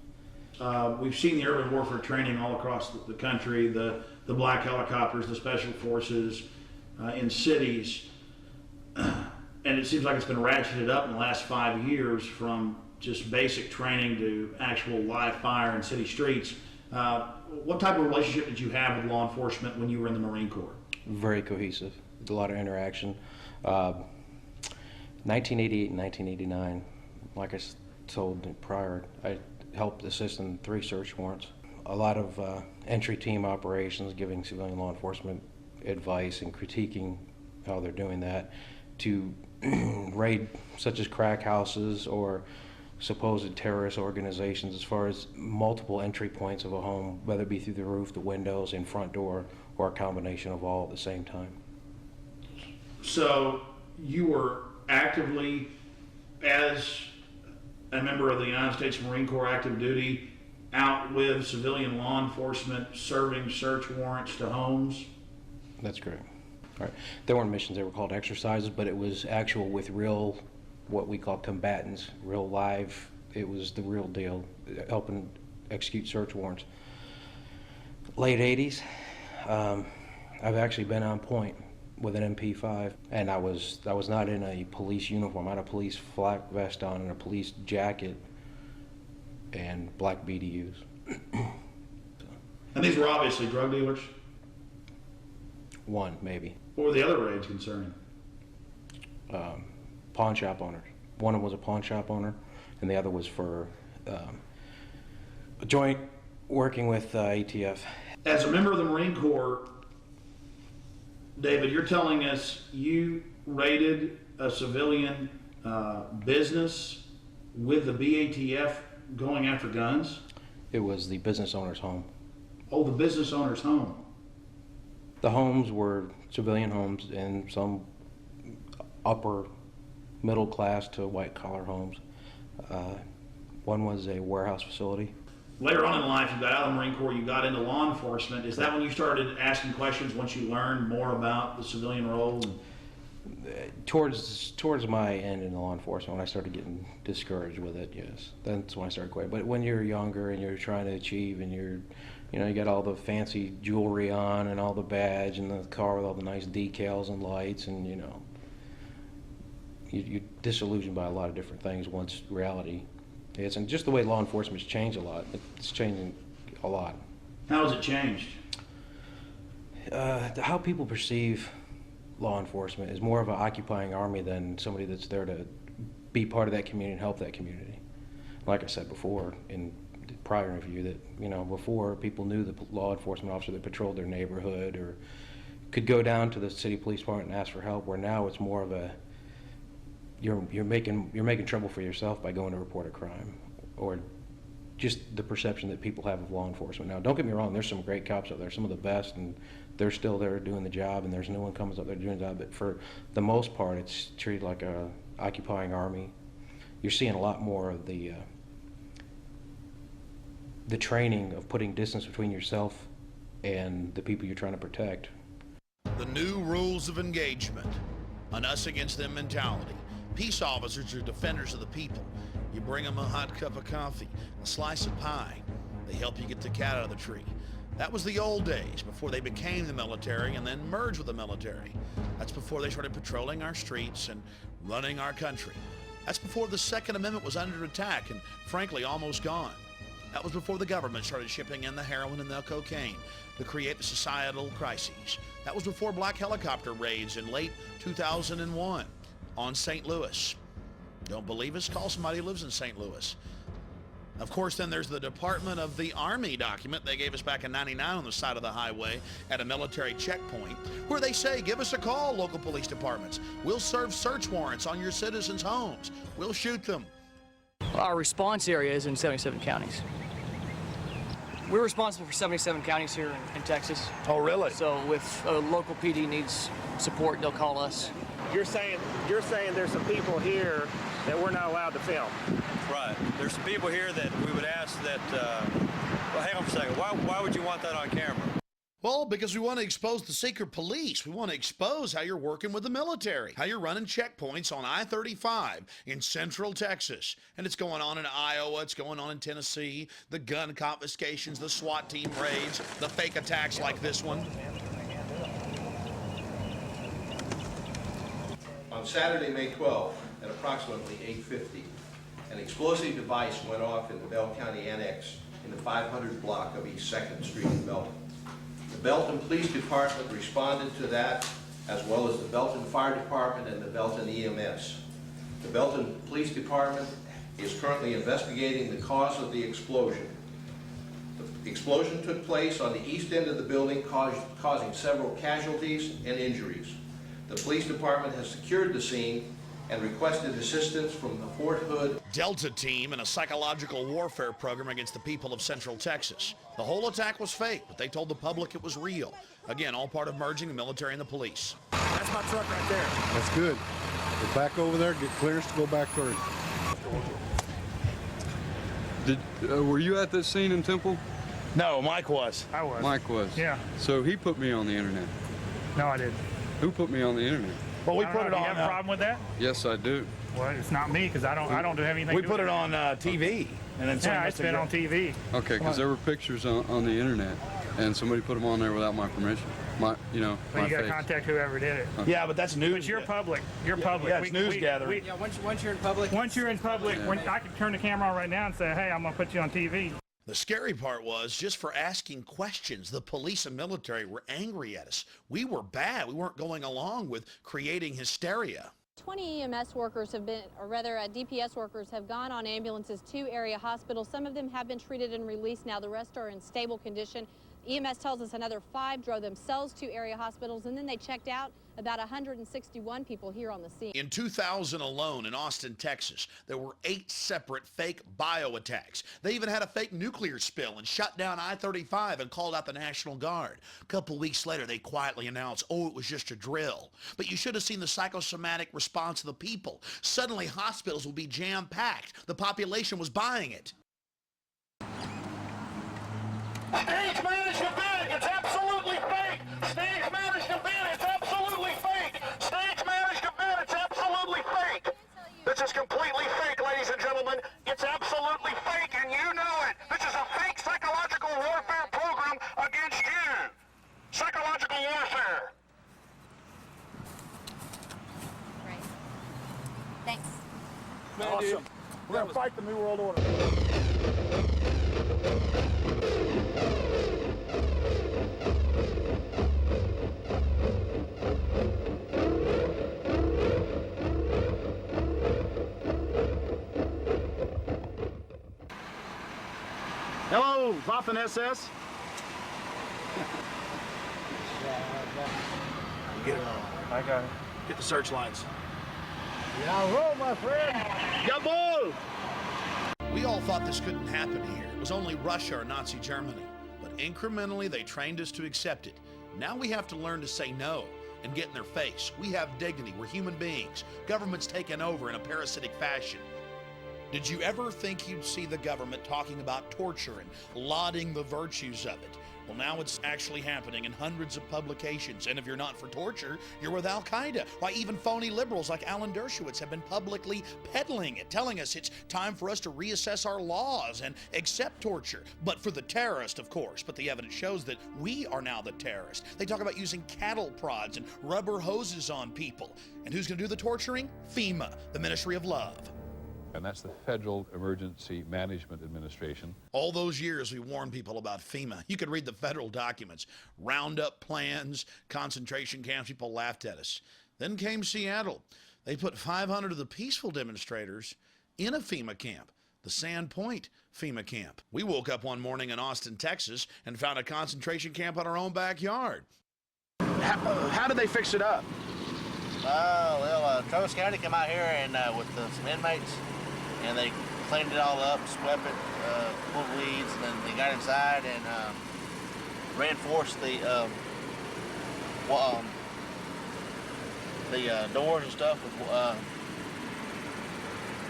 Speaker 1: We've seen the urban warfare training all across the country, the black helicopters, the special forces in cities, and it seems like it's been ratcheted up in the last 5 years from just basic training to actual live fire in city streets. What type of relationship did you have with law enforcement when you were in the Marine Corps?
Speaker 11: Very cohesive, a lot of interaction. 1988 and 1989, like I told prior, I helped assist in 3 search warrants. A lot of entry team operations, giving civilian law enforcement advice and critiquing how they're doing that, to raid such as crack houses or supposed terrorist organizations, as far as multiple entry points of a home, whether it be through the roof, the windows, and front door, or a combination of all at the same time.
Speaker 1: So you were actively, as a member of the United States Marine Corps active duty, out with civilian law enforcement serving search warrants to homes?
Speaker 11: That's correct. All right. There weren't missions, they were called exercises, but it was actual with real, what we call combatants, real live. It was the real deal, helping execute search warrants. Late 80s, I've actually been on point with an MP5, and I was not in a police uniform. I had a police flak vest on and a police jacket and black BDUs.
Speaker 1: And these were obviously drug dealers?
Speaker 11: One, maybe.
Speaker 1: What were the other raids concerning?
Speaker 11: Pawn shop owners. One was a pawn shop owner, and the other was for a joint working with ATF.
Speaker 1: As a member of the Marine Corps, David, you're telling us you raided a civilian business with the BATF going after guns?
Speaker 11: It was the business owner's home.
Speaker 1: Oh, the business owner's home.
Speaker 11: The homes were civilian homes, and some upper middle class to white collar homes. One was a warehouse facility.
Speaker 1: Later on in life, you got out of the Marine Corps, you got into law enforcement. Is that when you started asking questions, once you learned more about the civilian role?
Speaker 11: Towards my end in law enforcement, when I started getting discouraged with it, yes. That's when I started quitting. But when you're younger and you're trying to achieve, and you got all the fancy jewelry on and all the badge and the car with all the nice decals and lights, and you're disillusioned by a lot of different things once reality hits. And just the way law enforcement's changed a lot. It's changing a lot.
Speaker 1: How has it changed?
Speaker 11: How people perceive law enforcement is more of an occupying army than somebody that's there to be part of that community and help that community. Like I said before in the prior interview, that before people knew the law enforcement officer that patrolled their neighborhood or could go down to the city police department and ask for help, where now it's more of a you're making trouble for yourself by going to report a crime, or just the perception that people have of law enforcement. Now, don't get me wrong, there's some great cops out there, some of the best, and they're still there doing the job, and there's no one comes up there doing the job. But for the most part, it's treated like a occupying army. You're seeing a lot more of the training of putting distance between yourself and the people you're trying to protect.
Speaker 1: The new rules of engagement, an us against them mentality. Peace officers are defenders of the people. You bring them a hot cup of coffee, a slice of pie. They help you get the cat out of the tree. That was the old days, before they became the military and then merged with the military. That's before they started patrolling our streets and running our country. That's before the Second Amendment was under attack and, frankly, almost gone. That was before the government started shipping in the heroin and the cocaine to create the societal crises. That was before black helicopter raids in late 2001 on St. Louis. Don't believe us? Call somebody who lives in St. Louis. Of course, then there's the Department of the Army document they gave us back in '99 on the side of the highway at a military checkpoint, where they say, give us a call, local police departments. We'll serve search warrants on your citizens' homes. We'll shoot them.
Speaker 9: Our response area is in 77 counties. We're responsible for 77 counties here in Texas.
Speaker 1: Oh, really?
Speaker 9: So if a local PD needs support, they'll call us.
Speaker 18: You're saying there's some people here that we're not allowed to film.
Speaker 13: Right. There's some people here that we would ask that, well, hang on for a second. Why would you want that on camera?
Speaker 1: Well, because we want to expose the secret police. We want to expose how you're working with the military, how you're running checkpoints on I-35 in Central Texas. And it's going on in Iowa, it's going on in Tennessee, the gun confiscations, the SWAT team raids, the fake attacks like this one.
Speaker 14: On Saturday, May 12th, at approximately 8:50, an explosive device went off in the Bell County Annex in the 500 block of East 2nd Street in Belton. The Belton Police Department responded to that, as well as the Belton Fire Department and the Belton EMS. The Belton Police Department is currently investigating the cause of the explosion. The explosion took place on the east end of the building, causing several casualties and injuries. The police department has secured the scene and requested assistance from the Fort Hood
Speaker 1: Delta team in a psychological warfare program against the people of Central Texas. The whole attack was fake, but they told the public it was real. Again, all part of merging the military and the police.
Speaker 18: That's my truck right there.
Speaker 15: That's good. Get back over there, get clearance to go back through.
Speaker 16: Were you at this scene in Temple?
Speaker 1: No, Mike was.
Speaker 16: I was. Mike was?
Speaker 18: Yeah.
Speaker 16: So he put me on the internet?
Speaker 18: No, I didn't.
Speaker 16: Who put me on the internet?
Speaker 1: Well, we put it on.
Speaker 18: Do you have a problem with that?
Speaker 16: Yes, I do.
Speaker 18: Well, it's not me because I don't do anything.
Speaker 1: We put it on TV, and then
Speaker 18: yeah, it's been on TV.
Speaker 16: Okay, because there were pictures on the internet, and somebody put them on there without my permission.
Speaker 18: Well, you got to contact whoever did it.
Speaker 1: Okay. Yeah, but that's news.
Speaker 18: But you're public. You're public.
Speaker 1: Yeah, it's news gathering.
Speaker 5: Yeah, once you're in public.
Speaker 18: Once you're in public, I can turn the camera on right now and say, hey, I'm going to put you on TV.
Speaker 1: The scary part was, just for asking questions, the police and military were angry at us. We were bad. We weren't going along with creating hysteria.
Speaker 17: 20 EMS workers have been, or rather DPS workers have gone on ambulances to area hospitals. Some of them have been treated and released now. The rest are in stable condition. EMS tells us another 5 drove themselves to area hospitals, and then they checked out. About 161 people here on the scene.
Speaker 1: In 2000 alone in Austin, Texas, there were 8 separate fake bio attacks. They even had a fake nuclear spill and shut down I-35 and called out the National Guard. A couple weeks later, they quietly announced, oh, it was just a drill. But you should have seen the psychosomatic response of the people. Suddenly, hospitals will be jam-packed. The population was buying it.
Speaker 27: Stage management bid, it's absolutely fake! Stage management bid, it's absolutely fake! Stage management bid, it's absolutely fake! This is completely fake, ladies and gentlemen. It's absolutely fake, and you know it! This is a fake psychological warfare program against you! Psychological warfare!
Speaker 17: Right. Thanks.
Speaker 18: Awesome. We're going to fight the New World Order.
Speaker 3: Hello, Waffen SS.
Speaker 1: Get it on.
Speaker 18: I got it.
Speaker 1: Get the searchlights.
Speaker 18: Bravo, my friend.
Speaker 3: Jawohl!
Speaker 1: We all thought this couldn't happen here. It was only Russia or Nazi Germany. But incrementally, they trained us to accept it. Now we have to learn to say no and get in their face. We have dignity. We're human beings. Government's taken over in a parasitic fashion. Did you ever think you'd see the government talking about torture and lauding the virtues of it? Well, now it's actually happening in hundreds of publications, and if you're not for torture, you're with Al-Qaeda. Why, even phony liberals like Alan Dershowitz have been publicly peddling it, telling us it's time for us to reassess our laws and accept torture. But for the terrorist, of course. But the evidence shows that we are now the terrorist. They talk about using cattle prods and rubber hoses on people. And who's going to do the torturing? FEMA, the Ministry of Love.
Speaker 2: And that's the Federal Emergency Management Administration.
Speaker 1: All those years we warned people about FEMA. You could read the federal documents, roundup plans, concentration camps. People laughed at us. Then came Seattle. They put 500 of the peaceful demonstrators in a FEMA camp, the Sand Point FEMA camp. We woke up one morning in Austin, Texas, and found a concentration camp in our own backyard. How did they fix it up?
Speaker 6: Travis County come out here and with some inmates, and they cleaned it all up, swept it, pulled weeds, and then they got inside and reinforced the doors and stuff with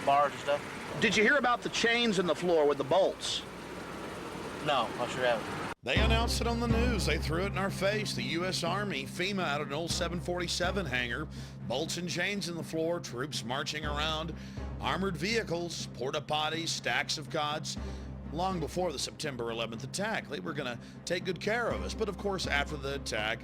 Speaker 6: bars and stuff.
Speaker 1: Did you hear about the chains in the floor with the bolts?
Speaker 6: No, I sure haven't.
Speaker 1: They announced it on the news. They threw it in our face. The U.S. Army, FEMA out of an old 747 hangar, bolts and chains in the floor, troops marching around, armored vehicles, porta potties, stacks of cots. Long before the September 11th attack, they were going to take good care of us. But of course, after the attack,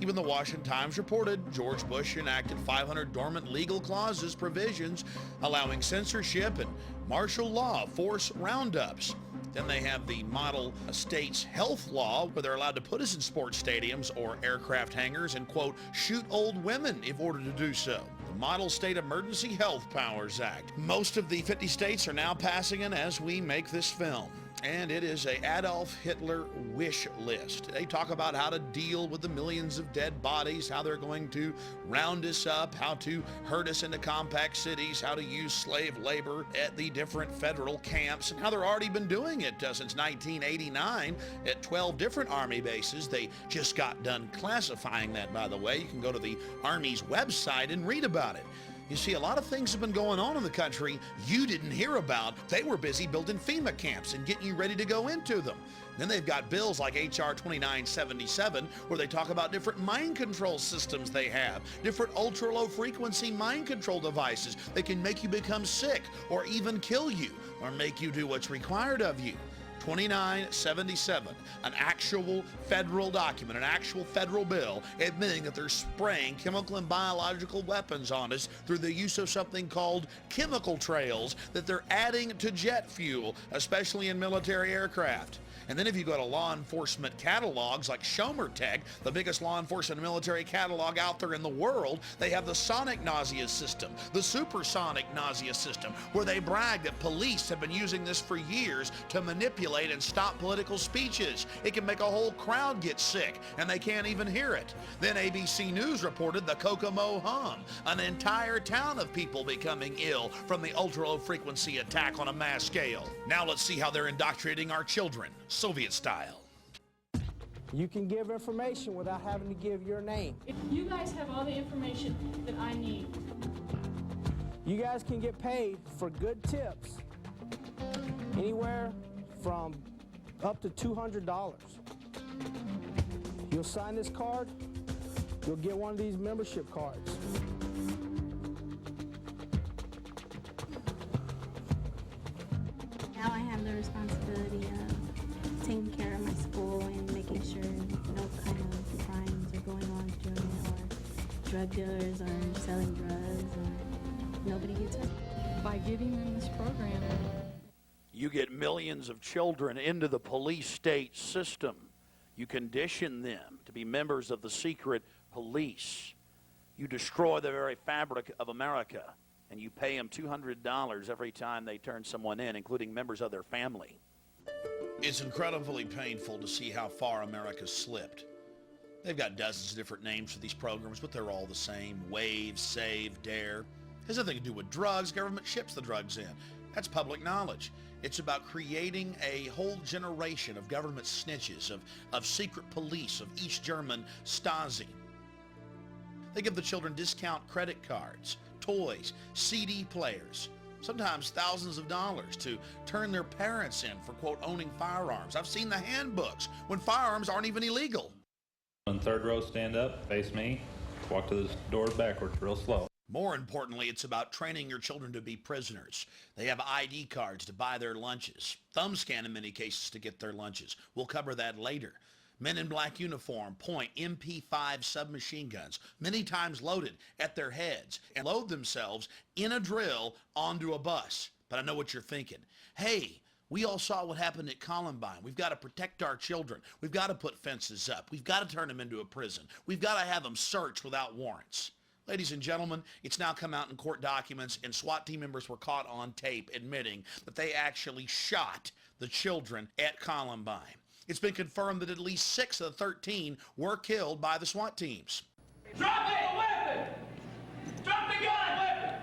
Speaker 1: even the Washington Times reported George Bush enacted 500 dormant legal clauses, provisions allowing censorship and martial law, force roundups. Then they have the model state's health law, where they're allowed to put us in sports stadiums or aircraft hangars and, quote, shoot old women if ordered to do so. The Model State Emergency Health Powers Act. Most of the 50 states are now passing it as we make this film. And it is a Adolf Hitler wish list. They talk about how to deal with the millions of dead bodies, how they're going to round us up, how to herd us into compact cities, how to use slave labor at the different federal camps, and how they've already been doing it since 1989 at 12 different Army bases. They just got done classifying that, by the way. You can go to the Army's website and read about it. You see, a lot of things have been going on in the country you didn't hear about. They were busy building FEMA camps and getting you ready to go into them. Then they've got bills like H.R. 2977, where they talk about different mind control systems they have, different ultra-low frequency mind control devices that can make you become sick or even kill you or make you do what's required of you. 2977, an actual federal document, an actual federal bill admitting that they're spraying chemical and biological weapons on us through the use of something called chemical trails that they're adding to jet fuel, especially in military aircraft. And then if you go to law enforcement catalogs like Schomer Tech, the biggest law enforcement military catalog out there in the world, they have the sonic nausea system, the supersonic nausea system, where they brag that police have been using this for years to manipulate and stop political speeches. It can make a whole crowd get sick, and they can't even hear it. Then ABC News reported the Kokomo hum, an entire town of people becoming ill from the ultra-low frequency attack on a mass scale. Now let's see how they're indoctrinating our children, Soviet style.
Speaker 18: You can give information without having to give your name.
Speaker 7: You guys have all the information that I need.
Speaker 18: You guys can get paid for good tips, anywhere from up to $200. You'll sign this card, you'll get one of these membership cards.
Speaker 8: Now I have the responsibility of taking care of my school and making sure no kind of crimes are going on during it, or drug dealers are selling drugs, or nobody gets hurt.
Speaker 7: By giving them this program.
Speaker 1: You get millions of children into the police state system. You condition them to be members of the secret police. You destroy the very fabric of America, and you pay them $200 every time they turn someone in, including members of their family. It's incredibly painful to see how far America's slipped. They've got dozens of different names for these programs, but they're all the same. Wave, Save, Dare. It has nothing to do with drugs. Government ships the drugs in. That's public knowledge. It's about creating a whole generation of government snitches, of secret police, of East German Stasi. They give the children discount credit cards, toys, CD players. sometimes thousands of dollars, to turn their parents in for, quote, owning firearms. I've seen the handbooks when firearms aren't even illegal.
Speaker 19: On third row, stand up, face me, walk to the doors backwards real slow.
Speaker 1: More importantly, it's about training your children to be prisoners. They have ID cards to buy their lunches, thumb scan in many cases to get their lunches. We'll cover that later. Men in black uniform point MP5 submachine guns, many times loaded, at their heads and load themselves in a drill onto a bus. But I know what you're thinking. Hey, we all saw what happened at Columbine. We've got to protect our children. We've got to put fences up. We've got to turn them into a prison. We've got to have them searched without warrants. Ladies and gentlemen, it's now come out in court documents, and SWAT team members were caught on tape admitting that they actually shot the children at Columbine. It's been confirmed that at least 6 of the 13 were killed by the SWAT teams.
Speaker 27: Drop the weapon! Drop the gun, weapon!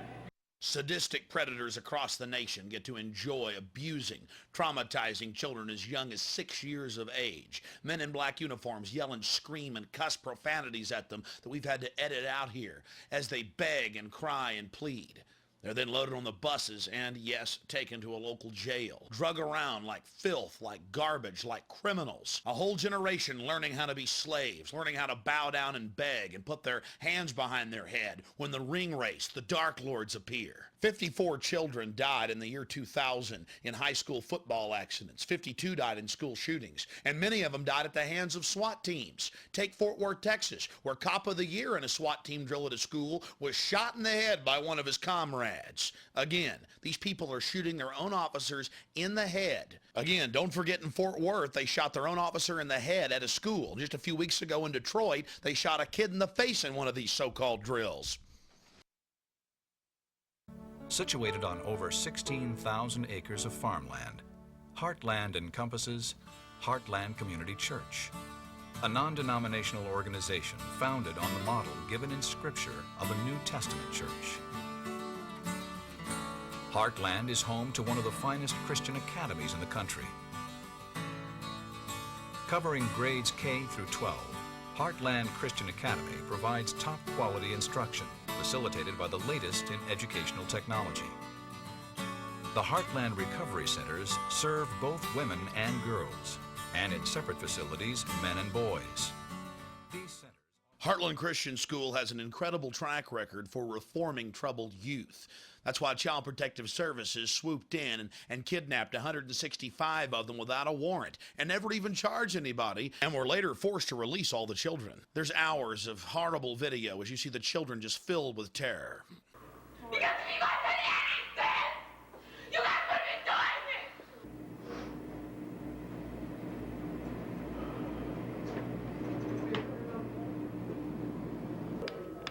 Speaker 1: Sadistic predators across the nation get to enjoy abusing, traumatizing children as young as 6 years of age. Men in black uniforms yell and scream and cuss profanities at them that we've had to edit out here as they beg and cry and plead. They're then loaded on the buses and, yes, taken to a local jail. Drug around like filth, like garbage, like criminals. A whole generation learning how to be slaves, learning how to bow down and beg and put their hands behind their head when the ring race, the Dark Lords appear. 54 children died in the year 2000 in high school football accidents. 52 died in school shootings, and many of them died at the hands of SWAT teams. Take Fort Worth, Texas, where Cop of the Year in a SWAT team drill at a school was shot in the head by one of his comrades. Again, these people are shooting their own officers in the head. Again, don't forget in Fort Worth, they shot their own officer in the head at a school. Just a few weeks ago in Detroit, they shot a kid in the face in one of these so-called drills.
Speaker 20: Situated on over 16,000 acres of farmland, Heartland encompasses Heartland Community Church, a non-denominational organization founded on the model given in Scripture of a New Testament church. Heartland is home to one of the finest Christian academies in the country. Covering grades K through 12, Heartland Christian Academy provides top-quality instruction, facilitated by the latest in educational technology. The Heartland Recovery Centers serve both women and girls, and in separate facilities, men and boys. These centers
Speaker 1: Heartland Christian School has an incredible track record for reforming troubled youth. That's why Child Protective Services swooped in and kidnapped 165 of them without a warrant and never even charged anybody, and were later forced to release all the children. There's hours of horrible video as you see the children just filled with terror.
Speaker 27: You guys put me anything! You guys put me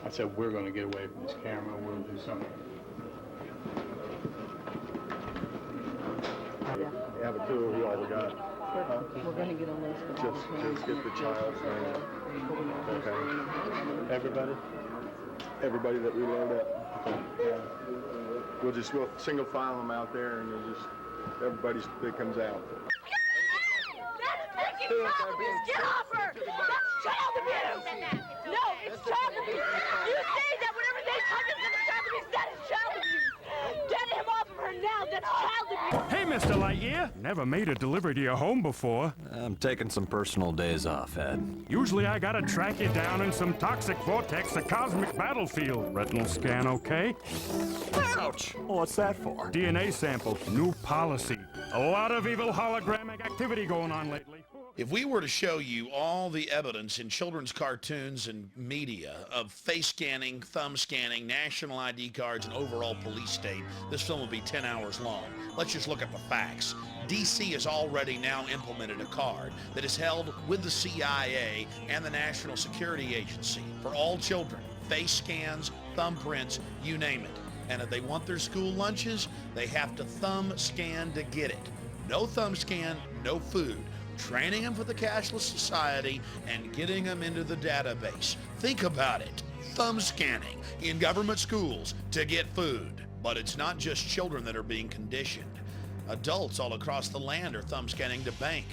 Speaker 15: I said, we're going to get away from this camera. We'll do something. You have a clue who all we got?
Speaker 21: We're going to get a list of all the
Speaker 15: Just get the child's name. Okay. Everybody? Everybody that we load up. Okay. Yeah. We'll single file them out there, and we'll just, everybody that comes out.
Speaker 27: That's taking child abuse! Get off her! That's child abuse! No, it's child abuse! You say that whenever they touch us in child abuse, that is child abuse! Get him off of her now! That's child abuse!
Speaker 22: Hey, Mr. Lightyear! Never made a delivery to your home before.
Speaker 23: I'm taking some personal days off, Ed.
Speaker 22: Usually I gotta track you down in some toxic vortex, a cosmic battlefield. Retinal scan okay?
Speaker 23: Ouch! What's that for?
Speaker 22: DNA sample, new policy. A lot of evil hologramic activity going on lately.
Speaker 1: If we were to show you all the evidence in children's cartoons and media of face scanning, thumb scanning, national ID cards, and overall police state, this film would be 10 hours long. Let's just look at the facts. DC has already now implemented a card that is held with the CIA and the National Security Agency for all children. Face scans, thumbprints, you name it. And if they want their school lunches, they have to thumb scan to get it. No thumb scan, no food. Training them for the cashless society and getting them into the database. Think about it. Thumb scanning in government schools to get food. But it's not just children that are being conditioned. Adults all across the land are thumb scanning to bank.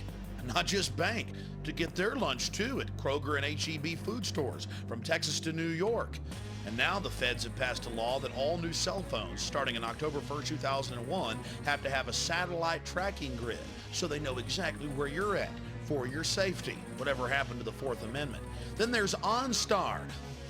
Speaker 1: not just bank, to get their lunch too at Kroger and H-E-B food stores from Texas to New York. And now the feds have passed a law that all new cell phones starting in October 1st, 2001 have to have a satellite tracking grid so they know exactly where you're at for your safety, whatever happened to the Fourth Amendment. Then there's OnStar.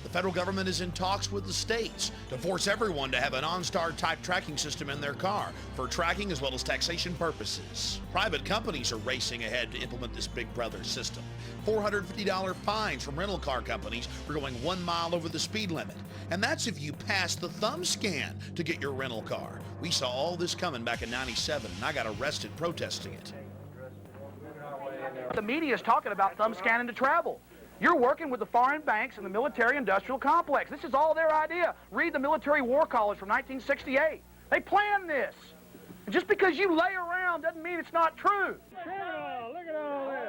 Speaker 1: The federal government is in talks with the states to force everyone to have an OnStar type tracking system in their car for tracking as well as taxation purposes. Private companies are racing ahead to implement this Big Brother system. $450 fines from rental car companies for going 1 mile over the speed limit. And that's if you pass the thumb scan to get your rental car. We saw all this coming back in '97, and I got arrested protesting it.
Speaker 3: The media is talking about thumb scanning to travel. You're working with the foreign banks and the military-industrial complex. This is all their idea. Read the Military War College from 1968. They planned this. And just because you lay around doesn't mean it's not true.
Speaker 4: Look at all this.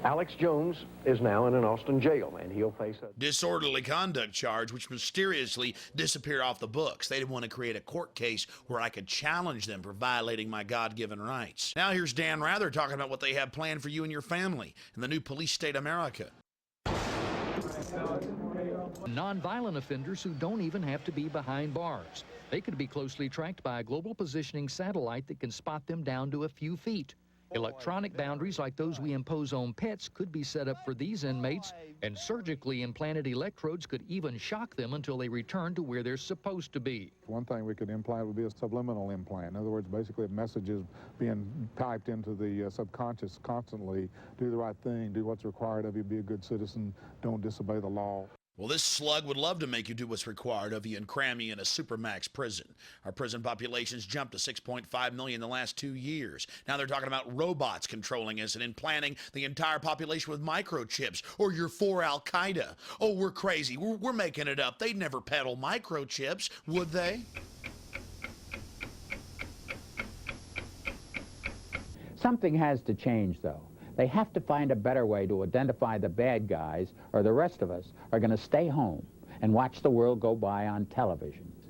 Speaker 10: Alex Jones is now in an Austin jail, and he'll face a
Speaker 1: disorderly conduct charge, which mysteriously disappeared off the books. They didn't want to create a court case where I could challenge them for violating my God-given rights. Now here's Dan Rather talking about what they have planned for you and your family in the new police state America.
Speaker 11: Non-violent offenders who don't even have to be behind bars. They could be closely tracked by a global positioning satellite that can spot them down to a few feet. Electronic boundaries like those we impose on pets could be set up for these inmates, and surgically implanted electrodes could even shock them until they return to where they're supposed to be.
Speaker 12: One thing we could implant would be a subliminal implant. In other words, basically a message is being typed into the subconscious constantly. Do the right thing, do what's required of you, be a good citizen, don't disobey the law.
Speaker 1: Well, this slug would love to make you do what's required of you and cram you in a supermax prison. Our prison population's jumped to 6.5 million in the last 2 years. Now they're talking about robots controlling us and implanting the entire population with microchips, or you're for Al-Qaeda. Oh, we're crazy. We're making it up. They'd never peddle microchips, would they?
Speaker 24: Something has to change, though. They have to find a better way to identify the bad guys, or the rest of us are going to stay home and watch the world go by on televisions.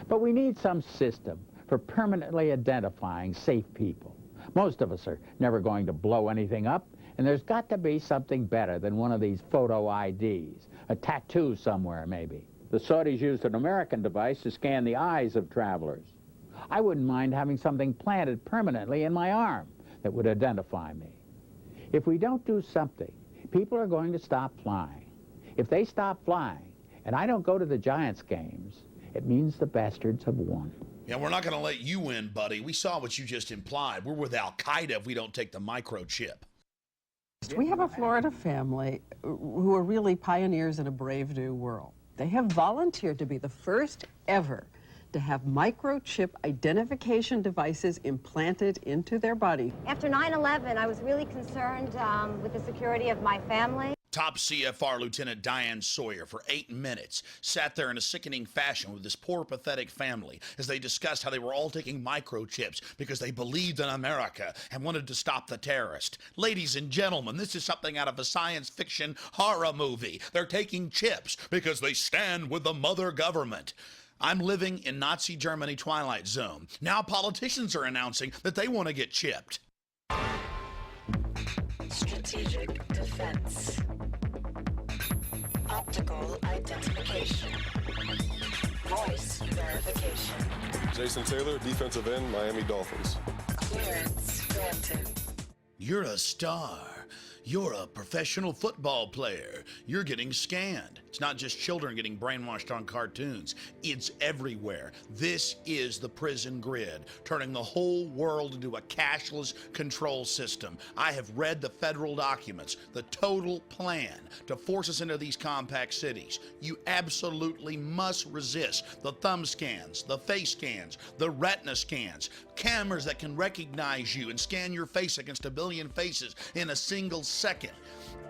Speaker 24: But we need some system for permanently identifying safe people. Most of us are never going to blow anything up, and there's got to be something better than one of these photo IDs, a tattoo somewhere maybe. The Saudis used an American device to scan the eyes of travelers. I wouldn't mind having something planted permanently in my arm that would identify me. If we don't do something, people are going to stop flying. If they stop flying, and I don't go to the Giants games, it means the bastards have won.
Speaker 1: Yeah, we're not going to let you win, buddy. We saw what you just implied. We're with Al-Qaeda if we don't take the microchip.
Speaker 21: We have a Florida family who are really pioneers in a brave new world. They have volunteered to be the first ever to have microchip identification devices implanted into their body.
Speaker 25: After 9/11, I was really concerned with the security of my family.
Speaker 1: Top CFR Lieutenant Diane Sawyer for 8 minutes sat there in a sickening fashion with this poor, pathetic family as they discussed how they were all taking microchips because they believed in America and wanted to stop the terrorist. Ladies and gentlemen, this is something out of a science fiction horror movie. They're taking chips because they stand with the mother government. I'm living in Nazi Germany Twilight Zone. Now politicians are announcing that they want to get chipped.
Speaker 26: Strategic defense. Optical identification. Voice verification.
Speaker 28: Jason Taylor, defensive end, Miami Dolphins.
Speaker 26: Clearance granted.
Speaker 1: You're a star. You're a professional football player. You're getting scanned. It's not just children getting brainwashed on cartoons. It's everywhere. This is the prison grid, turning the whole world into a cashless control system. I have read the federal documents, the total plan to force us into these compact cities. You absolutely must resist the thumb scans, the face scans, the retina scans, cameras that can recognize you and scan your face against a billion faces in a single second.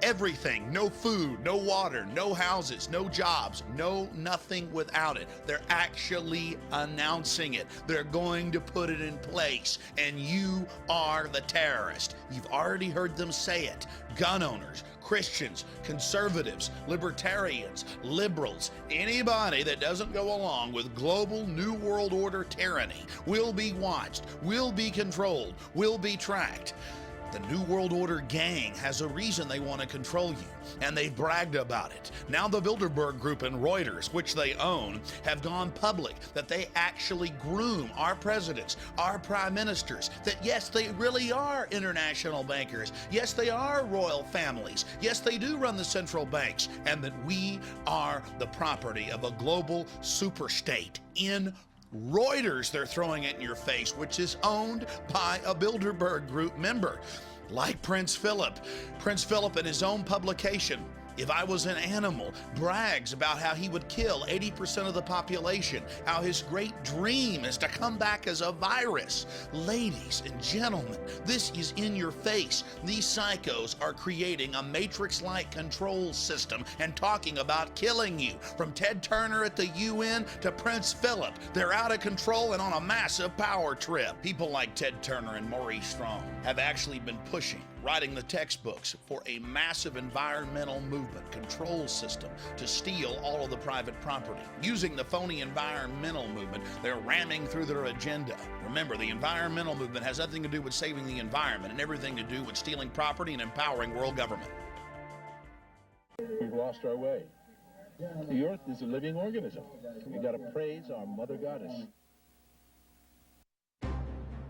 Speaker 1: Everything, no food, no water, no houses, no jobs, no nothing without it. They're actually announcing it. They're going to put it in place, and you are the terrorist. You've already heard them say it. Gun owners, Christians, conservatives, libertarians, liberals, anybody that doesn't go along with global New World Order tyranny will be watched, will be controlled, will be tracked. The New World Order gang has a reason they want to control you, and they've bragged about it. Now the Bilderberg Group and Reuters, which they own, have gone public that they actually groom our presidents, our prime ministers, that yes, they really are international bankers. Yes, they are royal families. Yes, they do run the central banks, and that we are the property of a global superstate in Reuters. They're throwing it in your face, which is owned by a Bilderberg Group member, like Prince Philip. Prince Philip, in his own publication, If I Was an Animal, brags about how he would kill 80% of the population, how his great dream is to come back as a virus. Ladies and gentlemen, this is in your face. These psychos are creating a matrix-like control system and talking about killing you. From Ted Turner at the UN to Prince Philip, they're out of control and on a massive power trip. People like Ted Turner and Maurice Strong have actually been writing the textbooks for a massive environmental movement control system to steal all of the private property. Using the phony environmental movement, they're ramming through their agenda. Remember, the environmental movement has nothing to do with saving the environment and everything to do with stealing property and empowering world government.
Speaker 2: We've lost our way. The earth is a living organism. We got to praise our mother goddess.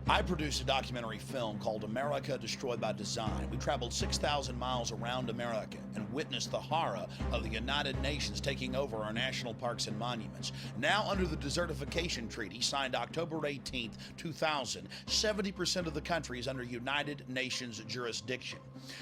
Speaker 1: I produced a documentary film called America Destroyed by Design. We traveled 6,000 miles around America and witnessed the horror of the United Nations taking over our national parks and monuments. Now, under the Desertification Treaty, signed October 18th, 2000, 70% of the country is under United Nations jurisdiction.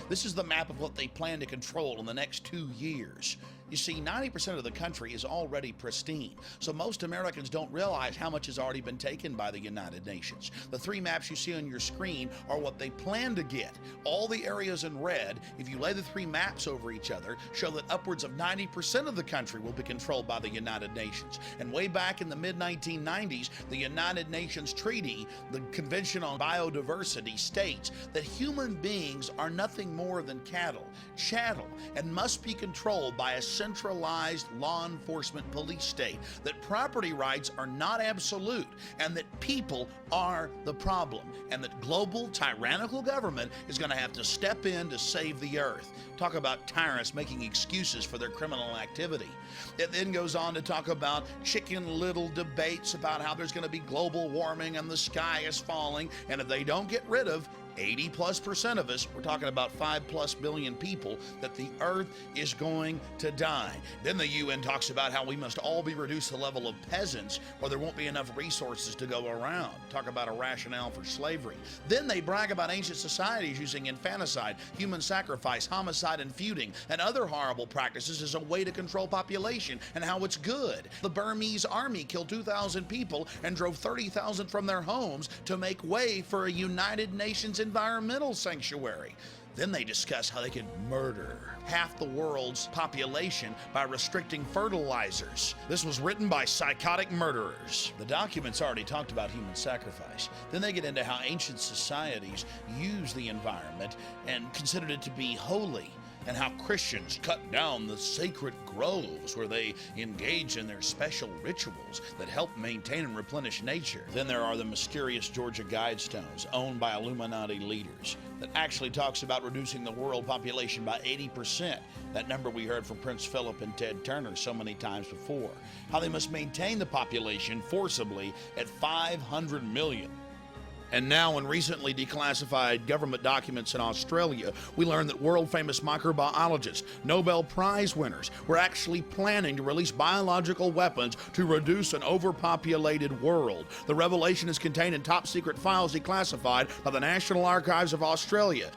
Speaker 1: This is the map of what they plan to control in the next 2 years. You see, 90% of the country is already pristine, so most Americans don't realize how much has already been taken by the United Nations. The three maps you see on your screen are what they plan to get. All the areas in red, if you lay the three maps over each other, show that upwards of 90% of the country will be controlled by the United Nations. And way back in the mid-1990s, the United Nations Treaty, the Convention on Biodiversity, states that human beings are nothing more than cattle, chattel, and must be controlled by a centralized law enforcement police state, that property rights are not absolute, and that people are the problem, and that global tyrannical government is going to have to step in to save the earth. Talk about tyrants making excuses for their criminal activity. It then goes on to talk about chicken little debates about how there's going to be global warming and the sky is falling, and if they don't get rid of 80+% of us, we're talking about 5+ billion people, that the earth is going to die. Then the UN talks about how we must all be reduced to the level of peasants or there won't be enough resources to go around. Talk about a rationale for slavery. Then they brag about ancient societies using infanticide, human sacrifice, homicide, and feuding, and other horrible practices as a way to control population and how it's good. The Burmese army killed 2,000 people and drove 30,000 from their homes to make way for a United Nations environmental sanctuary. Then they discuss how they could murder half the world's population by restricting fertilizers. This was written by psychotic murderers. The documents already talked about human sacrifice. Then they get into how ancient societies used the environment and considered it to be holy, and how Christians cut down the sacred groves where they engage in their special rituals that help maintain and replenish nature. Then there are the mysterious Georgia Guidestones owned by Illuminati leaders that actually talks about reducing the world population by 80%. That number we heard from Prince Philip and Ted Turner so many times before. How they must maintain the population forcibly at 500 million. And now, in recently declassified government documents in Australia, we learned that world-famous microbiologists, Nobel Prize winners, were actually planning to release biological weapons to reduce an overpopulated world. The revelation is contained in top-secret files declassified by the National Archives of Australia.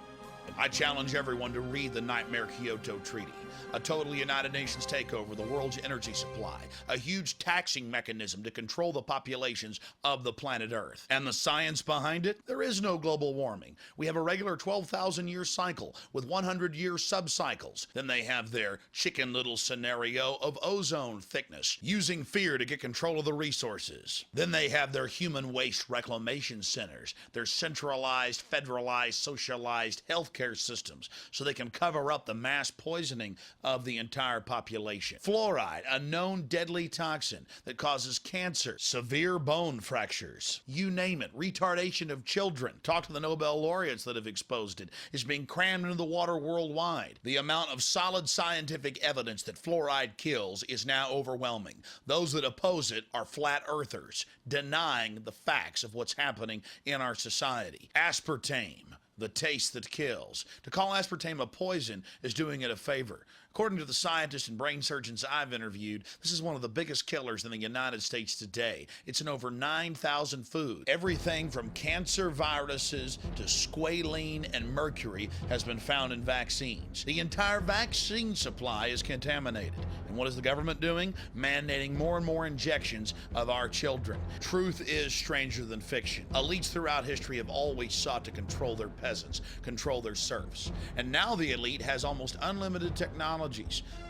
Speaker 1: I challenge everyone to read the Nightmare Kyoto Treaty, a total United Nations takeover of the world's energy supply, a huge taxing mechanism to control the populations of the planet Earth. And the science behind it? There is no global warming. We have a regular 12,000-year cycle with 100-year subcycles. Then they have their chicken little scenario of ozone thickness, using fear to get control of the resources. Then they have their human waste reclamation centers, their centralized, federalized, socialized health healthcare systems so they can cover up the mass poisoning of the entire population. Fluoride, a known deadly toxin that causes cancer, severe bone fractures, you name it, retardation of children. Talk to the Nobel laureates that have exposed it. It's being crammed into the water worldwide. The amount of solid scientific evidence that fluoride kills is now overwhelming. Those that oppose it are flat earthers, denying the facts of what's happening in our society. Aspartame, the taste that kills. To call aspartame a poison is doing it a favor. According to the scientists and brain surgeons I've interviewed, this is one of the biggest killers in the United States today. It's in over 9,000 foods. Everything from cancer viruses to squalene and mercury has been found in vaccines. The entire vaccine supply is contaminated. And what is the government doing? Mandating more and more injections of our children. Truth is stranger than fiction. Elites throughout history have always sought to control their peasants, control their serfs. And now the elite has almost unlimited technology.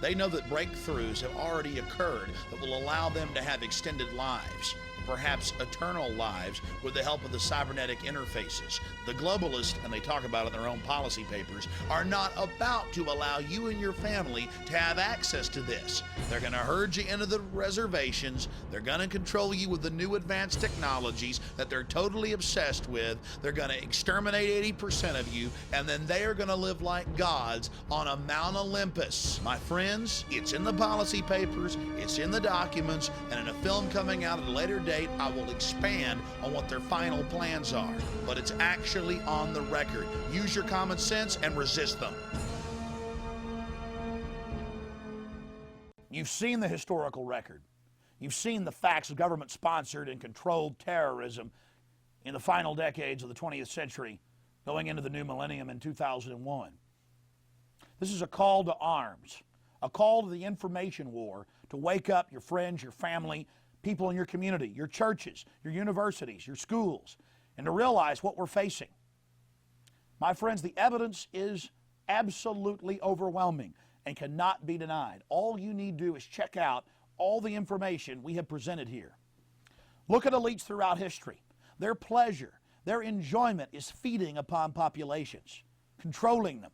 Speaker 1: They know that breakthroughs have already occurred that will allow them to have extended lives, perhaps eternal lives, with the help of the cybernetic interfaces. The globalists, and they talk about it in their own policy papers, are not about to allow you and your family to have access to this. They're going to herd you into the reservations. They're going to control you with the new advanced technologies that they're totally obsessed with. They're going to exterminate 80% of you, and then they are going to live like gods on a Mount Olympus. My friends, it's in the policy papers, it's in the documents, and in a film coming out at a later date, I will expand on what their final plans are. But it's actually on the record. Use your common sense and resist them. You've seen the historical record. You've seen the facts of government-sponsored and controlled terrorism in the final decades of the 20th century, going into the new millennium in 2001. This is a call to arms, a call to the information war, to wake up your friends, your family, people in your community, your churches, your universities, your schools, and to realize what we're facing. My friends, the evidence is absolutely overwhelming and cannot be denied. All you need to do is check out all the information we have presented here. Look at elites throughout history. Their pleasure, their enjoyment is feeding upon populations, controlling them.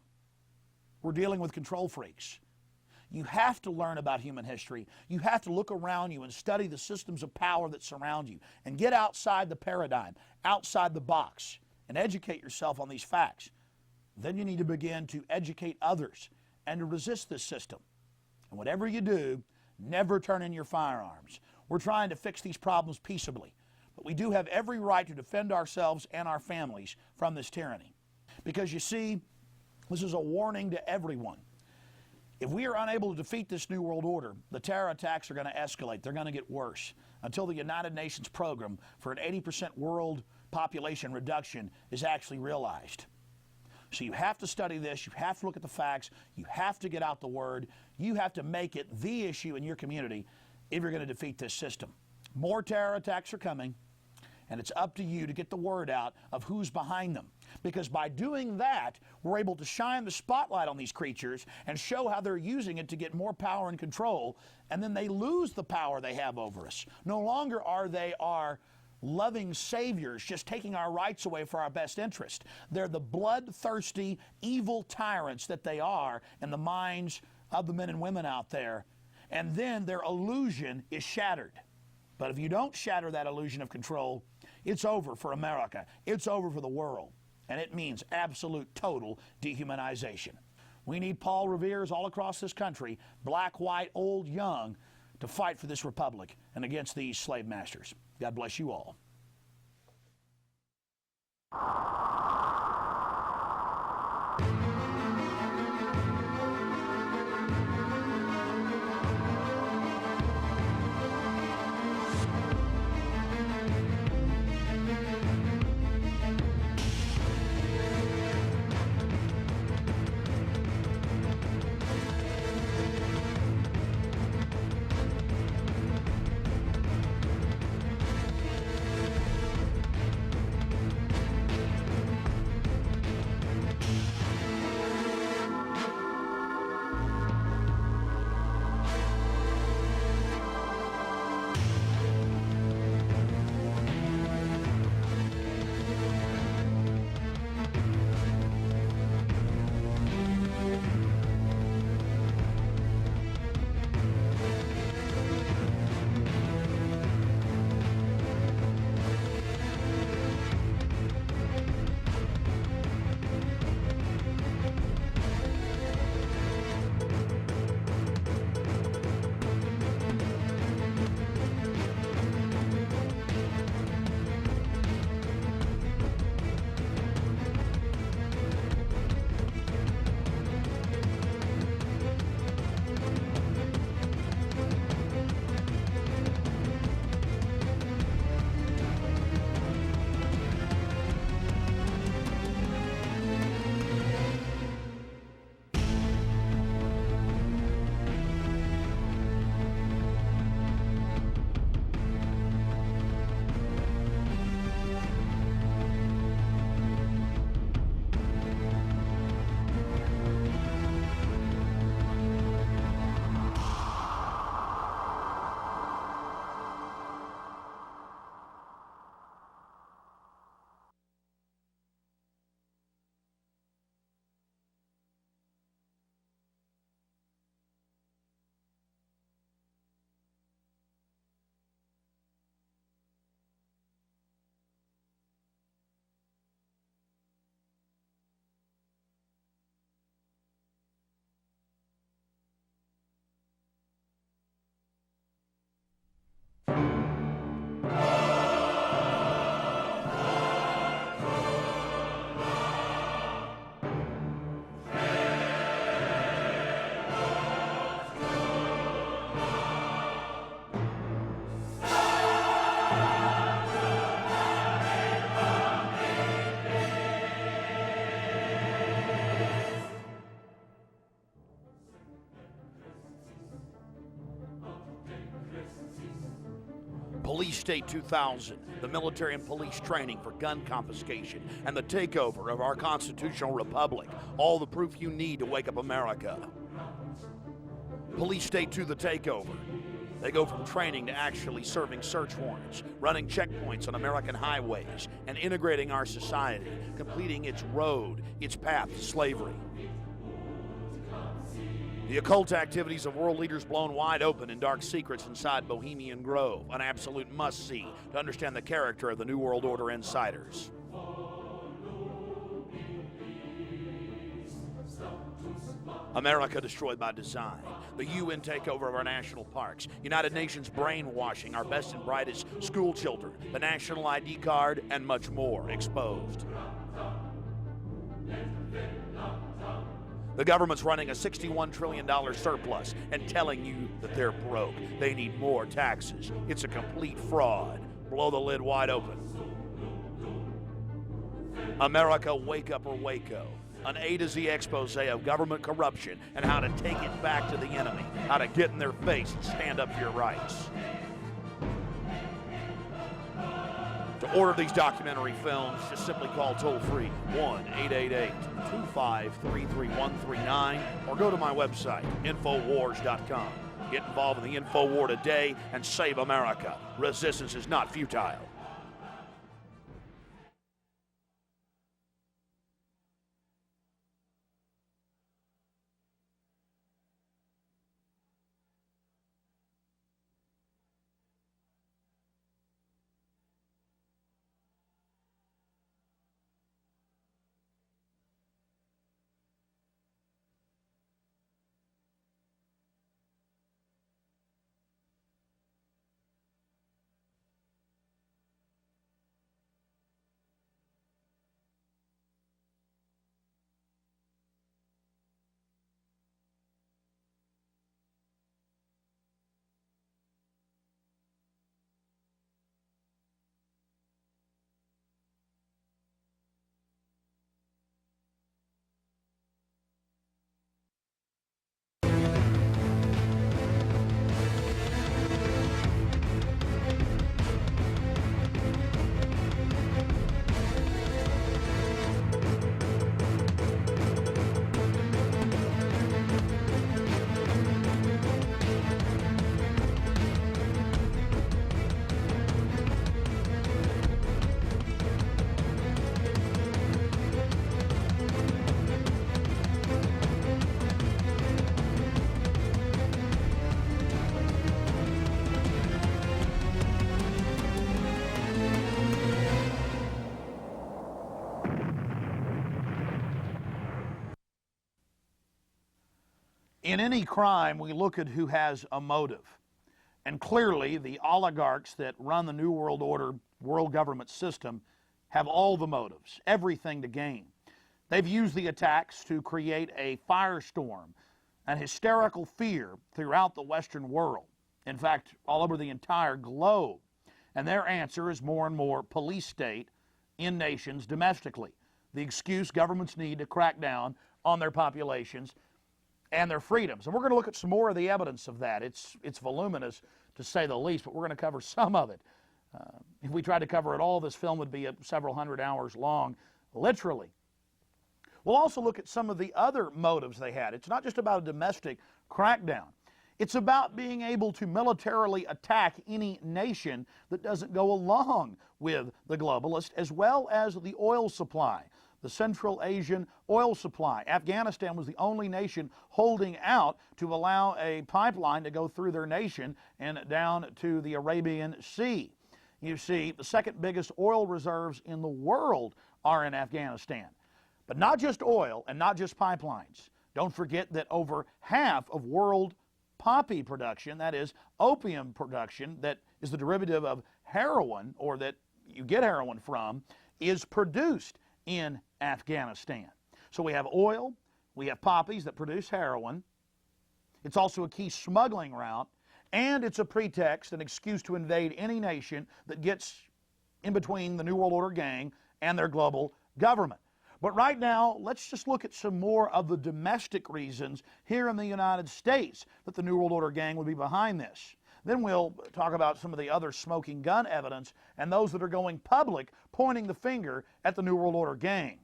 Speaker 1: We're dealing with control freaks. You have to learn about human history. You have to look around you and study the systems of power that surround you and get outside the paradigm, outside the box, and educate yourself on these facts. Then you need to begin to educate others and to resist this system. And whatever you do, never turn in your firearms. We're trying to fix these problems peaceably, but we do have every right to defend ourselves and our families from this tyranny. Because you see, this is a warning to everyone. If we are unable to defeat this New World Order, the terror attacks are going to escalate. They're going to get worse until the United Nations program for an 80% world population reduction is actually realized. So you have to study this. You have to look at the facts. You have to get out the word. You have to make it the issue in your community if you're going to defeat this system. More terror attacks are coming, and it's up to you to get the word out of who's behind them. Because by doing that, we're able to shine the spotlight on these creatures and show how they're using it to get more power and control, and then they lose the power they have over us. No longer are they our loving saviors just taking our rights away for our best interest. They're the bloodthirsty, evil tyrants that they are in the minds of the men and women out there, and then their illusion is shattered. But if you don't shatter that illusion of control, it's over for America. It's over for the world. And it means absolute, total dehumanization. We need Paul Reveres all across this country, black, white, old, young, to fight for this republic and against these slave masters. God bless you all. Police State 2000, the military and police training for gun confiscation, and the takeover of our constitutional republic. All the proof you need to wake up America. Police State 2, the takeover. They go from training to actually serving search warrants, running checkpoints on American highways, and integrating our society, completing its road, its path to slavery. The occult activities of world leaders blown wide open in dark secrets inside Bohemian Grove, an absolute must-see to understand the character of the New World Order insiders. America destroyed by design, the UN takeover of our national parks, United Nations brainwashing our best and brightest school children, the national ID card, and much more exposed. The government's running a $61 trillion surplus and telling you that they're broke. They need more taxes. It's a complete fraud. Blow the lid wide open. America, wake up or waco. An A to Z expose of government corruption and how to take it back to the enemy, how to get in their face and stand up for your rights. To order these documentary films, just simply call toll-free 1-888-253-3139 or go to my website, Infowars.com. Get involved in the Info War today and save America. Resistance is not futile. In any crime, we look at who has a motive. And clearly, the oligarchs that run the New World Order world government system have all the motives, everything to gain. They've used the attacks to create a firestorm, an hysterical fear throughout the Western world. In fact, all over the entire globe. And their answer is more and more police state in nations domestically. The excuse governments need to crack down on their populations and their freedoms. And we're going to look at some more of the evidence of that. It's voluminous, to say the least, but we're going to cover some of it. If we tried to cover it all, this film would be several hundred hours long, literally. We'll also look at some of the other motives they had. It's not just about a domestic crackdown. It's about being able to militarily attack any nation that doesn't go along with the globalists, as well as the oil supply, the Central Asian oil supply. Afghanistan was the only nation holding out to allow a pipeline to go through their nation and down to the Arabian Sea. You see, the second biggest oil reserves in the world are in Afghanistan. But not just oil and not just pipelines. Don't forget that over half of world poppy production, that is opium production, that is the derivative of heroin, or that you get heroin from, is produced in Afghanistan. So we have oil, we have poppies that produce heroin. It's also a key smuggling route, and it's a pretext, an excuse to invade any nation that gets in between the New World Order gang and their global government. But right now, let's just look at some more of the domestic reasons here in the United States that the New World Order gang would be behind this. Then we'll talk about some of the other smoking gun evidence and those that are going public, pointing the finger at the New World Order gang.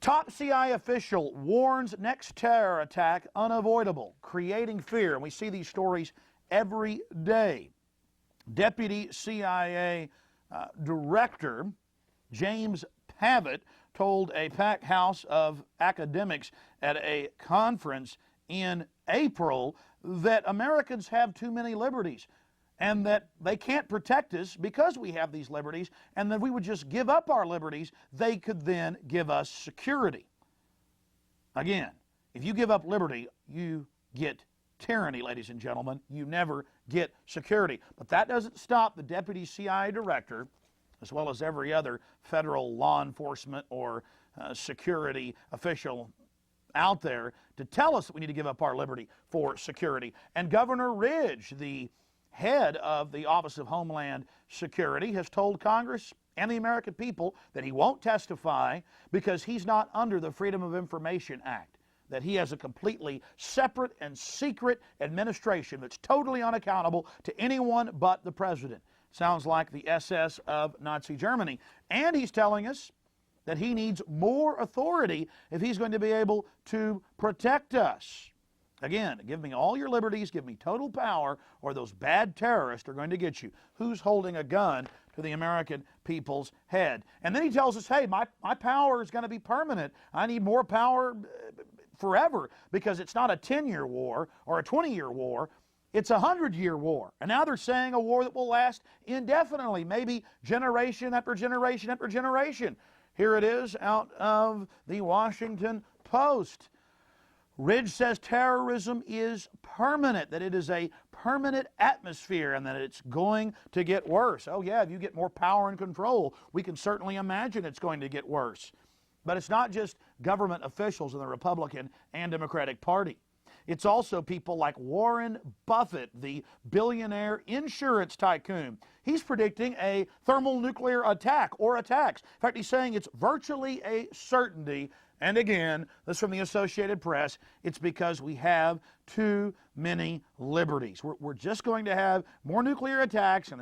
Speaker 1: Top CIA official warns next terror attack unavoidable, creating fear. And we see these stories every day. Deputy CIA Director James Pavitt told a packed house of academics at a conference in April that Americans have too many liberties and that they can't protect us because we have these liberties, and that we would just give up our liberties, they could then give us security. Again, if you give up liberty, you get tyranny, ladies and gentlemen. You never get security. But that doesn't stop the Deputy CIA Director, as well as every other federal law enforcement or security official out there, to tell us that we need to give up our liberty for security. And Governor Ridge, the head of the Office of Homeland Security, has told Congress and the American people that he won't testify because he's not under the Freedom of Information Act, that he has a completely separate and secret administration that's totally unaccountable to anyone but the president. Sounds like the SS of Nazi Germany. And he's telling us that he needs more authority if he's going to be able to protect us. Again, give me all your liberties, give me total power, or those bad terrorists are going to get you. Who's holding a gun to the American people's head? And then he tells us, hey, my power is going to be permanent. I need more power forever, because it's not a 10-year war or a 20-year war. It's a 100-year war. And now they're saying a war that will last indefinitely, maybe generation after generation after generation. Here it is out of the Washington Post. Ridge says terrorism is permanent, that it is a permanent atmosphere and that it's going to get worse. Oh yeah, if you get more power and control, we can certainly imagine it's going to get worse. But it's not just government officials in the Republican and Democratic Party. It's also people like Warren Buffett, the billionaire insurance tycoon. He's predicting a thermonuclear attack or attacks. In fact, he's saying it's virtually a certainty. And again, this is from the Associated Press, it's because we have too many liberties. We're just going to have more nuclear attacks and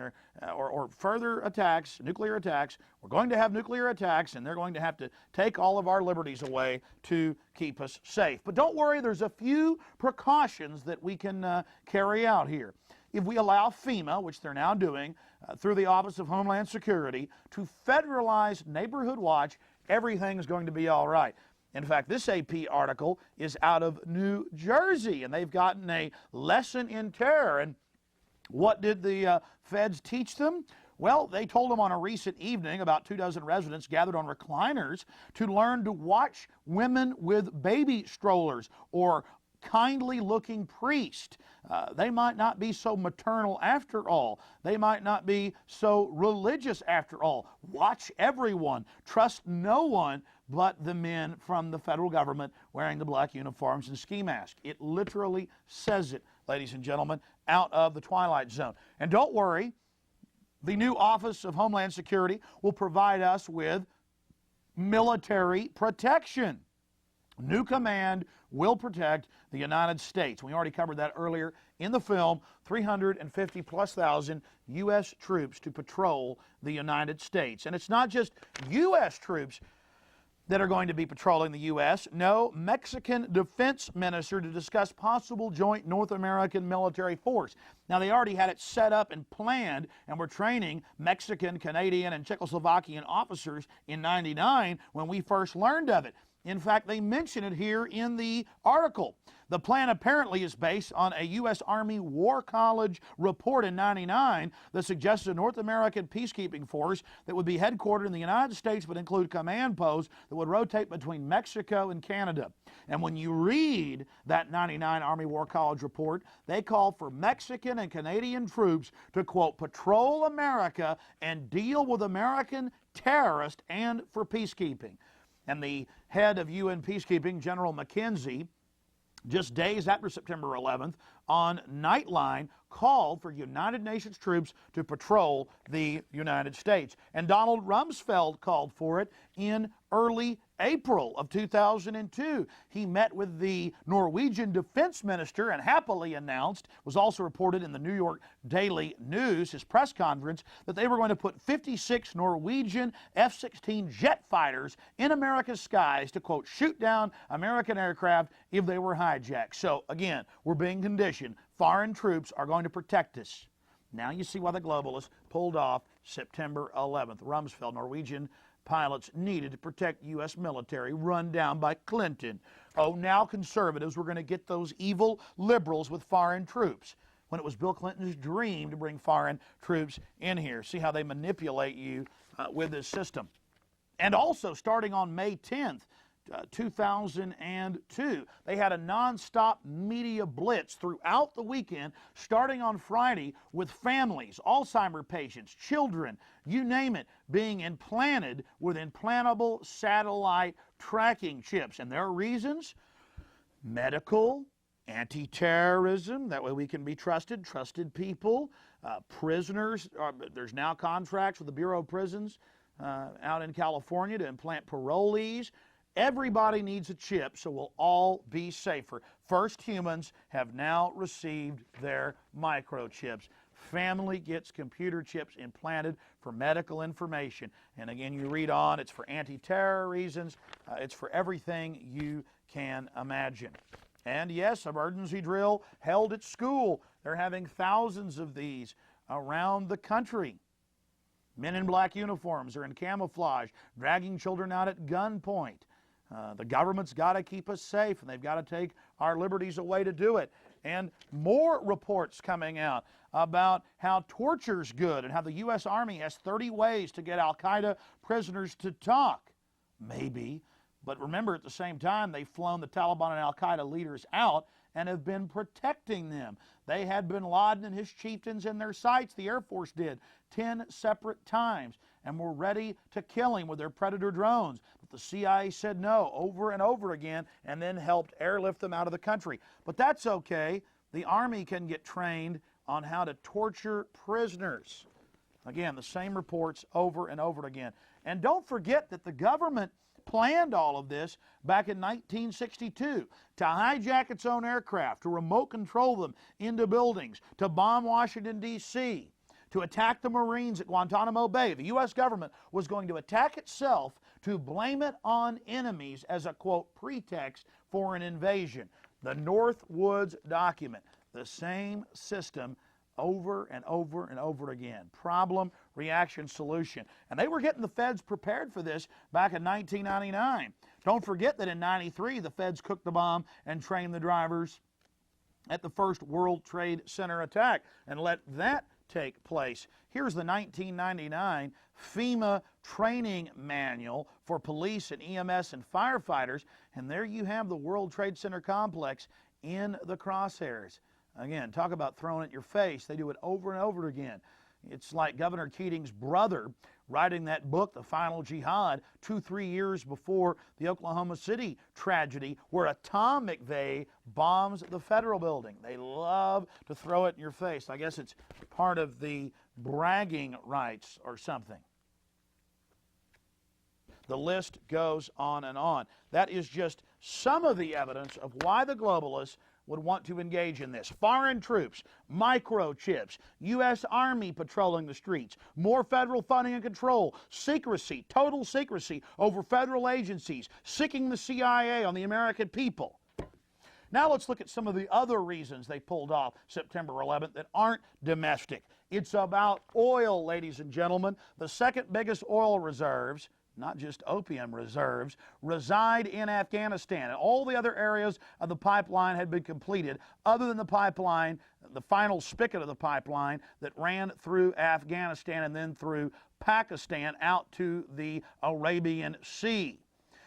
Speaker 1: or further attacks, nuclear attacks. We're going to have nuclear attacks, and they're going to have to take all of our liberties away to keep us safe. But don't worry, there's a few precautions that we can carry out here. If we allow FEMA, which they're now doing through the Office of Homeland Security, to federalize Neighborhood Watch, everything's going to be all right. In fact, this AP article is out of New Jersey, and they've gotten a lesson in terror. And what did the feds teach them? Well, they told them on a recent evening, about 24 residents gathered on recliners to learn to watch women with baby strollers or kindly-looking priest. They might not be so maternal after all. They might not be so religious after all. Watch everyone. Trust no one but the men from the federal government wearing the black uniforms and ski masks. It literally says it, ladies and gentlemen, out of the Twilight Zone. And don't worry, the new Office of Homeland Security will provide us with military protection. New command will protect the United States. We already covered that earlier in the film. 350,000+ U.S. troops to patrol the United States. And it's not just U.S. troops that are going to be patrolling the U.S. No, Mexican defense minister to discuss possible joint North American military force. Now, they already had it set up and planned and were training Mexican, Canadian, and Czechoslovakian officers in '99 when we first learned of it. In fact, they mention it here in the article. The plan apparently is based on a U.S. Army War College report in '99 that suggested a North American peacekeeping force that would be headquartered in the United States but include command posts that would rotate between Mexico and Canada. And when you read that '99 Army War College report, they call for Mexican and Canadian troops to, quote, patrol America and deal with American terrorists and for peacekeeping. And the head of UN peacekeeping, General McKenzie, just days after September 11th, on Nightline called for United Nations troops to patrol the United States. And Donald Rumsfeld called for it in early April of 2002. He met with the Norwegian defense minister and happily announced, was also reported in the New York Daily News, his press conference, that they were going to put 56 Norwegian F-16 jet fighters in America's skies to, quote, shoot down American aircraft if they were hijacked. So, again, we're being conditioned. Foreign troops are going to protect us. Now you see why the globalists pulled off September 11th. Rumsfeld, Norwegian pilots needed to protect U.S. military run down by Clinton. Oh, now conservatives were going to get those evil liberals with foreign troops, when it was Bill Clinton's dream to bring foreign troops in here. See how they manipulate you with this system. And also, starting on May 10th, 2002, they had a nonstop media blitz throughout the weekend, starting on Friday, with families, Alzheimer's patients, children, you name it, being implanted with implantable satellite tracking chips. And there are reasons: medical, anti-terrorism, that way we can be trusted people, prisoners. There's now contracts with the Bureau of Prisons out in California to implant parolees. Everybody needs a chip, so we'll all be safer. First humans have now received their microchips. Family gets computer chips implanted for medical information. And again, you read on, it's for anti-terror reasons. It's for everything you can imagine. And yes, emergency drill held at school. They're having thousands of these around the country. Men in black uniforms are in camouflage, dragging children out at gunpoint. The government's got to keep us safe, and they've got to take our liberties away to do it. And more reports coming out about how torture's good and how the U.S. Army has 30 ways to get al-Qaeda prisoners to talk. Maybe. But remember, at the same time, they've flown the Taliban and al-Qaeda leaders out and have been protecting them. They had bin Laden and his chieftains in their sights, the Air Force did, 10 separate times, and were ready to kill him with their Predator drones. But the CIA said no over and over again, and then helped airlift them out of the country. But that's okay. The Army can get trained on how to torture prisoners. Again, the same reports over and over again. And don't forget that the government planned all of this back in 1962 to hijack its own aircraft, to remote control them into buildings, to bomb Washington, D.C., to attack the Marines at Guantanamo Bay. The U.S. government was going to attack itself to blame it on enemies as a, quote, pretext for an invasion. The Northwoods document, the same system over and over and over again. Problem, reaction, solution. And they were getting the feds prepared for this back in 1999. Don't forget that in 93, the feds cooked the bomb and trained the drivers at the first World Trade Center attack and let that take place. Here's the 1999 FEMA training manual for police and EMS and firefighters, and there you have the World Trade Center complex in the crosshairs. Again, talk about throwing it in your face. They do it over and over again. It's like Governor Keating's brother writing that book, The Final Jihad, 2-3 years before the Oklahoma City tragedy, where a Tom McVeigh bombs the federal building. They love to throw it in your face. I guess it's part of the bragging rights or something. The list goes on and on. That is just some of the evidence of why the globalists would want to engage in this. Foreign troops, microchips, U.S. Army patrolling the streets, more federal funding and control, secrecy, total secrecy over federal agencies, sicking the CIA on the American people. Now let's look at some of the other reasons they pulled off September 11th that aren't domestic. It's about oil, ladies and gentlemen. The second biggest oil reserves, not just opium reserves, reside in Afghanistan. And all the other areas of the pipeline had been completed, other than the pipeline, the final spigot of the pipeline that ran through Afghanistan and then through Pakistan out to the Arabian Sea.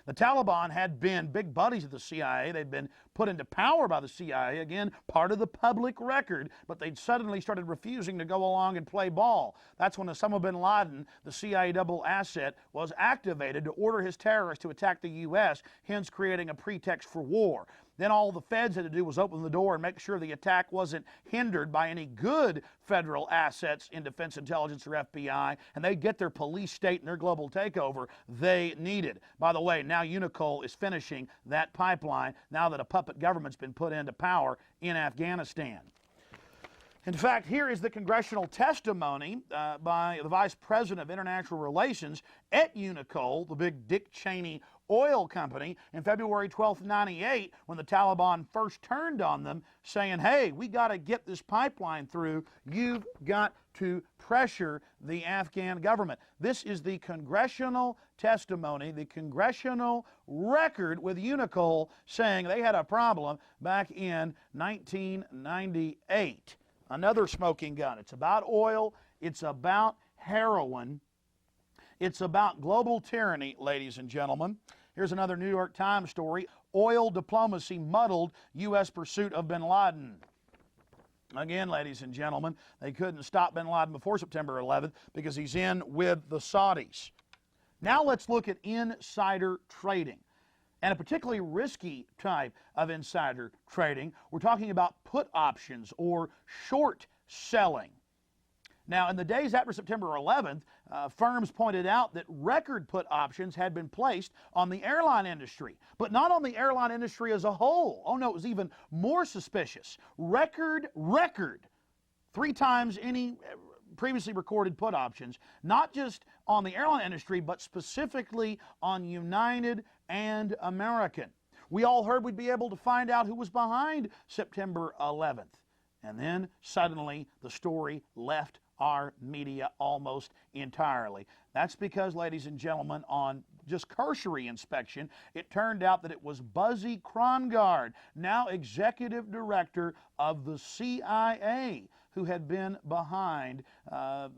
Speaker 1: The Taliban had been big buddies of the CIA. They'd been put into power by the CIA, again, part of the public record, but they'd suddenly started refusing to go along and play ball. That's when Osama bin Laden, the CIA double asset, was activated to order his terrorists to attack the U.S., hence creating a pretext for war. Then all the feds had to do was open the door and make sure the attack wasn't hindered by any good federal assets in Defense Intelligence or FBI, and they'd get their police state and their global takeover they needed. By the way, now Unicol is finishing that pipeline now that a puppet government's been put into power in Afghanistan. In fact, here is the congressional testimony by the Vice President of International Relations at Unicol, the big Dick Cheney oil company, in February 12, 1998, when the Taliban first turned on them, saying, hey, we got to get this pipeline through. You've got to pressure the Afghan government. This is the congressional testimony, the congressional record with Unicol saying they had a problem back in 1998. Another smoking gun. It's about oil. It's about heroin. It's about global tyranny, ladies and gentlemen. Here's another New York Times story. Oil diplomacy muddled U.S. pursuit of bin Laden. Again, ladies and gentlemen, they couldn't stop bin Laden before September 11th because he's in with the Saudis. Now let's look at insider trading, and a particularly risky type of insider trading. We're talking about put options or short selling. Now, in the days after September 11th, firms pointed out that record put options had been placed on the airline industry, but not on the airline industry as a whole. Oh no, it was even more suspicious. Record, 3 times any previously recorded put options, not just on the airline industry, but specifically on United and American. We all heard we'd be able to find out who was behind September 11th. And then suddenly the story left our media almost entirely. That's because, ladies and gentlemen, on just cursory inspection, it turned out that it was Buzzy Krongard, now executive director of the CIA, who had been behind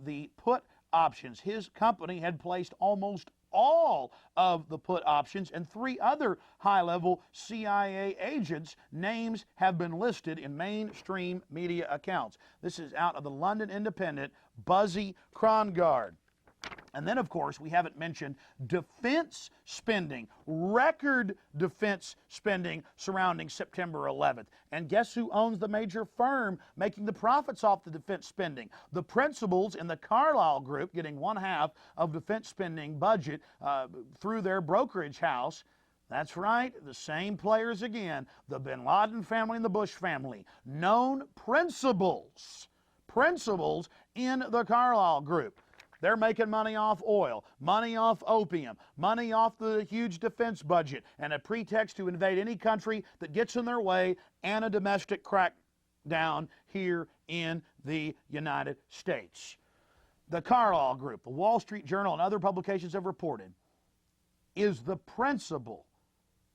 Speaker 1: the put options. His company had placed almost all of the put options, and 3 other high-level CIA agents' names have been listed in mainstream media accounts. This is out of the London Independent, Buzzy Krongard. And then, of course, we haven't mentioned defense spending, record defense spending surrounding September 11th. And guess who owns the major firm making the profits off the defense spending? The principals in the Carlyle Group, getting 1/2 of defense spending budget through their brokerage house. That's right, the same players again, the bin Laden family and the Bush family. Known principals in the Carlyle Group. They're making money off oil, money off opium, money off the huge defense budget, and a pretext to invade any country that gets in their way, and a domestic crackdown here in the United States. The Carlyle Group, the Wall Street Journal, and other publications have reported, is the principal,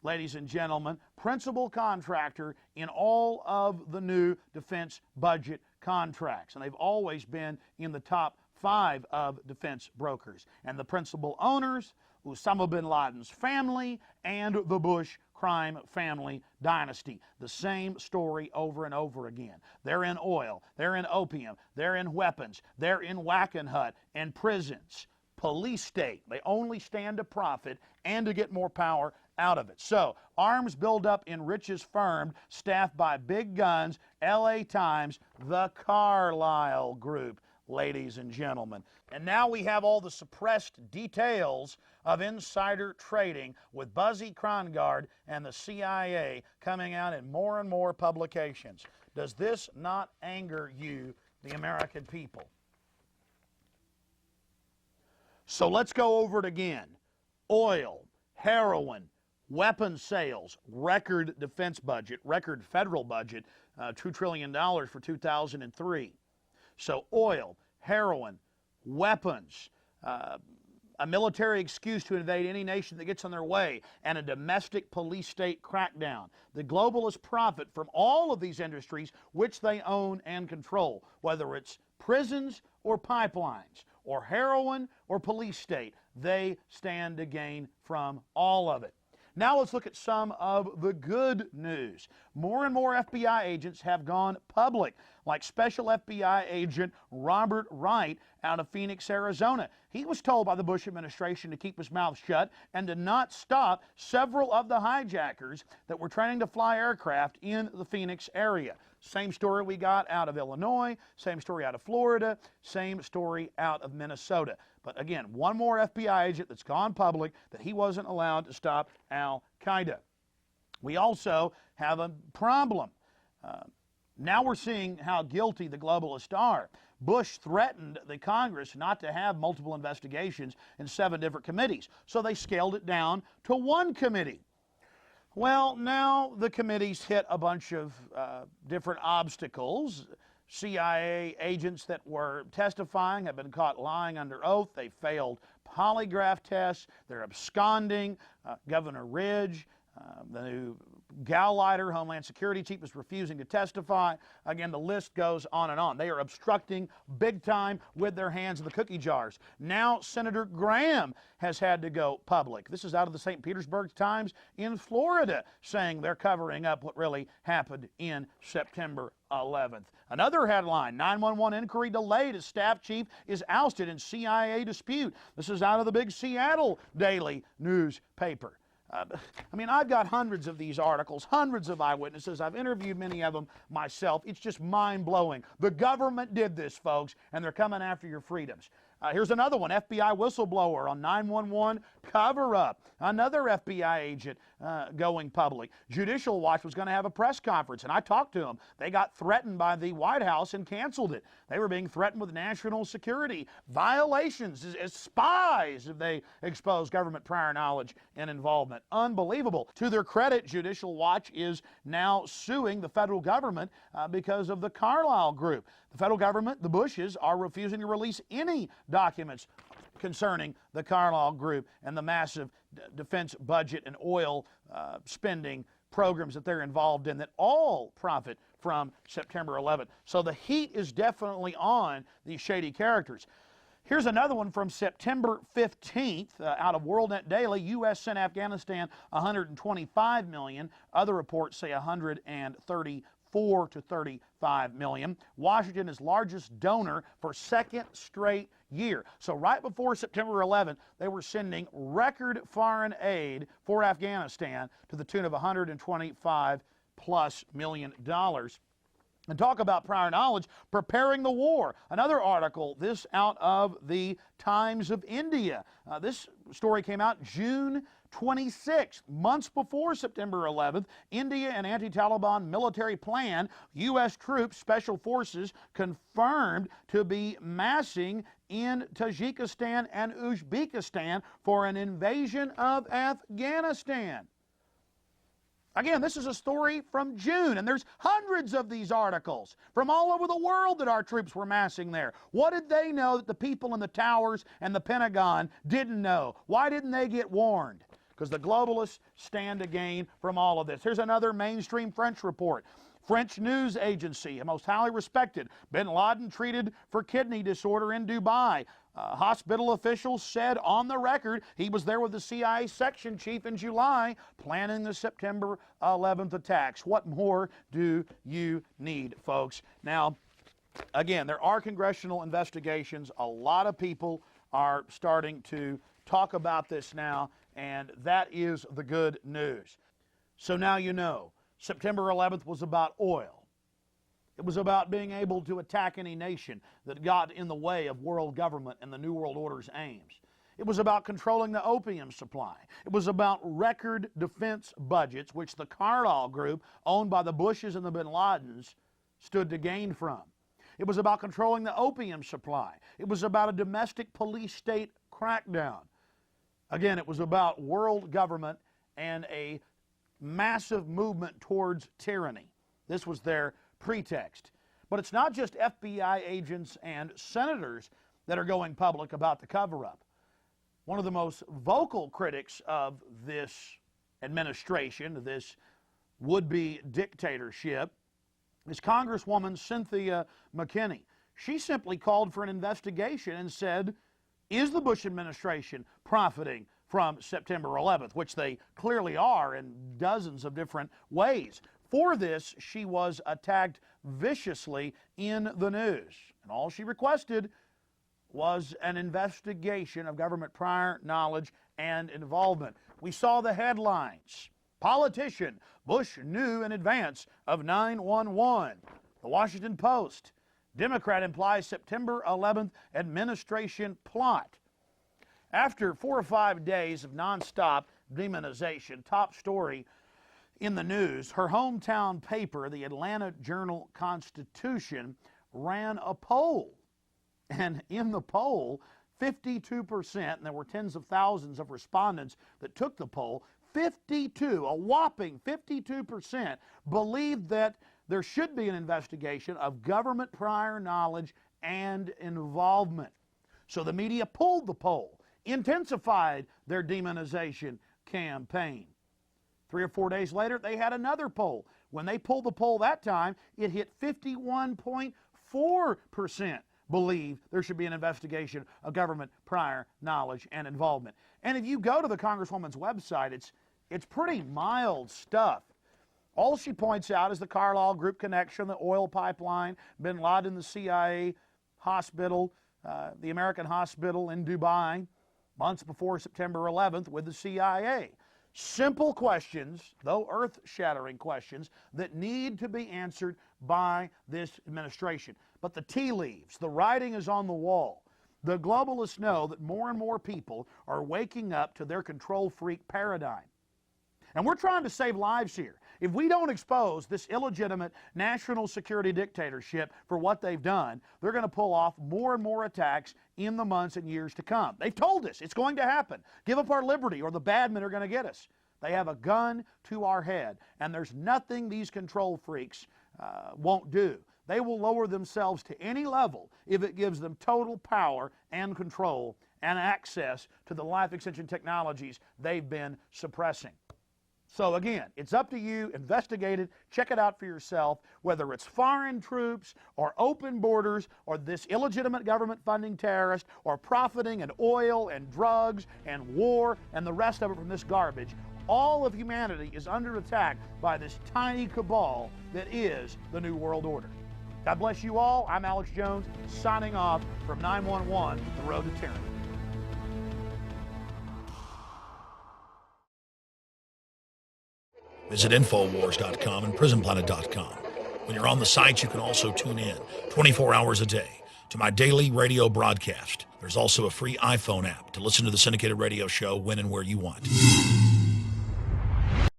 Speaker 1: ladies and gentlemen, principal contractor in all of the new defense budget contracts. And they've always been in the top 5 of defense brokers. And the principal owners, Osama bin Laden's family and the Bush crime family dynasty. The same story over and over again. They're in oil, they're in opium, they're in weapons, they're in Wackenhut and prisons. Police state. They only stand to profit and to get more power out of it. So, arms buildup in Rich's firm, staffed by big guns, LA Times, the Carlyle Group, ladies and gentlemen. And now we have all the suppressed details of insider trading with Buzzy Krongard and the CIA coming out in more and more publications. Does this not anger you, the American people? So let's go over it again. Oil, heroin, weapons sales, record defense budget, record federal budget, $2 trillion for 2003. So oil, heroin, weapons, a military excuse to invade any nation that gets in their way, and a domestic police state crackdown. The globalists profit from all of these industries which they own and control, whether it's prisons or pipelines, or heroin or police state. They stand to gain from all of it. Now let's look at some of the good news. More and more FBI agents have gone public, like Special FBI Agent Robert Wright out of Phoenix, Arizona. He was told by the Bush administration to keep his mouth shut and to not stop several of the hijackers that were trying to fly aircraft in the Phoenix area. Same story we got out of Illinois, same story out of Florida, same story out of Minnesota. But again, one more FBI agent that's gone public that he wasn't allowed to stop Al-Qaeda. We also have a problem. Now we're seeing how guilty the globalists are. Bush threatened the Congress not to have multiple investigations in 7 different committees, so they scaled it down to 1 committee. Well, now the committees hit a bunch of different obstacles. CIA agents that were testifying have been caught lying under oath. They failed polygraph tests. They're absconding. Governor Ridge, the new Gauleiter, Homeland Security Chief, is refusing to testify. Again, the list goes on and on. They are obstructing big time with their hands in the cookie jars. Now Senator Graham has had to go public. This is out of the St. Petersburg Times in Florida, saying they're covering up what really happened in September 11th. Another headline, 911 inquiry delayed as staff chief is ousted in CIA dispute. This is out of the big Seattle Daily newspaper. I mean, I've got hundreds of these articles, hundreds of eyewitnesses. I've interviewed many of them myself. It's just mind-blowing. The government did this, folks, and they're coming after your freedoms. Here's another one, FBI whistleblower on 911 cover-up. Another FBI agent going public. Judicial Watch was going to have a press conference, and I talked to them. They got threatened by the White House and canceled it. They were being threatened with national security violations as spies if they exposed government prior knowledge and involvement. Unbelievable. To their credit, Judicial Watch is now suing the federal government because of the Carlyle Group. The federal government, the Bushes, are refusing to release any documents concerning the Carlyle Group and the massive defense budget and oil spending programs that they're involved in that all profit from September 11th. So the heat is definitely on these shady characters. Here's another one from September 15th out of WorldNet Daily. U.S. sent Afghanistan $125 million. Other reports say $134 to $35 million. Washington is largest donor for 2nd straight year. So right before September 11th, they were sending record foreign aid for Afghanistan to the tune of $125+ million. And talk about prior knowledge, preparing the war. Another article, this out of the Times of India. This story came out June 26th, months before September 11th. India and anti-Taliban military plan. U.S. troops, special forces, confirmed to be massing in Tajikistan and Uzbekistan for an invasion of Afghanistan. Again, this is a story from June, and there's hundreds of these articles from all over the world that our troops were massing there. What did they know that the people in the towers and the Pentagon didn't know? Why didn't they get warned? Because the globalists stand to gain from all of this. Here's another mainstream French report. French news agency, most highly respected. Bin Laden treated for kidney disorder in Dubai. Hospital officials said on the record he was there with the CIA section chief in July planning the September 11th attacks. What more do you need, folks? Now, again, there are congressional investigations. A lot of people are starting to talk about this now, and that is the good news. So now you know, September 11th was about oil. It was about being able to attack any nation that got in the way of world government and the New World Order's aims. It was about controlling the opium supply. It was about record defense budgets, which the Carlyle Group, owned by the Bushes and the Bin Ladens, stood to gain from. It was about controlling the opium supply. It was about a domestic police state crackdown. Again, it was about world government and a massive movement towards tyranny. This was their pretext. But it's not just FBI agents and senators that are going public about the cover-up. One of the most vocal critics of this administration, this would-be dictatorship, is Congresswoman Cynthia McKinney. She simply called for an investigation and said, is the Bush administration profiting from September 11th, which they clearly are in dozens of different ways. For this, she was attacked viciously in the news. And all she requested was an investigation of government prior knowledge and involvement. We saw the headlines. Politician, Bush knew in advance of 9/11. The Washington Post, Democrat implies September 11th administration plot. After 4 or 5 days of nonstop demonization, top story in the news, her hometown paper, the Atlanta Journal-Constitution, ran a poll. And in the poll, 52%, and there were tens of thousands of respondents that took the poll, a whopping 52% believed that there should be an investigation of government prior knowledge and involvement. So the media pulled the poll, intensified their demonization campaign. 3 or 4 days later, they had another poll. When they pulled the poll that time, it hit 51.4% believe there should be an investigation of government prior knowledge and involvement. And if you go to the Congresswoman's website, it's pretty mild stuff. All she points out is the Carlyle Group connection, the oil pipeline, bin Laden, the CIA hospital, the American hospital in Dubai, months before September 11th with the CIA. Simple questions, though earth-shattering questions, that need to be answered by this administration. But the tea leaves, the writing is on the wall. The globalists know that more and more people are waking up to their control freak paradigm. And we're trying to save lives here. If we don't expose this illegitimate national security dictatorship for what they've done, they're going to pull off more and more attacks in the months and years to come. They've told us it's going to happen. Give up our liberty or the bad men are going to get us. They have a gun to our head, and there's nothing these control freaks won't do. They will lower themselves to any level if it gives them total power and control and access to the life extension technologies they've been suppressing. So again, it's up to you. Investigate it. Check it out for yourself, whether it's foreign troops or open borders or this illegitimate government funding terrorists or profiting in oil and drugs and war and the rest of it from this garbage. All of humanity is under attack by this tiny cabal that is the New World Order. God bless you all. I'm Alex Jones, signing off from 911, The Road to Tyranny.
Speaker 5: Visit Infowars.com and PrisonPlanet.com. When you're on the sites, you can also tune in 24 hours a day to my daily radio broadcast. There's also a free iPhone app to listen to the syndicated radio show when and where you want.